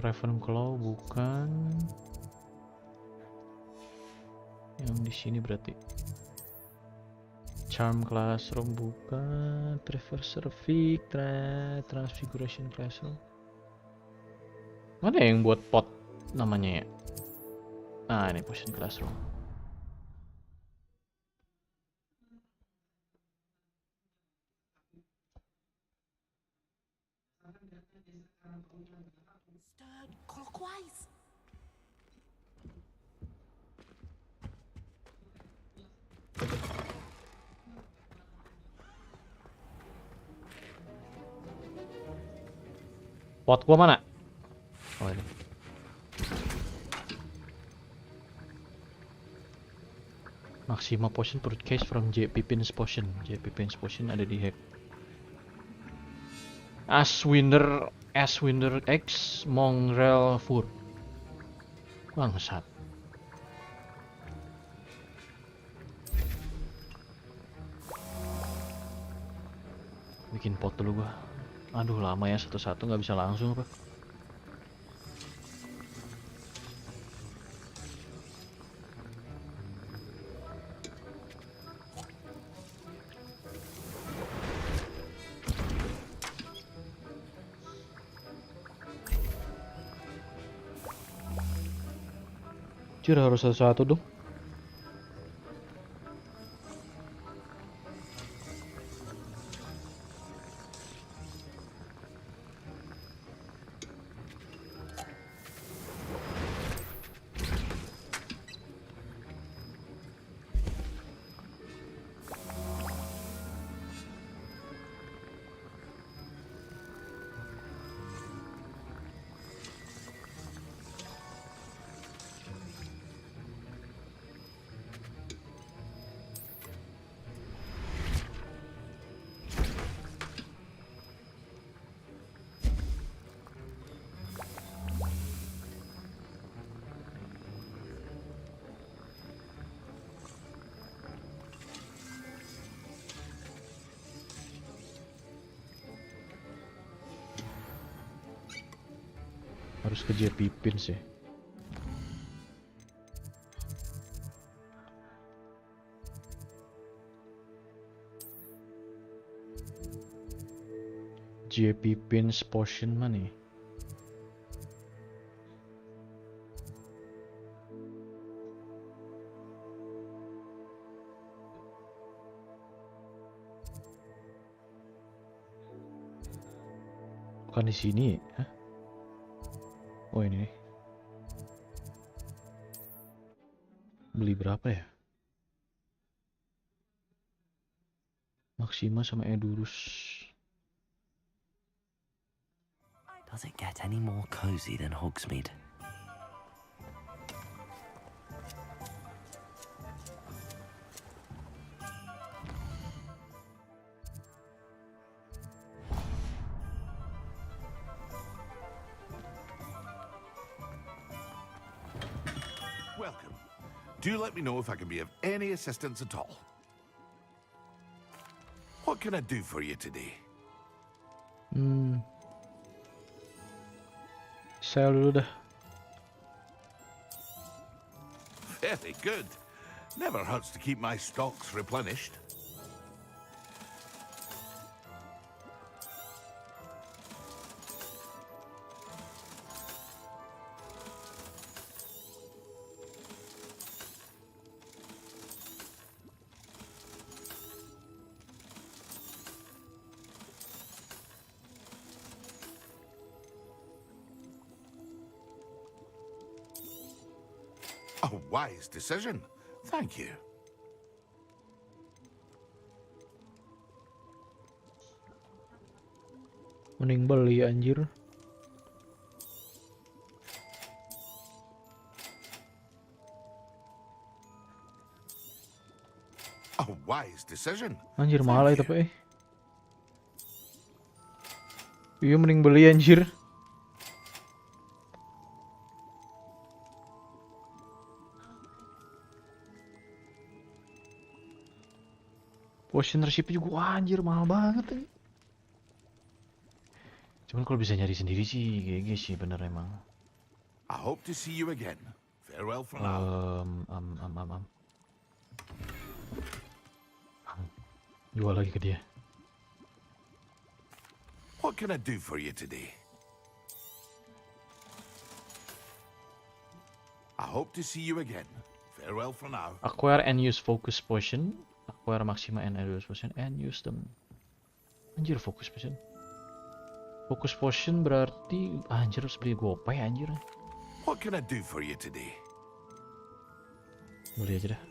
Ravenclaw bukan. Yang di sini berarti. Charm classroom bukan. Traverser Vic, Transfiguration classroom. Mana yang buat pot namanya ya? Ah, ini potion classroom. Stirred clockwise. Pot gua mana? Oh ini. Maxima potion purchase from J. Pippin's potion. J. Pippin's potion ada di hack. Ashwinder X Mongrel Fur. Bangsat. Bikin pot dulu gua. Aduh lama ya, satu-satu nggak bisa langsung apa. Cira harus satu-satu dong. Harus ke JP Pins ya. JP Pins Potion mana nih? Bukan di sini, hah? Oh ini nih. Beli berapa ya? Maxima sama Edurus. Does it get any more cozy than Hogsmeade? Welcome. Do let me know if I can be of any assistance at all. What can I do for you today? Sel dulu dah. Very good. Never hurts to keep my stocks replenished. A wise decision. Thank you. Mending beli anjir. A wise decision. Anjir mahal ya tapi iya mending beli anjir. Potion recipe juga wah, anjir mahal banget ya. Cuman kalau bisa nyari sendiri sih GG sih bener emang. I hope to see you again. Farewell for now. Jual lagi ke dia. What can I do for you today? I hope to see you again. Farewell for now. Acquire and use focus potion. Acquire Maxima and Edurus potion and use them. Anjir focus potion. Focus potion berarti anjir harus beli gopay anjir. What can I do for you today? Beli aja dah.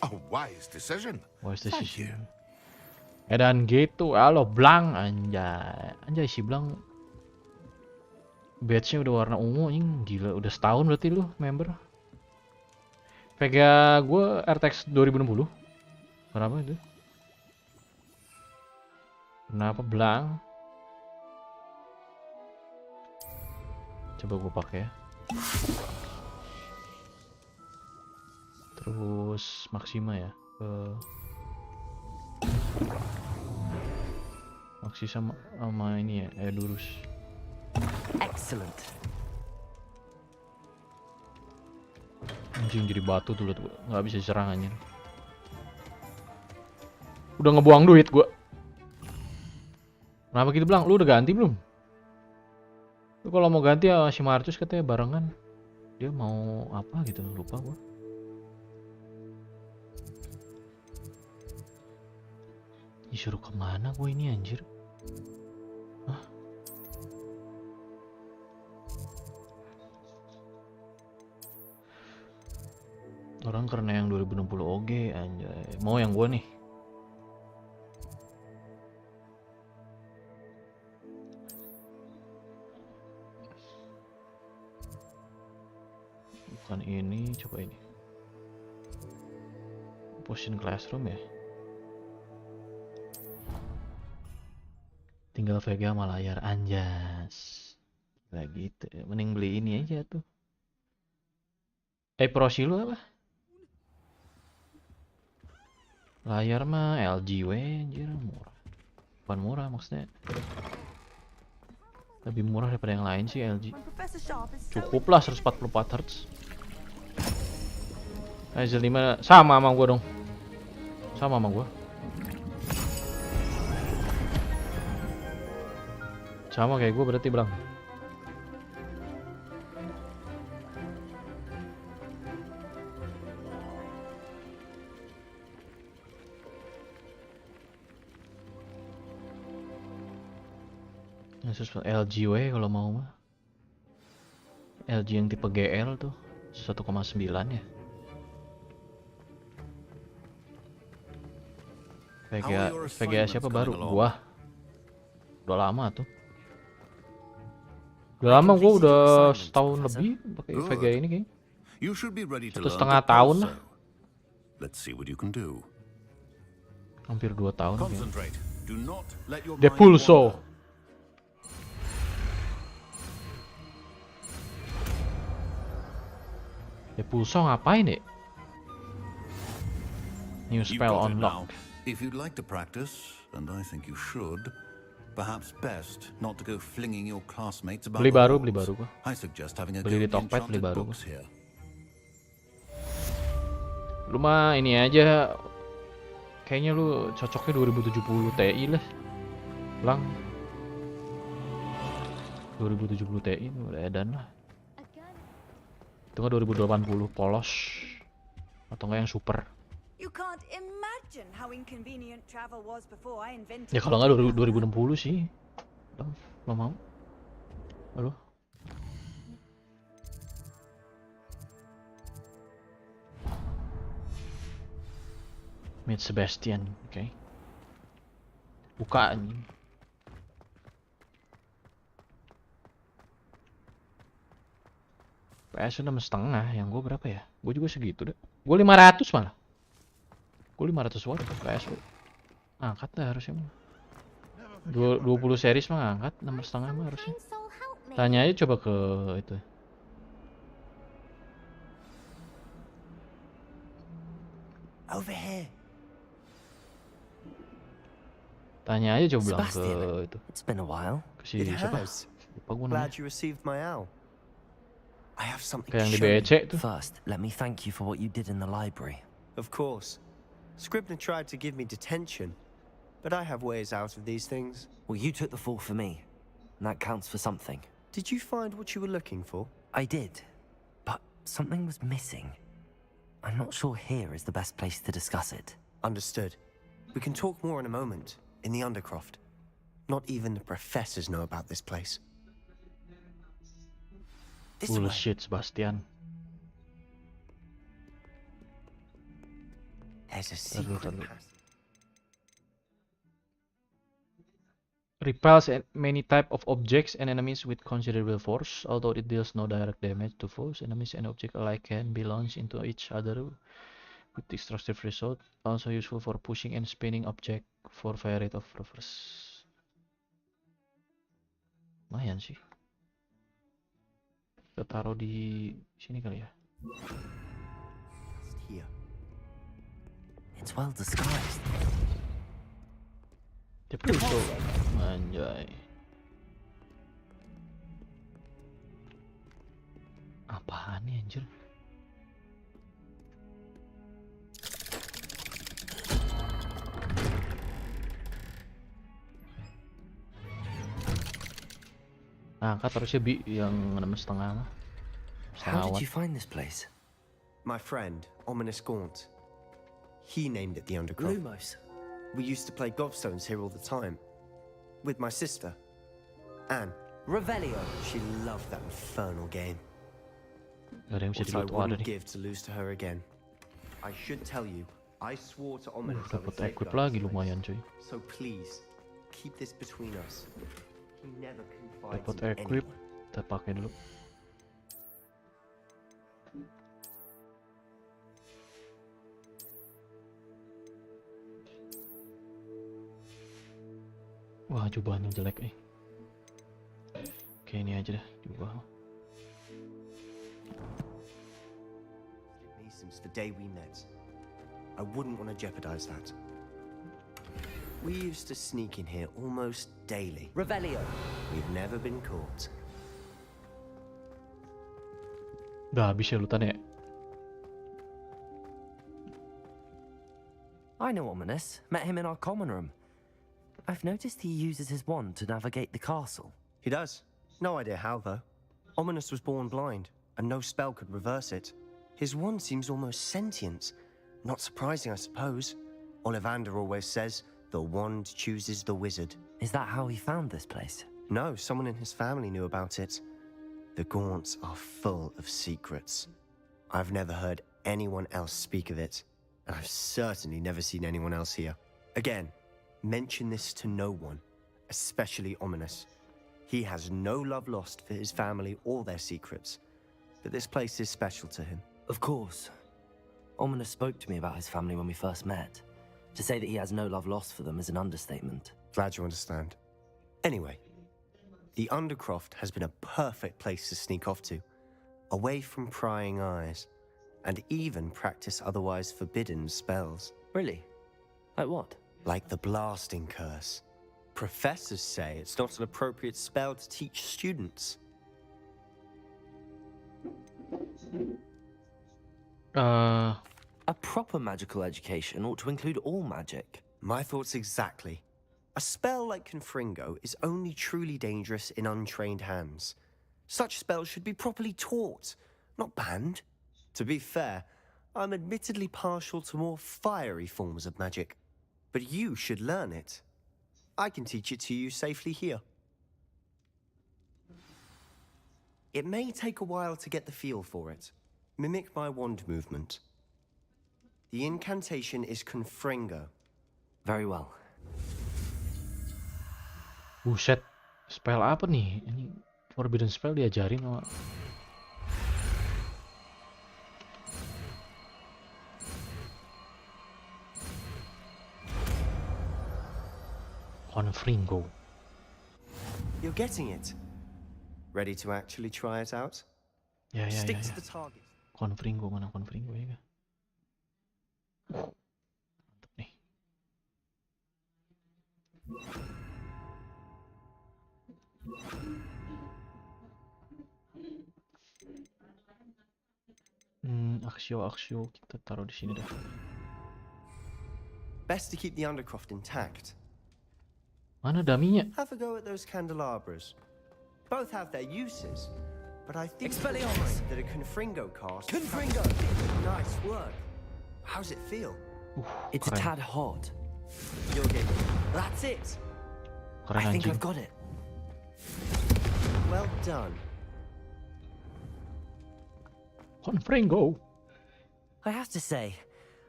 A wise decision. Wise Thank decision. you. Dan gitu, halo Blang anjay. Anjay si Blang. Badge-nya udah warna ungu anjing, gila udah setahun berarti lu member. Vega gue RTX 2060. Berapa itu? Kenapa Blang? Coba gue pakai ya. Terus Maxima ya. Maxi sama ini ya, Edurus. Excellent. Anjing jadi batu tuh, nggak bisa diserang anjir. Udah ngebuang duit gua. Kenapa gitu Blang? Lu udah ganti belum? Lu kalau mau ganti ya si Marcus katanya barengan. Dia mau apa gitu, lupa gua. Disuruh kemana gua ini anjir? Hah? Orang karena yang 2060 OG anjay. Mau yang gua nih. Bukan ini, coba ini. Potion Classroom ya. Tinggal Vega sama layar anjas. Kayak gitu. Mending beli ini aja tuh. Prosi lu apa? Layar mah LG we anjir murah. Bukan murah maksudnya. Lebih murah daripada yang lain sih LG. Cukuplah 144 Hz. Ryzen 5 sama gua dong. Sama gua. Sama kayak gua berarti bilang. Asus LG kalau mau mah. LG yang tipe GL tuh 1,9 ya. VGA siapa baru? Gua. Udah lama tuh. Udah lama gua udah setahun lebih pakai VGA ini kayaknya. 1,5 tahun lah. Hampir 2 tahun kayaknya. Depulso. Depulso ngapain ya? New spell unlocked. If you'd like to practice, and I think you should, perhaps best not to go flinging your classmates about. Beli baru gua. I suggest having a go beli di at the Tokped, beli enchanted baru books here. Lu mah ini aja. Kayaknya lu cocoknya 2070 Ti lah. Lang. 2070 Ti udah edan lah. Itu nggak 2080 polos atau nggak yang super? Ya kalau nggak 2060 sih. Lo mau? Halo? Meet Sebastian, oke. Buka anjing. PS 6,5, yang gue berapa ya? Gue juga segitu deh. Gue 500 malah. Gue 500 watt PS. Angkat dah harusnya mah. 20 series mah angkat, 6,5 mah harusnya. Tanya aja coba ke itu. Over here. Tanya aja coba bilang ke itu. It's been a while. Ke si siapa? Lupa gue namanya. Glad you received my owl. I have something Kayak yang to di show BC you. tuh. First, let me thank you for what you did in the library. Of course. Scribner tried to give me detention, but I have ways out of these things. Well, you took the fall for me, and that counts for something. Did you find what you were looking for? I did, but something was missing. I'm not sure here is the best place to discuss it. Understood. We can talk more in a moment, in the Undercroft. Not even the professors know about this place. Bullshit, Sebastian. There's a secret passage. Repels many type of objects and enemies with considerable force. Although it deals no direct damage to foes, enemies and objects alike can be launched into each other with destructive result. Also useful for pushing and spinning object for variety of purposes. Lumayan sih. Kita taruh di sini kali ya. Here. It's well disguised. Depulso. Anjay. Apaan nih anjir? Angkat harusnya yang 6,5 mah. How did you find this place? My friend, Ominous Gaunt. He named it the Undercroft. Lumos. We used to play gobstones here all the time. With my sister, Anne. Revelio. She loved that infernal game. Gak ada yang bisa What I dibuat wouldn't nih. give to lose to her again. I should tell you, I swore to Ominous I would Dapat equip safeguard lagi this place. lumayan cuy. So please, keep this between us. He never confides Dapat in equip, anyone. kita pakai dulu. Wah, jubahannya jelek nih. Oke, ini aja dah, jubah. Me since the day we met. I wouldn't want to jeopardize that. We used to sneak in here almost daily. Revelio. We've never been caught. Udah habis ya lutan ya. I know Ominous. Met him in our common room. I've noticed he uses his wand to navigate the castle. He does. No idea how, though. Ominous was born blind, and no spell could reverse it. His wand seems almost sentient. Not surprising, I suppose. Ollivander always says, the wand chooses the wizard. Is that how he found this place? No, someone in his family knew about it. The Gaunts are full of secrets. I've never heard anyone else speak of it, and I've certainly never seen anyone else here. Again, mention this to no one, especially Ominous. He has no love lost for his family or their secrets, but this place is special to him. Of course. Ominous spoke to me about his family when we first met. To say that he has no love lost for them is an understatement. Glad you understand. Anyway, the Undercroft has been a perfect place to sneak off to, away from prying eyes, and even practice otherwise forbidden spells. Really? Like what? Like the blasting curse. Professors say it's not an appropriate spell to teach students. A proper magical education ought to include all magic. My thoughts exactly. A spell like Confringo is only truly dangerous in untrained hands. Such spells should be properly taught, not banned. To be fair, I'm admittedly partial to more fiery forms of magic, but you should learn it. I can teach it to you safely here. It may take a while to get the feel for it. Mimic my wand movement. The incantation is Confringo. Very well. Buset, spell apa nih? Ini forbidden spell diajarin sama Confringo. You're getting it. Ready to actually try it out? Ya. Stick to the target. Confringo, mana Confringo ya? Mantap nih. Aksio kita taruh di sini dah. Best to keep the Undercroft intact. Mana daminya? Have a go at those candelabras. Both have their uses, but I think Expelliarmus! that a Confringo cast. Confringo! Nice work. How's it feel? It's a tad hot. You're getting. That's it. I think I've got it. Well done. Confringo. I have to say,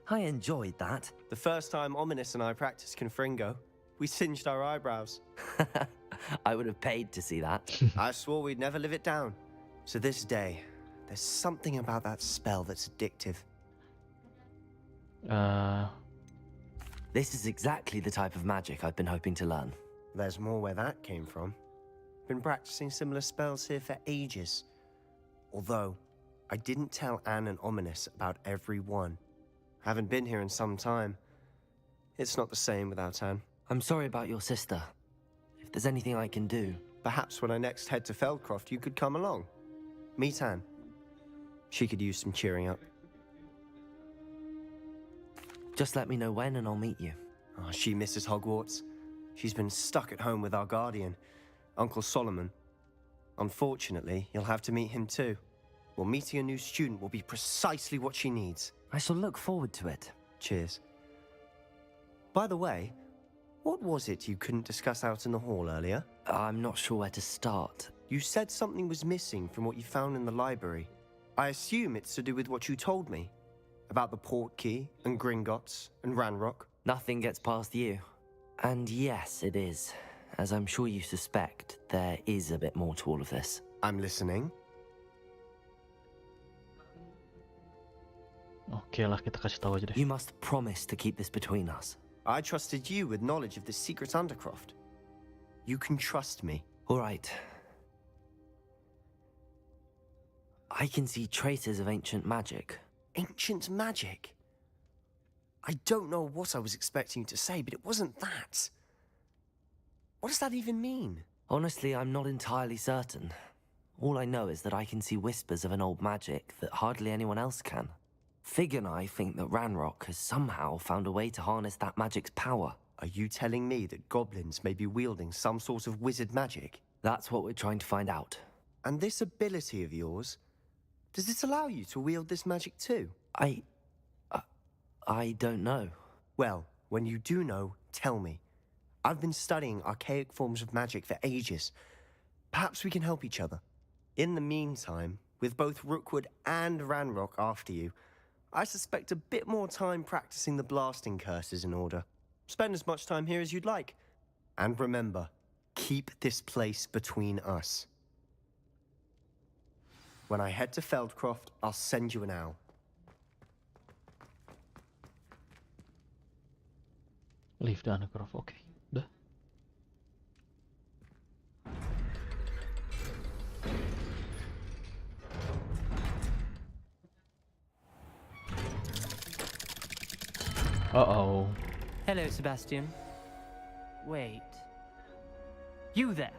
I enjoyed that. The first time Ominous and I practiced Confringo, we singed our eyebrows. I would have paid to see that. I swore we'd never live it down. To this day, there's something about that spell that's addictive. This is exactly the type of magic I've been hoping to learn. There's more where that came from. Been practicing similar spells here for ages. Although, I didn't tell Anne and Ominous about every one. Haven't been here in some time. It's not the same without Anne. I'm sorry about your sister. If there's anything I can do... Perhaps when I next head to Feldcroft, you could come along. Meet Anne. She could use some cheering up. Just let me know when and I'll meet you. Oh, she misses Hogwarts. She's been stuck at home with our guardian, Uncle Solomon. Unfortunately, you'll have to meet him too. Well, meeting a new student will be precisely what she needs. I shall look forward to it. Cheers. By the way, what was it you couldn't discuss out in the hall earlier? I'm not sure where to start. You said something was missing from what you found in the library. I assume it's to do with what you told me. About the port key, and Gringotts, and Ranrock. Nothing gets past you. And yes, it is. As I'm sure you suspect, there is a bit more to all of this. I'm listening. Oke lah, kita kasih tahu aja deh. You must promise to keep this between us. I trusted you with knowledge of the secret Undercroft. You can trust me. All right. I can see traces of ancient magic. Ancient magic? I don't know what I was expecting you to say, but it wasn't that. What does that even mean? Honestly, I'm not entirely certain. All I know is that I can see whispers of an old magic that hardly anyone else can. Fig and I think that Ranrock has somehow found a way to harness that magic's power. Are you telling me that goblins may be wielding some sort of wizard magic? That's what we're trying to find out. And this ability of yours, does it allow you to wield this magic too? I don't know. Well, when you do know, tell me. I've been studying archaic forms of magic for ages. Perhaps we can help each other. In the meantime, with both Rookwood and Ranrock after you, I suspect a bit more time practicing the blasting curse is in order. Spend as much time here as you'd like. And remember, keep this place between us. When I head to Feldcroft, I'll send you an owl. Leave the Undercroft, oke. Udah. Uh-oh. Hello, Sebastian. Wait. You there?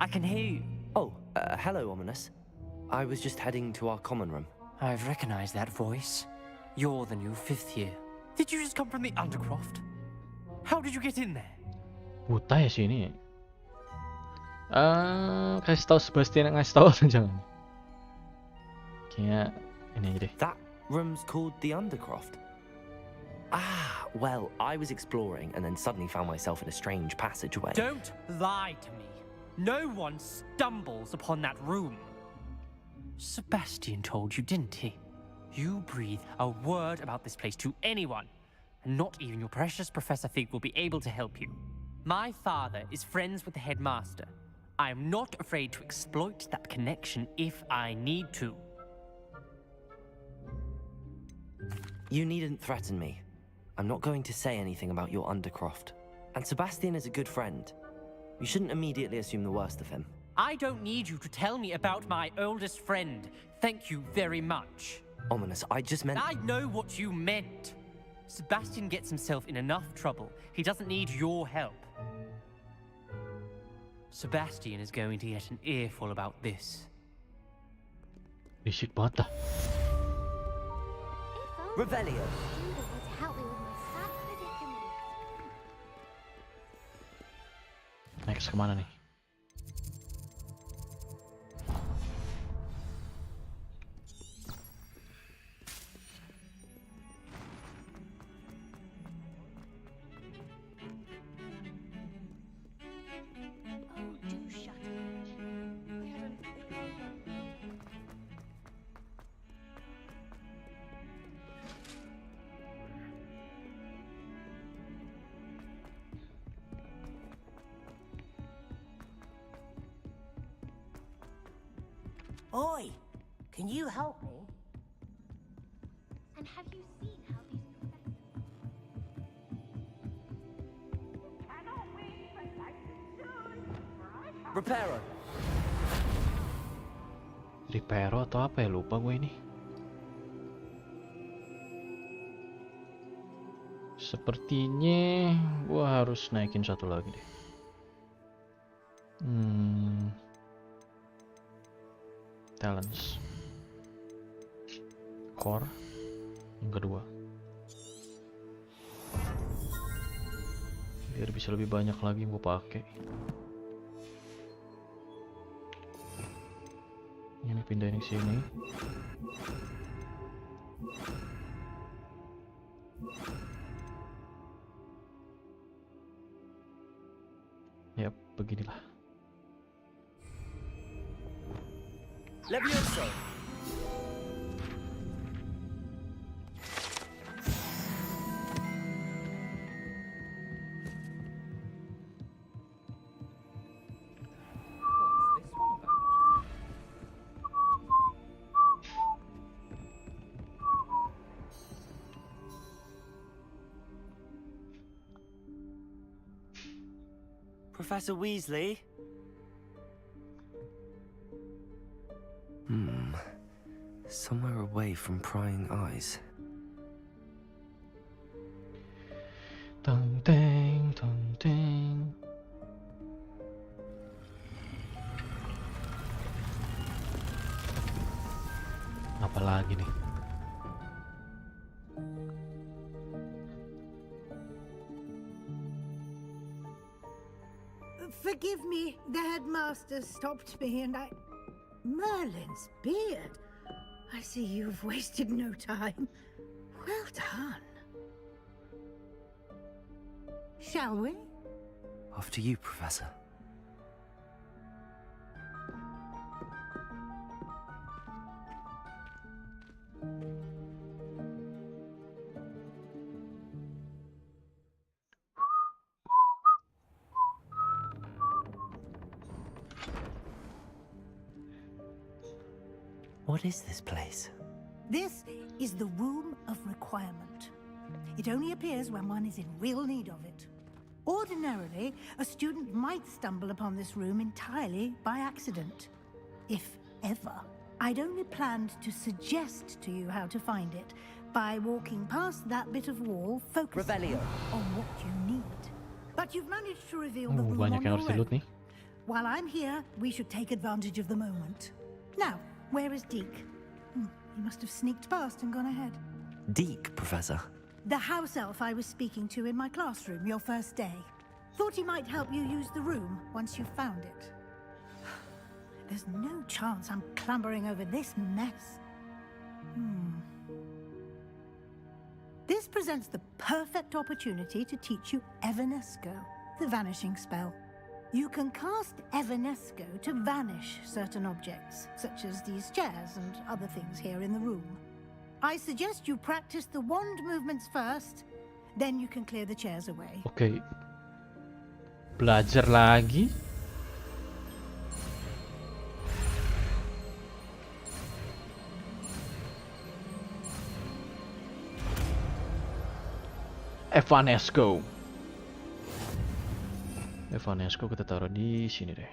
I can hear you. Oh, hello, Ominous. I was just heading to our common room. I've recognized that voice. You're the new 5th year. Did you just come from the Undercroft? How did you get in there? Buta ya sih ini. Kasih tahu Sebastian, ngasih tahu atau jangan? Kayak ini aja deh. That room's called the Undercroft. Ah, well, I was exploring and then suddenly found myself in a strange passageway. Don't lie to me. No one stumbles upon that room. Sebastian told you, didn't he? You breathe a word about this place to anyone, and not even your precious Professor Fig will be able to help you. My father is friends with the headmaster. I am not afraid to exploit that connection if I need to. You needn't threaten me. I'm not going to say anything about your Undercroft. And Sebastian is a good friend. You shouldn't immediately assume the worst of him. I don't need you to tell me about my oldest friend. Thank you very much. Ominous, I just meant... I know what you meant. Sebastian gets himself in enough trouble. He doesn't need your help. Sebastian is going to get an earful about this. Berisik banget dah. Revelio. Next kemana nih? Oi, can you help me? And have you seen how these Reparo. Reparo atau apa ya, lupa gue ini. Sepertinya gue harus naikin satu lagi deh. Talents, core yang kedua, biar bisa lebih banyak lagi yang gue pakai. Ini pindahin ke sini. Yap, beginilah. Levioso. Professor Weasley? Somewhere away from prying eyes. Teng teng teng teng. Apa lagi nih? Forgive me, the headmaster stopped me and I... Merlin's beard. I see you've wasted no time. Well done. Shall we? Off to you, Professor. What is this place? This is the Room of Requirement. It only appears when one is in real need of it. Ordinarily, a student might stumble upon this room entirely by accident. If ever. I'd only planned to suggest to you how to find it by walking past that bit of wall, focusing on what you need. But you've managed to reveal the room on your own. While I'm here, we should take advantage of the moment. Now, where is Deke? He must have sneaked past and gone ahead. Deke, Professor. The house elf I was speaking to in my classroom your first day. Thought he might help you use the room once you found it. There's no chance I'm clambering over this mess. This presents the perfect opportunity to teach you Evanesco, the vanishing spell. You can cast Evanesco to vanish certain objects, such as these chairs and other things here in the room. I suggest you practice the wand movements first, then you can clear the chairs away. Oke. Belajar lagi. Evanesco. Evanesco kita taruh di sini deh.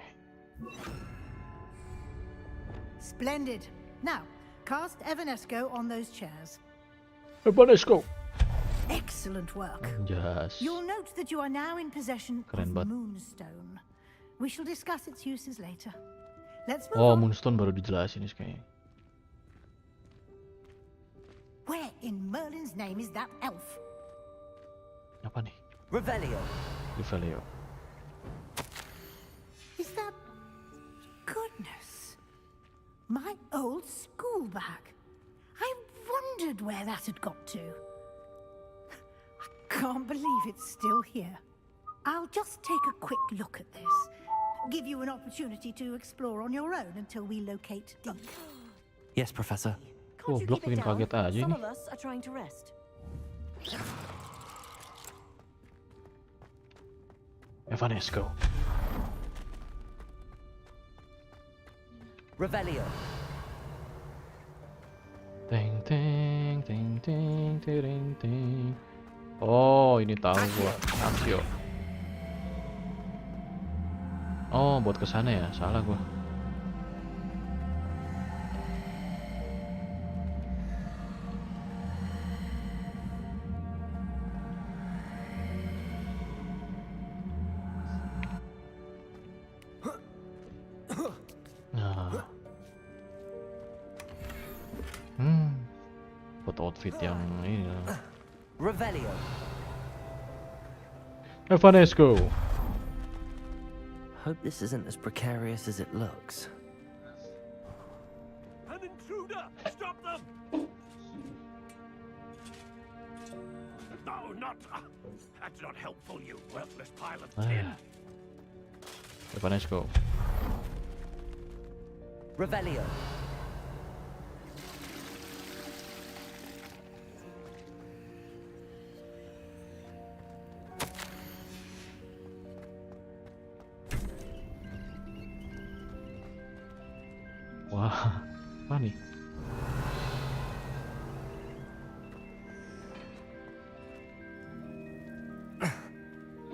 Splendid. Now, cast Evanesco on those chairs. Evanesco. Excellent work. Yes. You'll note that you are now in possession Keren of banget. Moonstone. We shall discuss its uses later. Let's move Oh, on. Moonstone baru dijelasin nih kayaknya. Where in Merlin's name is that elf? Apa nih? Revelio. Revelio. Is that... Goodness. My old school bag. I wondered where that had got to. I can't believe it's still here. I'll just take a quick look at this. Give you an opportunity to explore on your own until we locate Deke. Yes, Professor. Oh, blok bikin kaget aja Some ini. of us are trying to rest. Evanesco. Revelio. Teng teng teng teng teng teng. Oh, ini tahu gua. Axio. Oh, buat kesana ya? Salah gua. Nah. Buat outfit yang ini lah. Revelio. Evanesco. Hope this isn't as precarious as it looks. An intruder! Stop them! No, not... that's not helpful, you worthless pile of tin. Evanesco. Revelio. Wah, apa nih?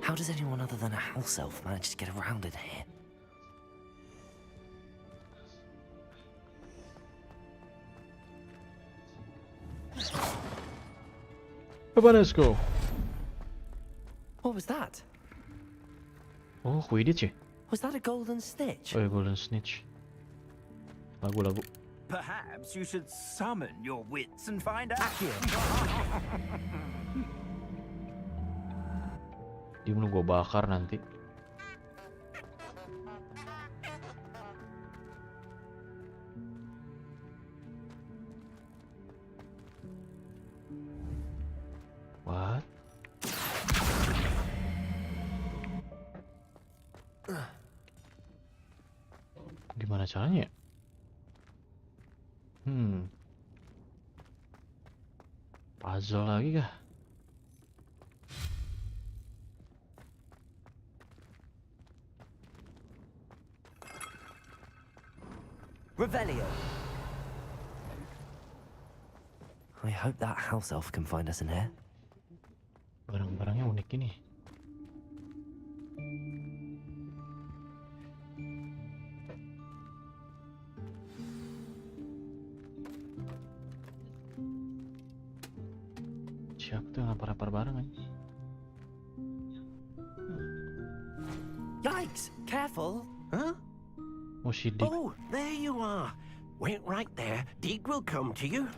How does anyone other than a house elf manage to get around in here? Evanesco. What was that? Oh, Quidditch ya? Was that a golden snitch? Oh ya, golden snitch. Lagu-lagu. Perhaps you should summon your wits and find out. Dia mau gua bakar nanti. What? Gimana caranya? Puzzle lagi kah? Revelio. I hope that house elf can find us in here. Barang-barangnya unik ini. Siapa tuh yang lapar-lapar barang aja? Yikes! Careful! Huh? Oh, she Deek. Oh, there you are. Wait right there. Deek will come to you.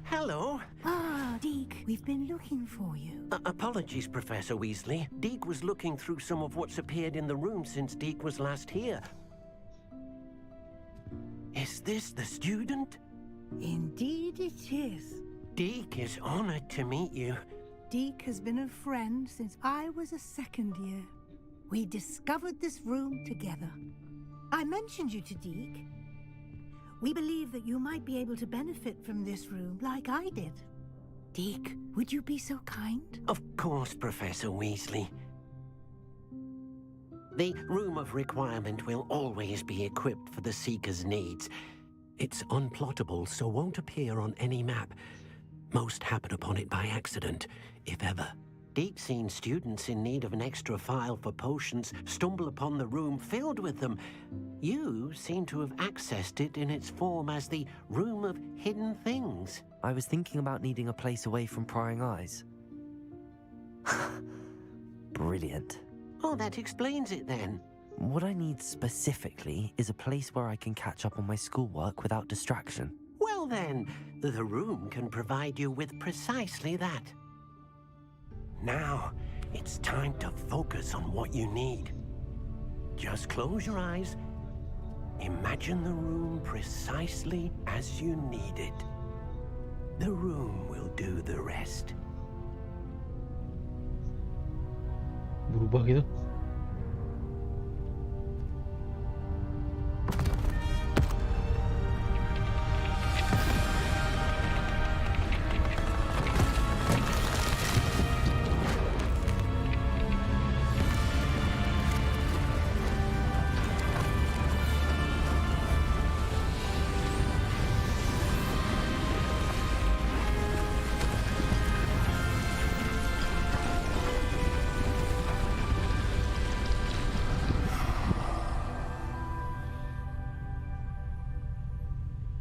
Hello. Ah, Deek, we've been looking for you. Apologies, Professor Weasley. Deek was looking through some of what's appeared in the room since Deek was last here. Is this the student? Indeed it is. Deek is honored to meet you. Deek has been a friend since I was a second year. We discovered this room together. I mentioned you to Deek. We believe that you might be able to benefit from this room like I did. Deek, would you be so kind? Of course, Professor Weasley. The Room of Requirement will always be equipped for the Seeker's needs. It's unplottable, so won't appear on any map. Most happen upon it by accident, if ever. Deep-seen students in need of an extra file for potions stumble upon the room filled with them. You seem to have accessed it in its form as the Room of Hidden Things. I was thinking about needing a place away from prying eyes. Brilliant. Oh, that explains it then. What I need specifically is a place where I can catch up on my schoolwork without distraction. Well then, the room can provide you with precisely that. Now, it's time to focus on what you need. Just close your eyes. Imagine the room precisely as you need it. The room will do the rest. Berubah gitu.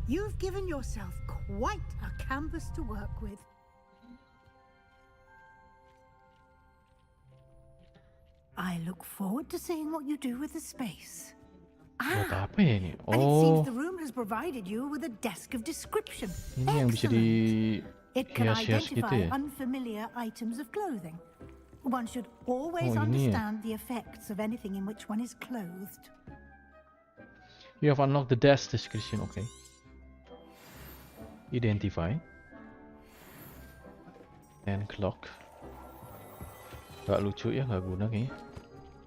You've given yourself quite a canvas to work with. I look forward to seeing what you do with the space. Buat apa ya ini? And it seems Oh, the room has provided you with a desk of description. ini yang bisa di It can hias-hias gitu identify ya? unfamiliar items of clothing. One should always Oh, ini ya. understand the effects of anything in which one is clothed. You have unlocked the desk description, okay. Identify. And clock. Gak lucu ya, gak guna kayaknya.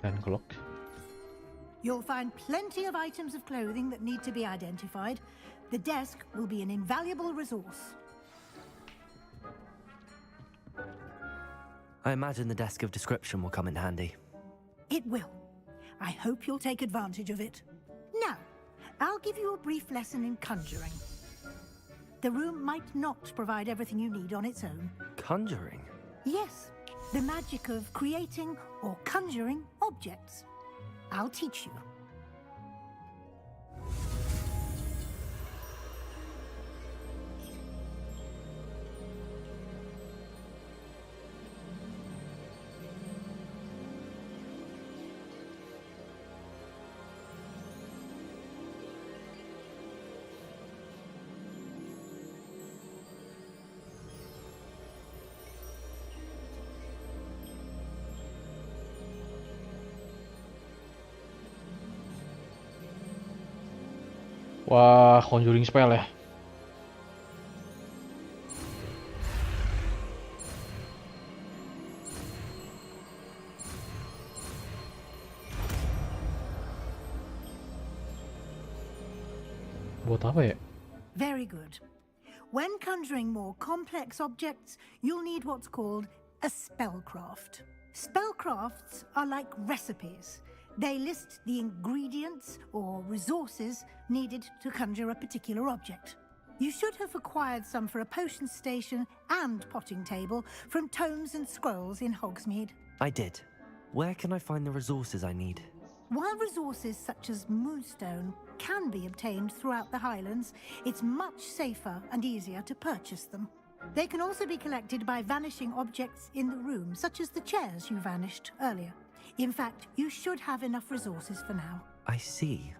And clock. You'll find plenty of items of clothing that need to be identified. The desk will be an invaluable resource. I imagine the desk of description will come in handy. It will. I hope you'll take advantage of it. Now, I'll give you a brief lesson in conjuring. The room might not provide everything you need on its own. Conjuring? Yes, the magic of creating or conjuring objects. I'll teach you. Wah, conjuring spell ya. Buat apa ya? Very good. When conjuring more complex objects, you'll need what's called a spellcraft. Spellcrafts are like recipes. They list the ingredients or resources needed to conjure a particular object. You should have acquired some for a potion station and potting table from tomes and scrolls in Hogsmeade. I did. Where can I find the resources I need? While resources such as moonstone can be obtained throughout the Highlands, it's much safer and easier to purchase them. They can also be collected by vanishing objects in the room, such as the chairs you vanished earlier. In fact, you should have enough resources for now. I see.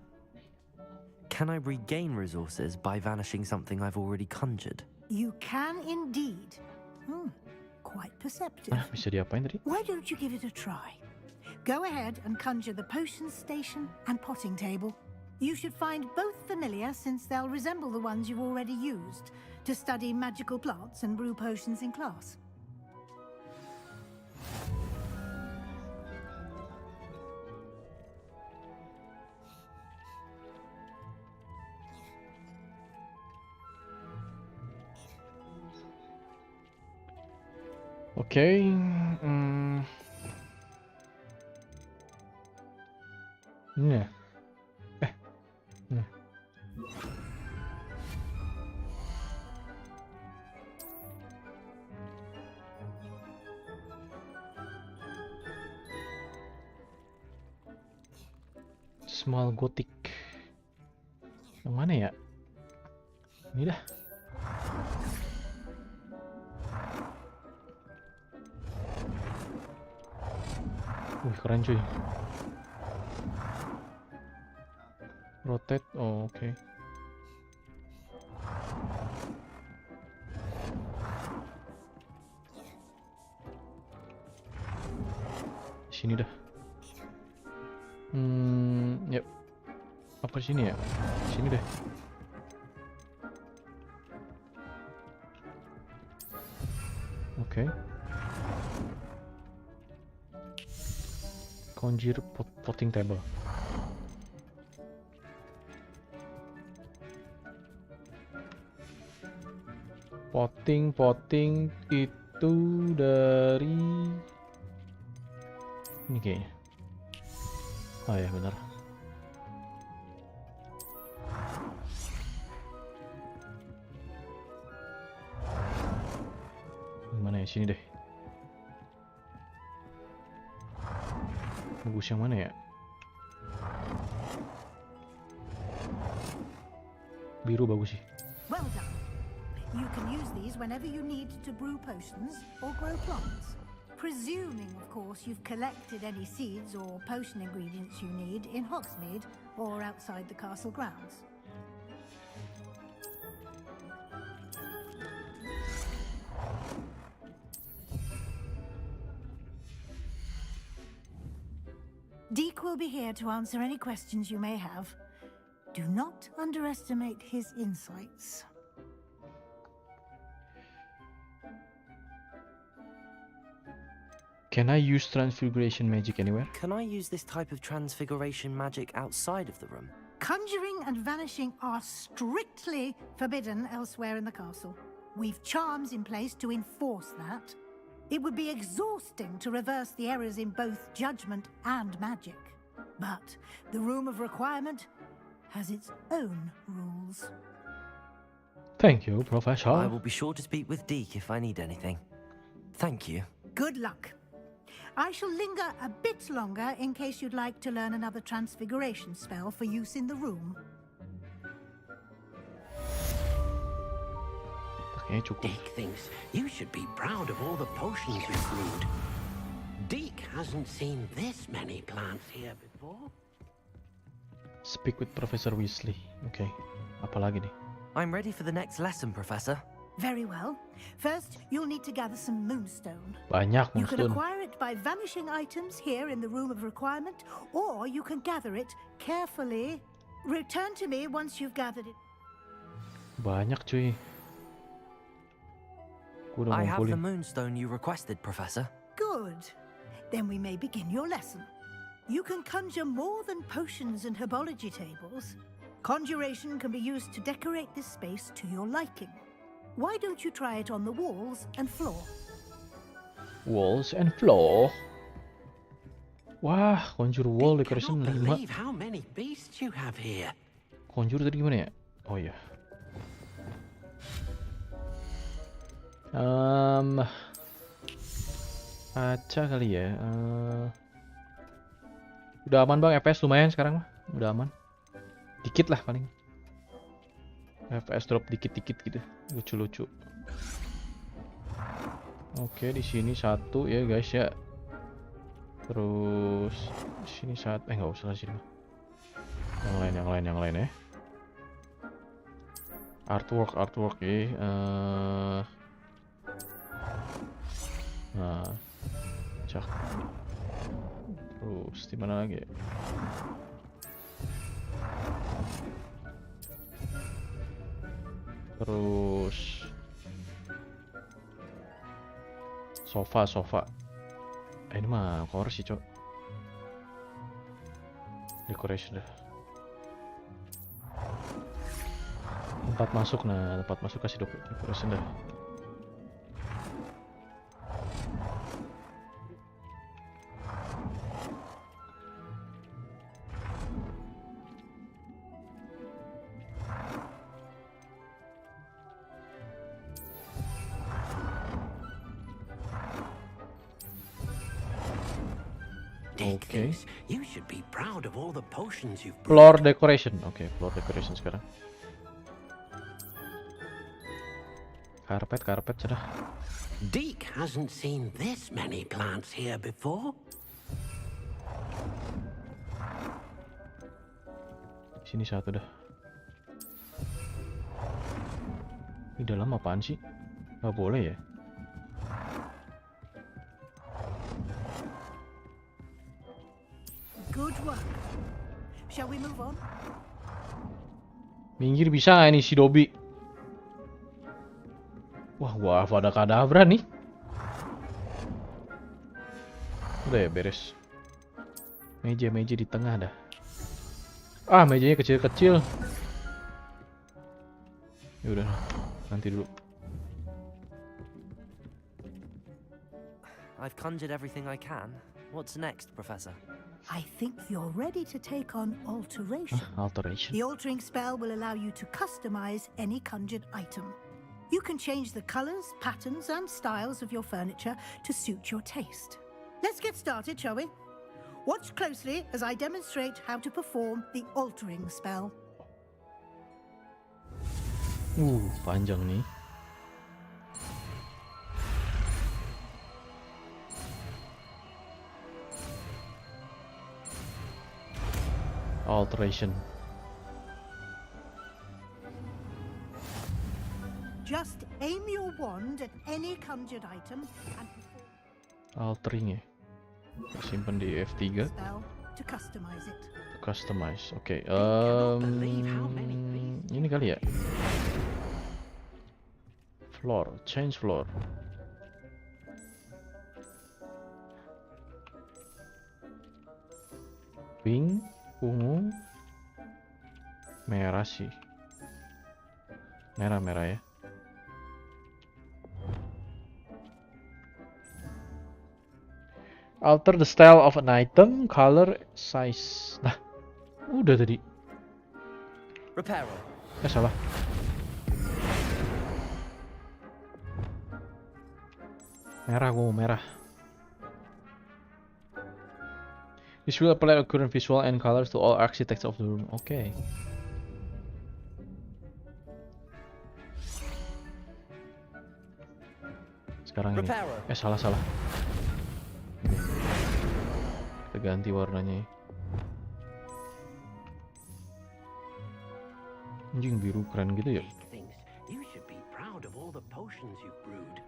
Can I regain resources by vanishing something I've already conjured? You can indeed. Quite perceptive. Bisa diapain tadi? Why don't you give it a try? Go ahead and conjure the potion station and potting table. You should find both familiar, since they'll resemble the ones you've already used to study magical plants and brew potions in class. Oke, ini ya? Ini. Small Gothic. Yang mana ya? Ini dah. Wih, keren cuy. Rotate, oh oke. Sini dah. Yep. Apa sini ya? Sini deh. Oke. Conjure potting table. Potting itu dari ini kayaknya. Oh ya benar. Mana ya, sini deh. Bagus yang mana ya? Biru bagus sih. Well done. You can use these whenever you need to brew potions or grow plants. Presuming, of course, you've collected any seeds or potion ingredients you need in Hogsmeade or outside the castle grounds. Deke will be here to answer any questions you may have. Do not underestimate his insights. Can I use transfiguration magic anywhere? Can I use this type of transfiguration magic outside of the room? Conjuring and vanishing are strictly forbidden elsewhere in the castle. We've charms in place to enforce that. It would be exhausting to reverse the errors in both judgment and magic. But the Room of Requirement has its own rules. Thank you, Professor. I will be sure to speak with Deke if I need anything. Thank you. Good luck. I shall linger a bit longer in case you'd like to learn another transfiguration spell for use in the room. Deke thinks you should be proud of all the potions you've brewed. Deke hasn't seen this many plants here before. Speak with Professor Weasley. Okay, apa lagi nih? I'm ready for the next lesson, Professor. Very well. First, you'll need to gather some moonstone. Banyak You can moonstone. acquire it by vanishing items here in the Room of Requirement, or you can gather it carefully Return to me once you've gathered it. Banyak cuy. Gua udah I have the ngumpulin. moonstone you requested, Professor. Good. Then we may begin your lesson. You can conjure more than potions and herbology tables. Conjuration can be used to decorate this space to your liking. Why don't you try it on the walls and floor? Walls and floor. Wah, conjure wall decoration Cannot 5. believe how many beasts you have here. Conjure tadi gimana ya? Oh iya. Kaca kali ya. Udah aman bang, FPS lumayan sekarang mah. Udah aman. Dikit lah paling. FPS drop dikit-dikit gitu. Lucu-lucu. Oke, di sini satu ya guys ya. Terus di sini satu. Nggak usah lah sini. Yang lain ya. Artwork ya. Nah, cak. Terus di mana lagi? Terus sofa. Ini mah kursi cok. Decoration dah. Tempat masuk kasih decoration dah. Okay. You should be proud of all the potions you've brewed. Floor decoration. Oke, floor decoration sekarang. Karpet sudah. Deke hasn't seen this many plants here before. Sini satu dah. Ini dalam apaan sih? Gak boleh ya? Good work. Shall we move on? Minggir bisa nggak ini si Dobby? Wah, pada kadabra nih. Udah ya beres. Meja di tengah dah. Mejanya kecil-kecil. Ya udah, nanti dulu. I've conjured everything I can. What's next, Professor? I think you're ready to take on alteration. Alteration. The altering spell will allow you to customize any conjured item. You can change the colors, patterns, and styles of your furniture to suit your taste. Let's get started, shall we? Watch closely as I demonstrate how to perform the altering spell. Panjang nih. Alteration. Just aim your wand at any conjured item and Altering ya. Simpan di F3. spell to customize it. Customize. Oke. Ini kali ya. Floor. Change floor. Pink, ungu, merah sih. Merah ya. Alter the style of an item, color, size. Nah, udah tadi. Reparo. Salah. Merah. This will apply a current visual and colors to all architects of the room. Okay. Sekarang ini. Salah. Ini. Kita ganti warnanya. Anjing biru keren gitu ya. You should be proud of all the potions you've brewed.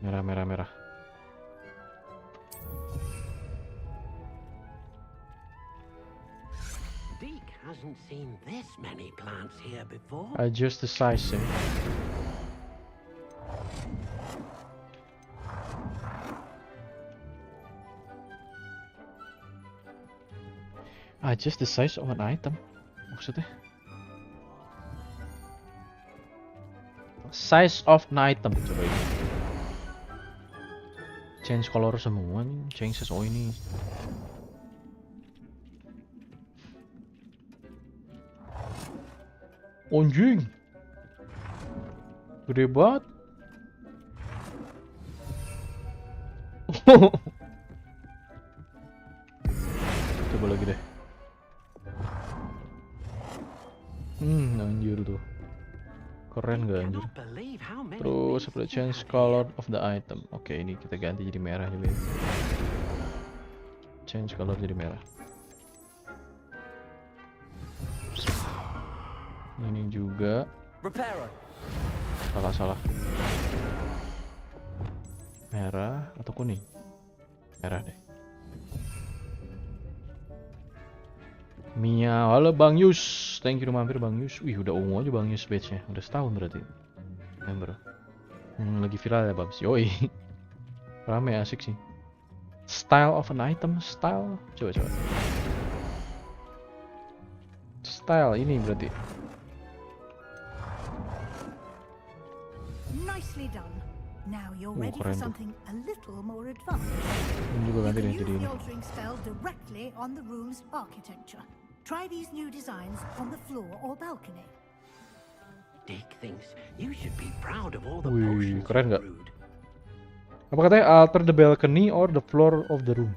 Merah. Deke hasn't seen this many plants here before. Adjust the size ya. Adjust the size of an item. Maksudnya? Size of an item, coba ini. Change color semua nih, changes. Oh ini. Anjing. Gede banget. Coba lagi deh. Anjir tuh. Keren gak anjir? Terus apply change color of the item. Oke, ini kita ganti jadi merah juga ya. Change color jadi merah. Ini juga. Salah. Merah atau kuning? Merah deh. Mia, halo Bang Yus. Thank you udah mampir Bang Yus. Wih, udah ungu aja Bang Yus badge-nya. Udah setahun berarti. Member. Lagi viral ya Babs. Yoi. Rame, asik sih. Style of an item, style. Coba. Style ini berarti. Nicely done. Now you're ready for something a little more advanced. Ini juga ganti You deh can jadi use ini. the altering spell directly on the room's architecture. Try these new designs on the floor or balcony. Deke thinks you should be proud of all the Wih, potions keren you nggak? brewed. Apa katanya? Alter the balcony or the floor of the room.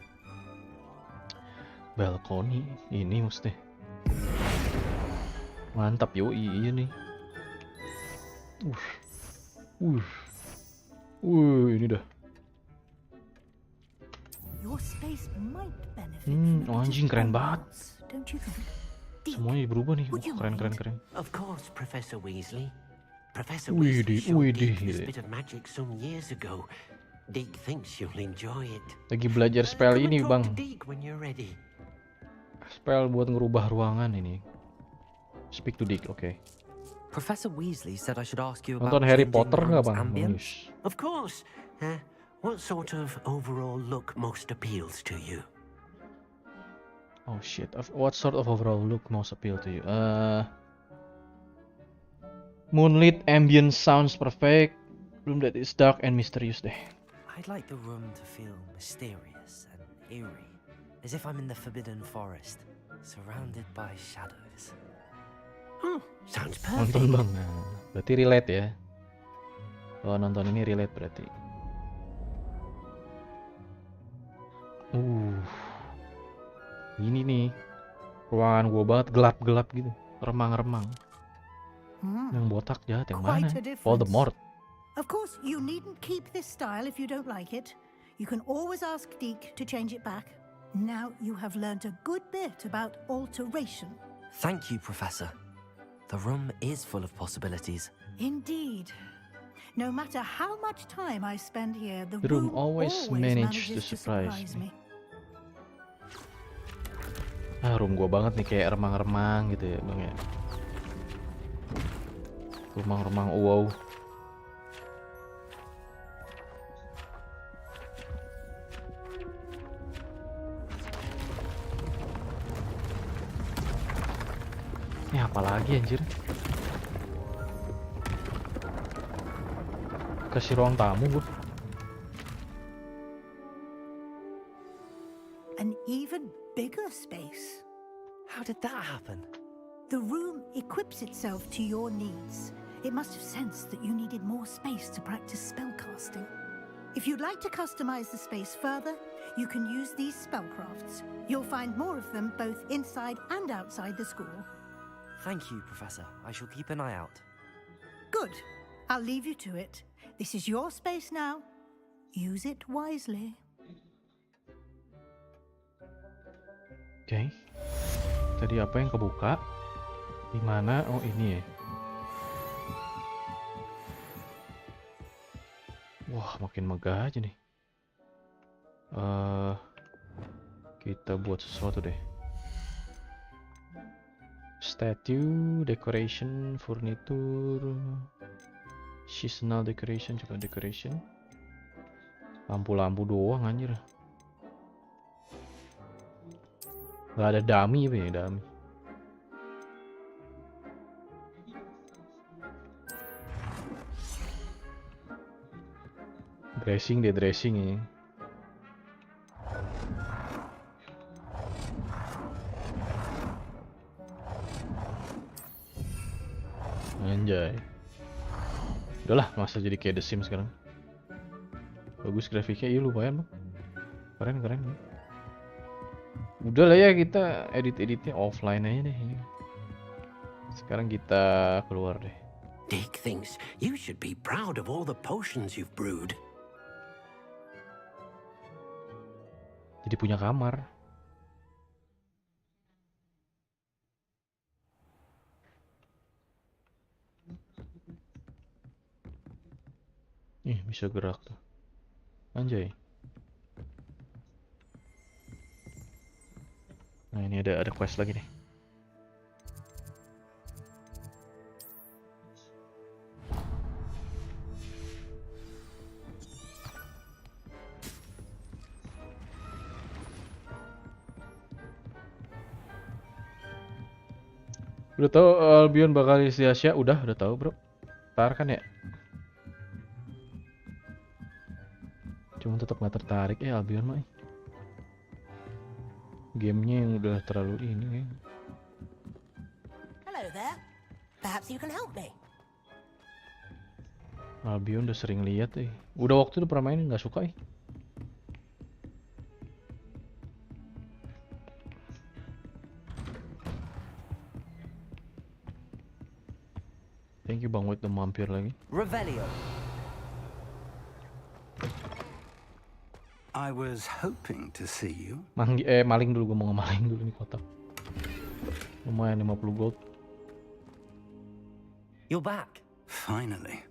Balcony ini maksudnya. Mantap yo, iya nih. Ini dah. Your space might benefit from Anjing keren banget. don't you think? Semuanya berubah nih. Keren. Of course, Professor Weasley. Professor Widih, Weasley showed widih, Deke this gitu. bit of magic some years ago. Deke thinks you'll enjoy it. Lagi belajar spell ini Talk bang. to Deke when you're ready. Spell buat ngerubah ruangan ini. Speak to Dick, oke. Professor Weasley said I should ask you about Nonton Harry changing Potter the nggak room's bang? ambience. Of course. What sort of overall look most appeals to you? Oh shit. What sort of overall look most appeal to you? Moonlit ambient sounds perfect. Room that is dark and mysterious deh. I'd like the room to feel mysterious and eerie, as if I'm in the Forbidden Forest, surrounded by shadows. Sounds Nonton bang. Nah, berarti relate ya. Kalau nonton ini relate berarti. Ini nih. Ruangan gua banget gelap-gelap gitu. Remang-remang. Yang botak jahat yang mana? Quite a difference. Voldemort. Of course, you needn't keep this style if you don't like it. You can always ask Deke to change it back. Now you have learnt a good bit about alteration. Thank you, Professor. The room is full of possibilities. Indeed. No matter how much time I spend here, the The room room always manages to surprise me. Room gua banget nih kayak remang-remang gitu ya bang ya. Remang-remang wow. Ini apa lagi anjir? Kasih ruang tamu gua. An even bigger space. How did that happen? The room equips itself to your needs. It must have sensed that you needed more space to practice spellcasting. If you'd like to customize the space further, you can use these spellcrafts. You'll find more of them both inside and outside the school. Thank you, Professor. I shall keep an eye out. Good. I'll leave you to it. This is your space now. Use it wisely. Oke. Tadi apa yang kebuka? Di mana? Oh, ini ya. Wah, makin megah aja nih. Kita buat sesuatu deh. Statue, decoration, furniture, seasonal decoration, coba decoration. Lampu-lampu doang anjir. Gak ada dummy apa ya, dummy. Dressing deh, dressing ya. Anjay. Udahlah, masa jadi kayak The Sims sekarang. Bagus grafiknya, iya lumayan bang. Keren. Udah lah ya, kita edit-editnya offline aja deh. Sekarang kita keluar deh. Dick thinks you should be proud of all the potions you've brewed. Jadi punya kamar. Bisa gerak tuh. Anjay. Nah, ini ada quest lagi nih. Udah tahu Albion bakal isi Asia? Udah tahu, Bro. Ntar kan ya. Cuma tetap nggak tertarik ya Albion mah. Gamenya yang udah terlalu ini. Hello there. Perhaps you can help me. Albion udah sering lihat Udah waktu itu pernah main nggak suka Thank you Bang Wait, udah mampir lagi. Revelio. I was hoping to see you. Maling dulu, gue mau ngemaling dulu nih kotak. Lumayan 50 gold. You're back. Finally.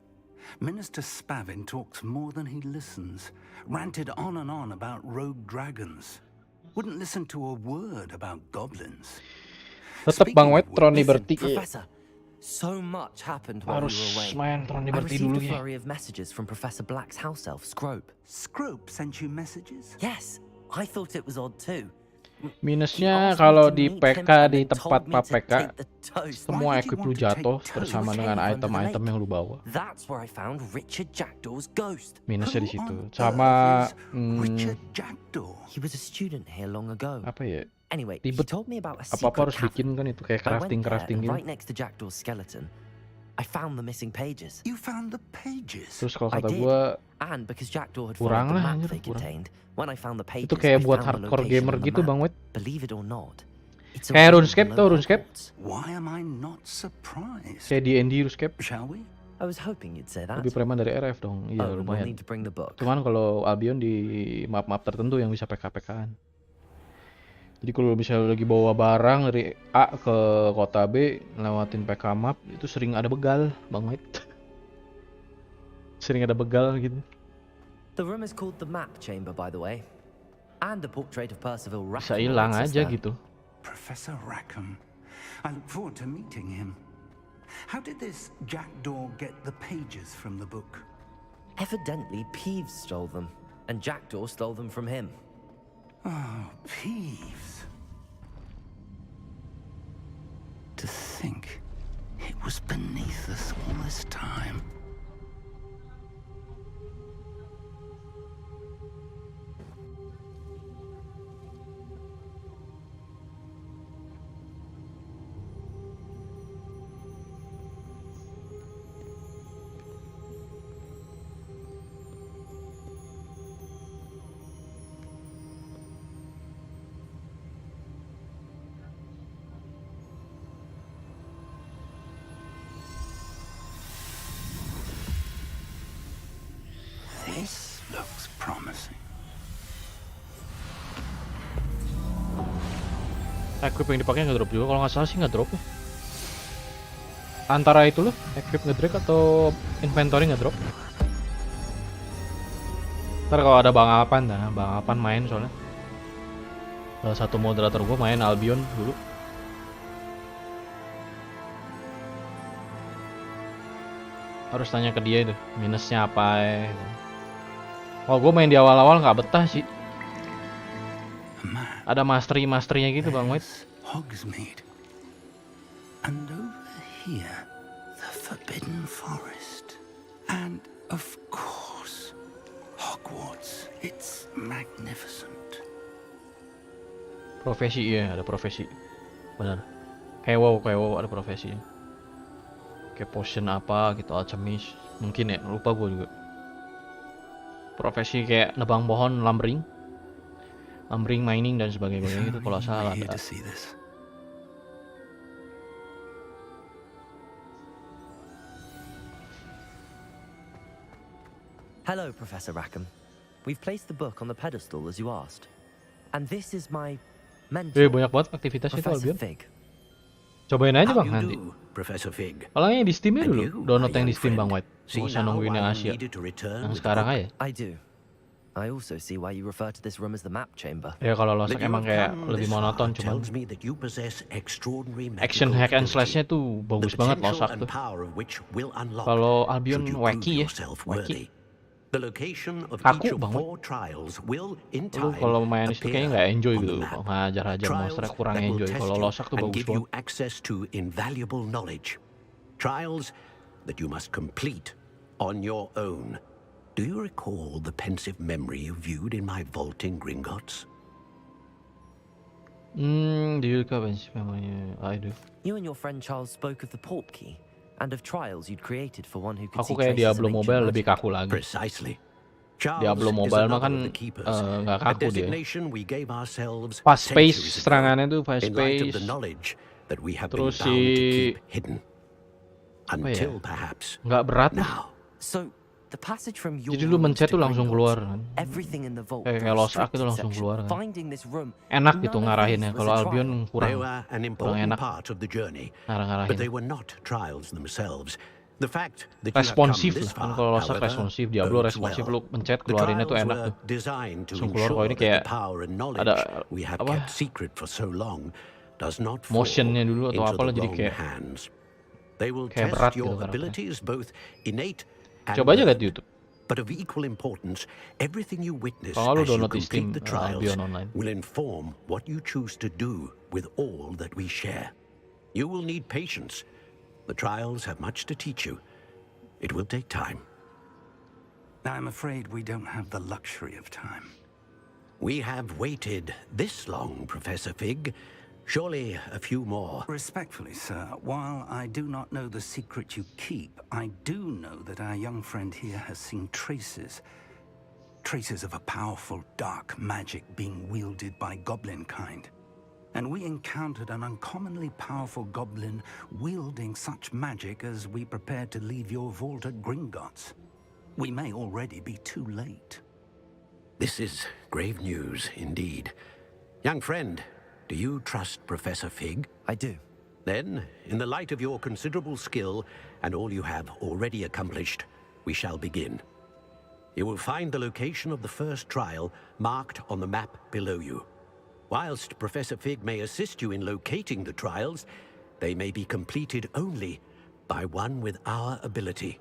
Minister Spavin talks more than he listens. Ranted on and on about rogue dragons. Wouldn't listen to a word about goblins. Tetep Bang Wait, Tron Liberty. Professor, so much happened while we were away. Main Tron I Liberty received dulu a ya. flurry of messages from Professor Black's house elf, Scrope. Scrope sent you messages? Yes, I thought it was odd too. Minusnya kalau di PK, di tempat PK, semua equip lu jatuh bersama dengan item-item yang lu bawa. That's where I found Richard Jackdaw's ghost. Minusnya di situ. Sama Richard Jackdaw. He was a student here long ago. Apa ya? Anyway, he Ribet. told me about a Apa-apa secret harus bikin kan itu kayak crafting gitu. Right next to Jackdaw's skeleton, I found the missing pages. You found the pages? Terus kalau kata gua And because Jackdaw had kurang followed the lah, map anjir, they kurang. contained, when I found the pages, Itu kayak I buat found the hardcore location gamer on the gitu map. Bang Wait. Believe it or not, it's a Kayak room RuneScape below tau, RuneScape? Hogwarts. Why am I not surprised? Kayak D&D RuneScape. Shall we? I was hoping you'd say that. Lebih preman dari RF dong. Iya, Oh, we'll lumayan. need to bring the book. Cuman kalau Albion di map-map tertentu yang bisa PK-PK-an. Jadi kalau misalnya lagi bawa barang dari A ke kota B, lewatin PK map, itu sering ada begal, Bang Wait. Sering ada begal gitu. The room is called the Map Chamber, by the way. And the portrait of Percival Rackham. Bisa hilang aja gitu. Professor Rackham. I look forward to meeting him. How did this Jackdaw get the pages from the book? Evidently, Peeves stole them, and Jackdaw stole them from him. Oh, Peeves. To think it was beneath us all this time. This looks promising. Equip yang dipakai nggak drop juga, kalau nggak salah sih nggak drop ya. Antara itu loh, equip nge-drag atau inventory nggak drop. Ntar kalau ada Bang Apan main soalnya. Salah satu moderator gue main Albion dulu. Harus tanya ke dia itu minusnya apa ya. Oh, gue main di awal-awal nggak betah sih. Ada mastery-masterynya gitu Bang White. Hogsmeade. And over here, the Forbidden Forest. And of course, Hogwarts. It's magnificent. Profesi, iya ada profesi. Benar. Kayak wow ada profesi. Kayak potion apa gitu, alchemist. Mungkin ya, lupa gue juga. Profesi kayak nebang pohon, lumbering, mining dan sebagainya gitu kalau salah ada. Hello, Professor Rackham. We've placed the book on the pedestal as you asked. And this is my mentor, Banyak banget aktivitas itu Professor Albion. Fig. Cobain aja How Bang you nanti. do, Professor Fig? Kalau yang di Steam And dulu, you, download my yang di young Steam friend, Bang White. see Nggak usah now nungguin why yang you Asia. needed to return Yang with the sekarang book? aja. I do. I also see why you refer to this room as the map chamber. Ya kalau losak That you emang have kayak come lebih this monoton, far cuman tells me that you possess extraordinary action magical hack and ability, slash-nya tuh the bagus banget potential losak and tuh. power of which will unlock Kalau should Albion you wacky prove ya, yourself wacky. worthy. The location of Kaku each of banget. 4 trials will, in Lu time, kalau main itu kayaknya nggak enjoy appear gitu, on the map. ngajar-hajar monsternya Trials kurang that will enjoy. test Kalau you losak tuh and bagus give banget. you access to invaluable knowledge. Trials that you must complete on your own. Do you recall the pensive memory you viewed in my vault in Gringotts? Dia apa sih namanya? I do. You and your friend Charles spoke of the port key and of trials you'd created for one who could Aku see kayak traces of Diablo ancient Mobile lebih magic. kaku lagi. Precisely. Charles Diablo is Mobile mah another kan of the keepers, nggak a kaku dia. designation we gave ourselves Fast pace centuries ago, serangannya tuh fast in light of pace. the knowledge that we have Terus been bound to keep hidden. apa ya? Until perhaps Nggak berat. now. So, the passage from your Jadi lu rooms mencet to tuh langsung Gringotts, keluar kan. everything in the vault, Kayak the Lost Ark restricted itu langsung section, keluar kan. finding this room, Enak gitu none of ngarahinnya. these was Kalau a Albion trial. kurang They were an kurang important enak part of the journey, but ngarah-ngarahin. they were not trials themselves. The fact that you have Responsif come this lah kan, far, kalau Lost Ark however, responsif, Diablo bodes responsif, well. lu pencet The keluarinnya tuh trials enak were tuh. designed to Langsung keluar. Kalau ensure ini that kayak the power and knowledge ada we have apa? kept secret for so long does not fall Motionnya dulu atau into apa lo the jadi wrong kayak hands. They will kayak test berat your gitu karakternya. abilities both innate and Coba aja lihat learned. di YouTube. But of equal importance, everything you witness Kalau lu as you download di complete Steam, the trials Albion Online. will inform what you choose to do with all that we share. You will need patience. The trials have much to teach you. It will take time. I'm afraid we don't have the luxury of time. We have waited this long, Professor Fig. Surely a few more. Respectfully, sir, while I do not know the secret you keep, I do know that our young friend here has seen traces of a powerful dark magic being wielded by goblin kind. And we encountered an uncommonly powerful goblin wielding such magic as we prepared to leave your vault at Gringotts. We may already be too late. This is grave news indeed. Young friend, do you trust Professor Fig? I do. Then, in the light of your considerable skill and all you have already accomplished, we shall begin. You will find the location of the first trial marked on the map below you. Whilst Professor Fig may assist you in locating the trials, they may be completed only by one with our ability.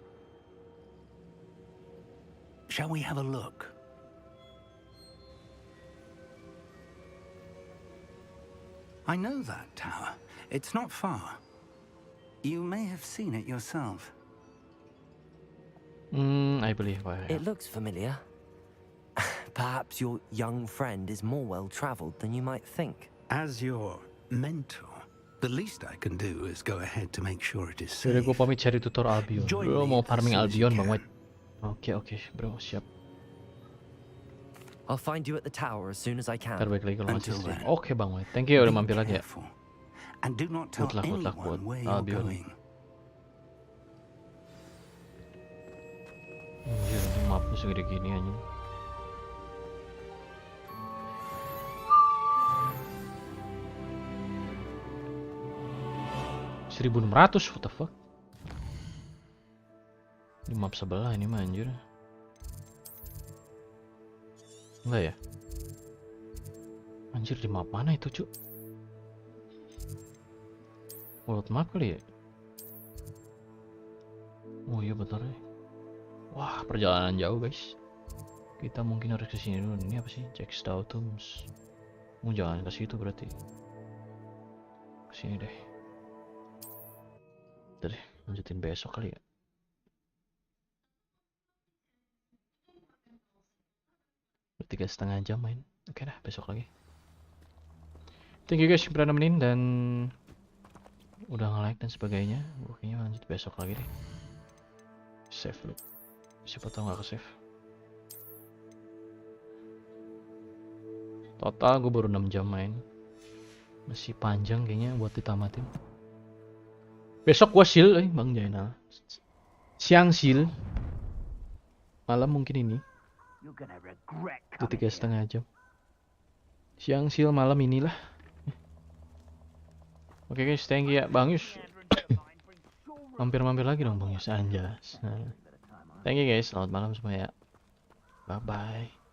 Shall we have a look? I know that tower. It's not far. You may have seen it yourself. I believe I have. It looks familiar. Perhaps your young friend is more well-traveled than you might think. As your mentor, the least I can do is go ahead to make sure it is Jadi safe. gue pamit cari tutor Albion. Join Gue me mau as farming soon as you Albion Bang can. White. Oke bro, siap. I'll find you at the tower as soon as I can. Ntar balik lagi kalau masih Until stream. then, Oke Bang White, thank you udah be mampir lagi ya. careful. And do not tell Good luck buat anyone where you're Albion. going. Anjir, ini mapnya segede gini aja. $1.600, what the fuck? Ini map sebelah ini mah anjir. Enggak ya? Anjir di map mana itu cuk? World map kali ya? Oh iya betul ya. Wah, perjalanan jauh guys. Kita mungkin harus ke sini dulu. Ini apa sih? Check Stautums. Jangan ke situ berarti. Ke sini deh. Udah deh, lanjutin besok kali ya. Udah 3,5 jam main. Oke dah, besok lagi. Thank you guys udah nemenin dan udah nge-like dan sebagainya. Kayaknya lanjut besok lagi deh. Save dulu. Siapa tau nggak ke save. Total gue baru 6 jam main. Masih panjang kayaknya buat ditamatin. Besok gue seal Bang Jainal. Siang seal. Malam mungkin ini. Itu 3,5 jam. Siang seal, malam inilah. Oke guys, thank you ya Bang Yus. Mampir-mampir lagi dong Bang Yus, anjas. Nah, thank you guys, selamat malam semua ya. Bye bye.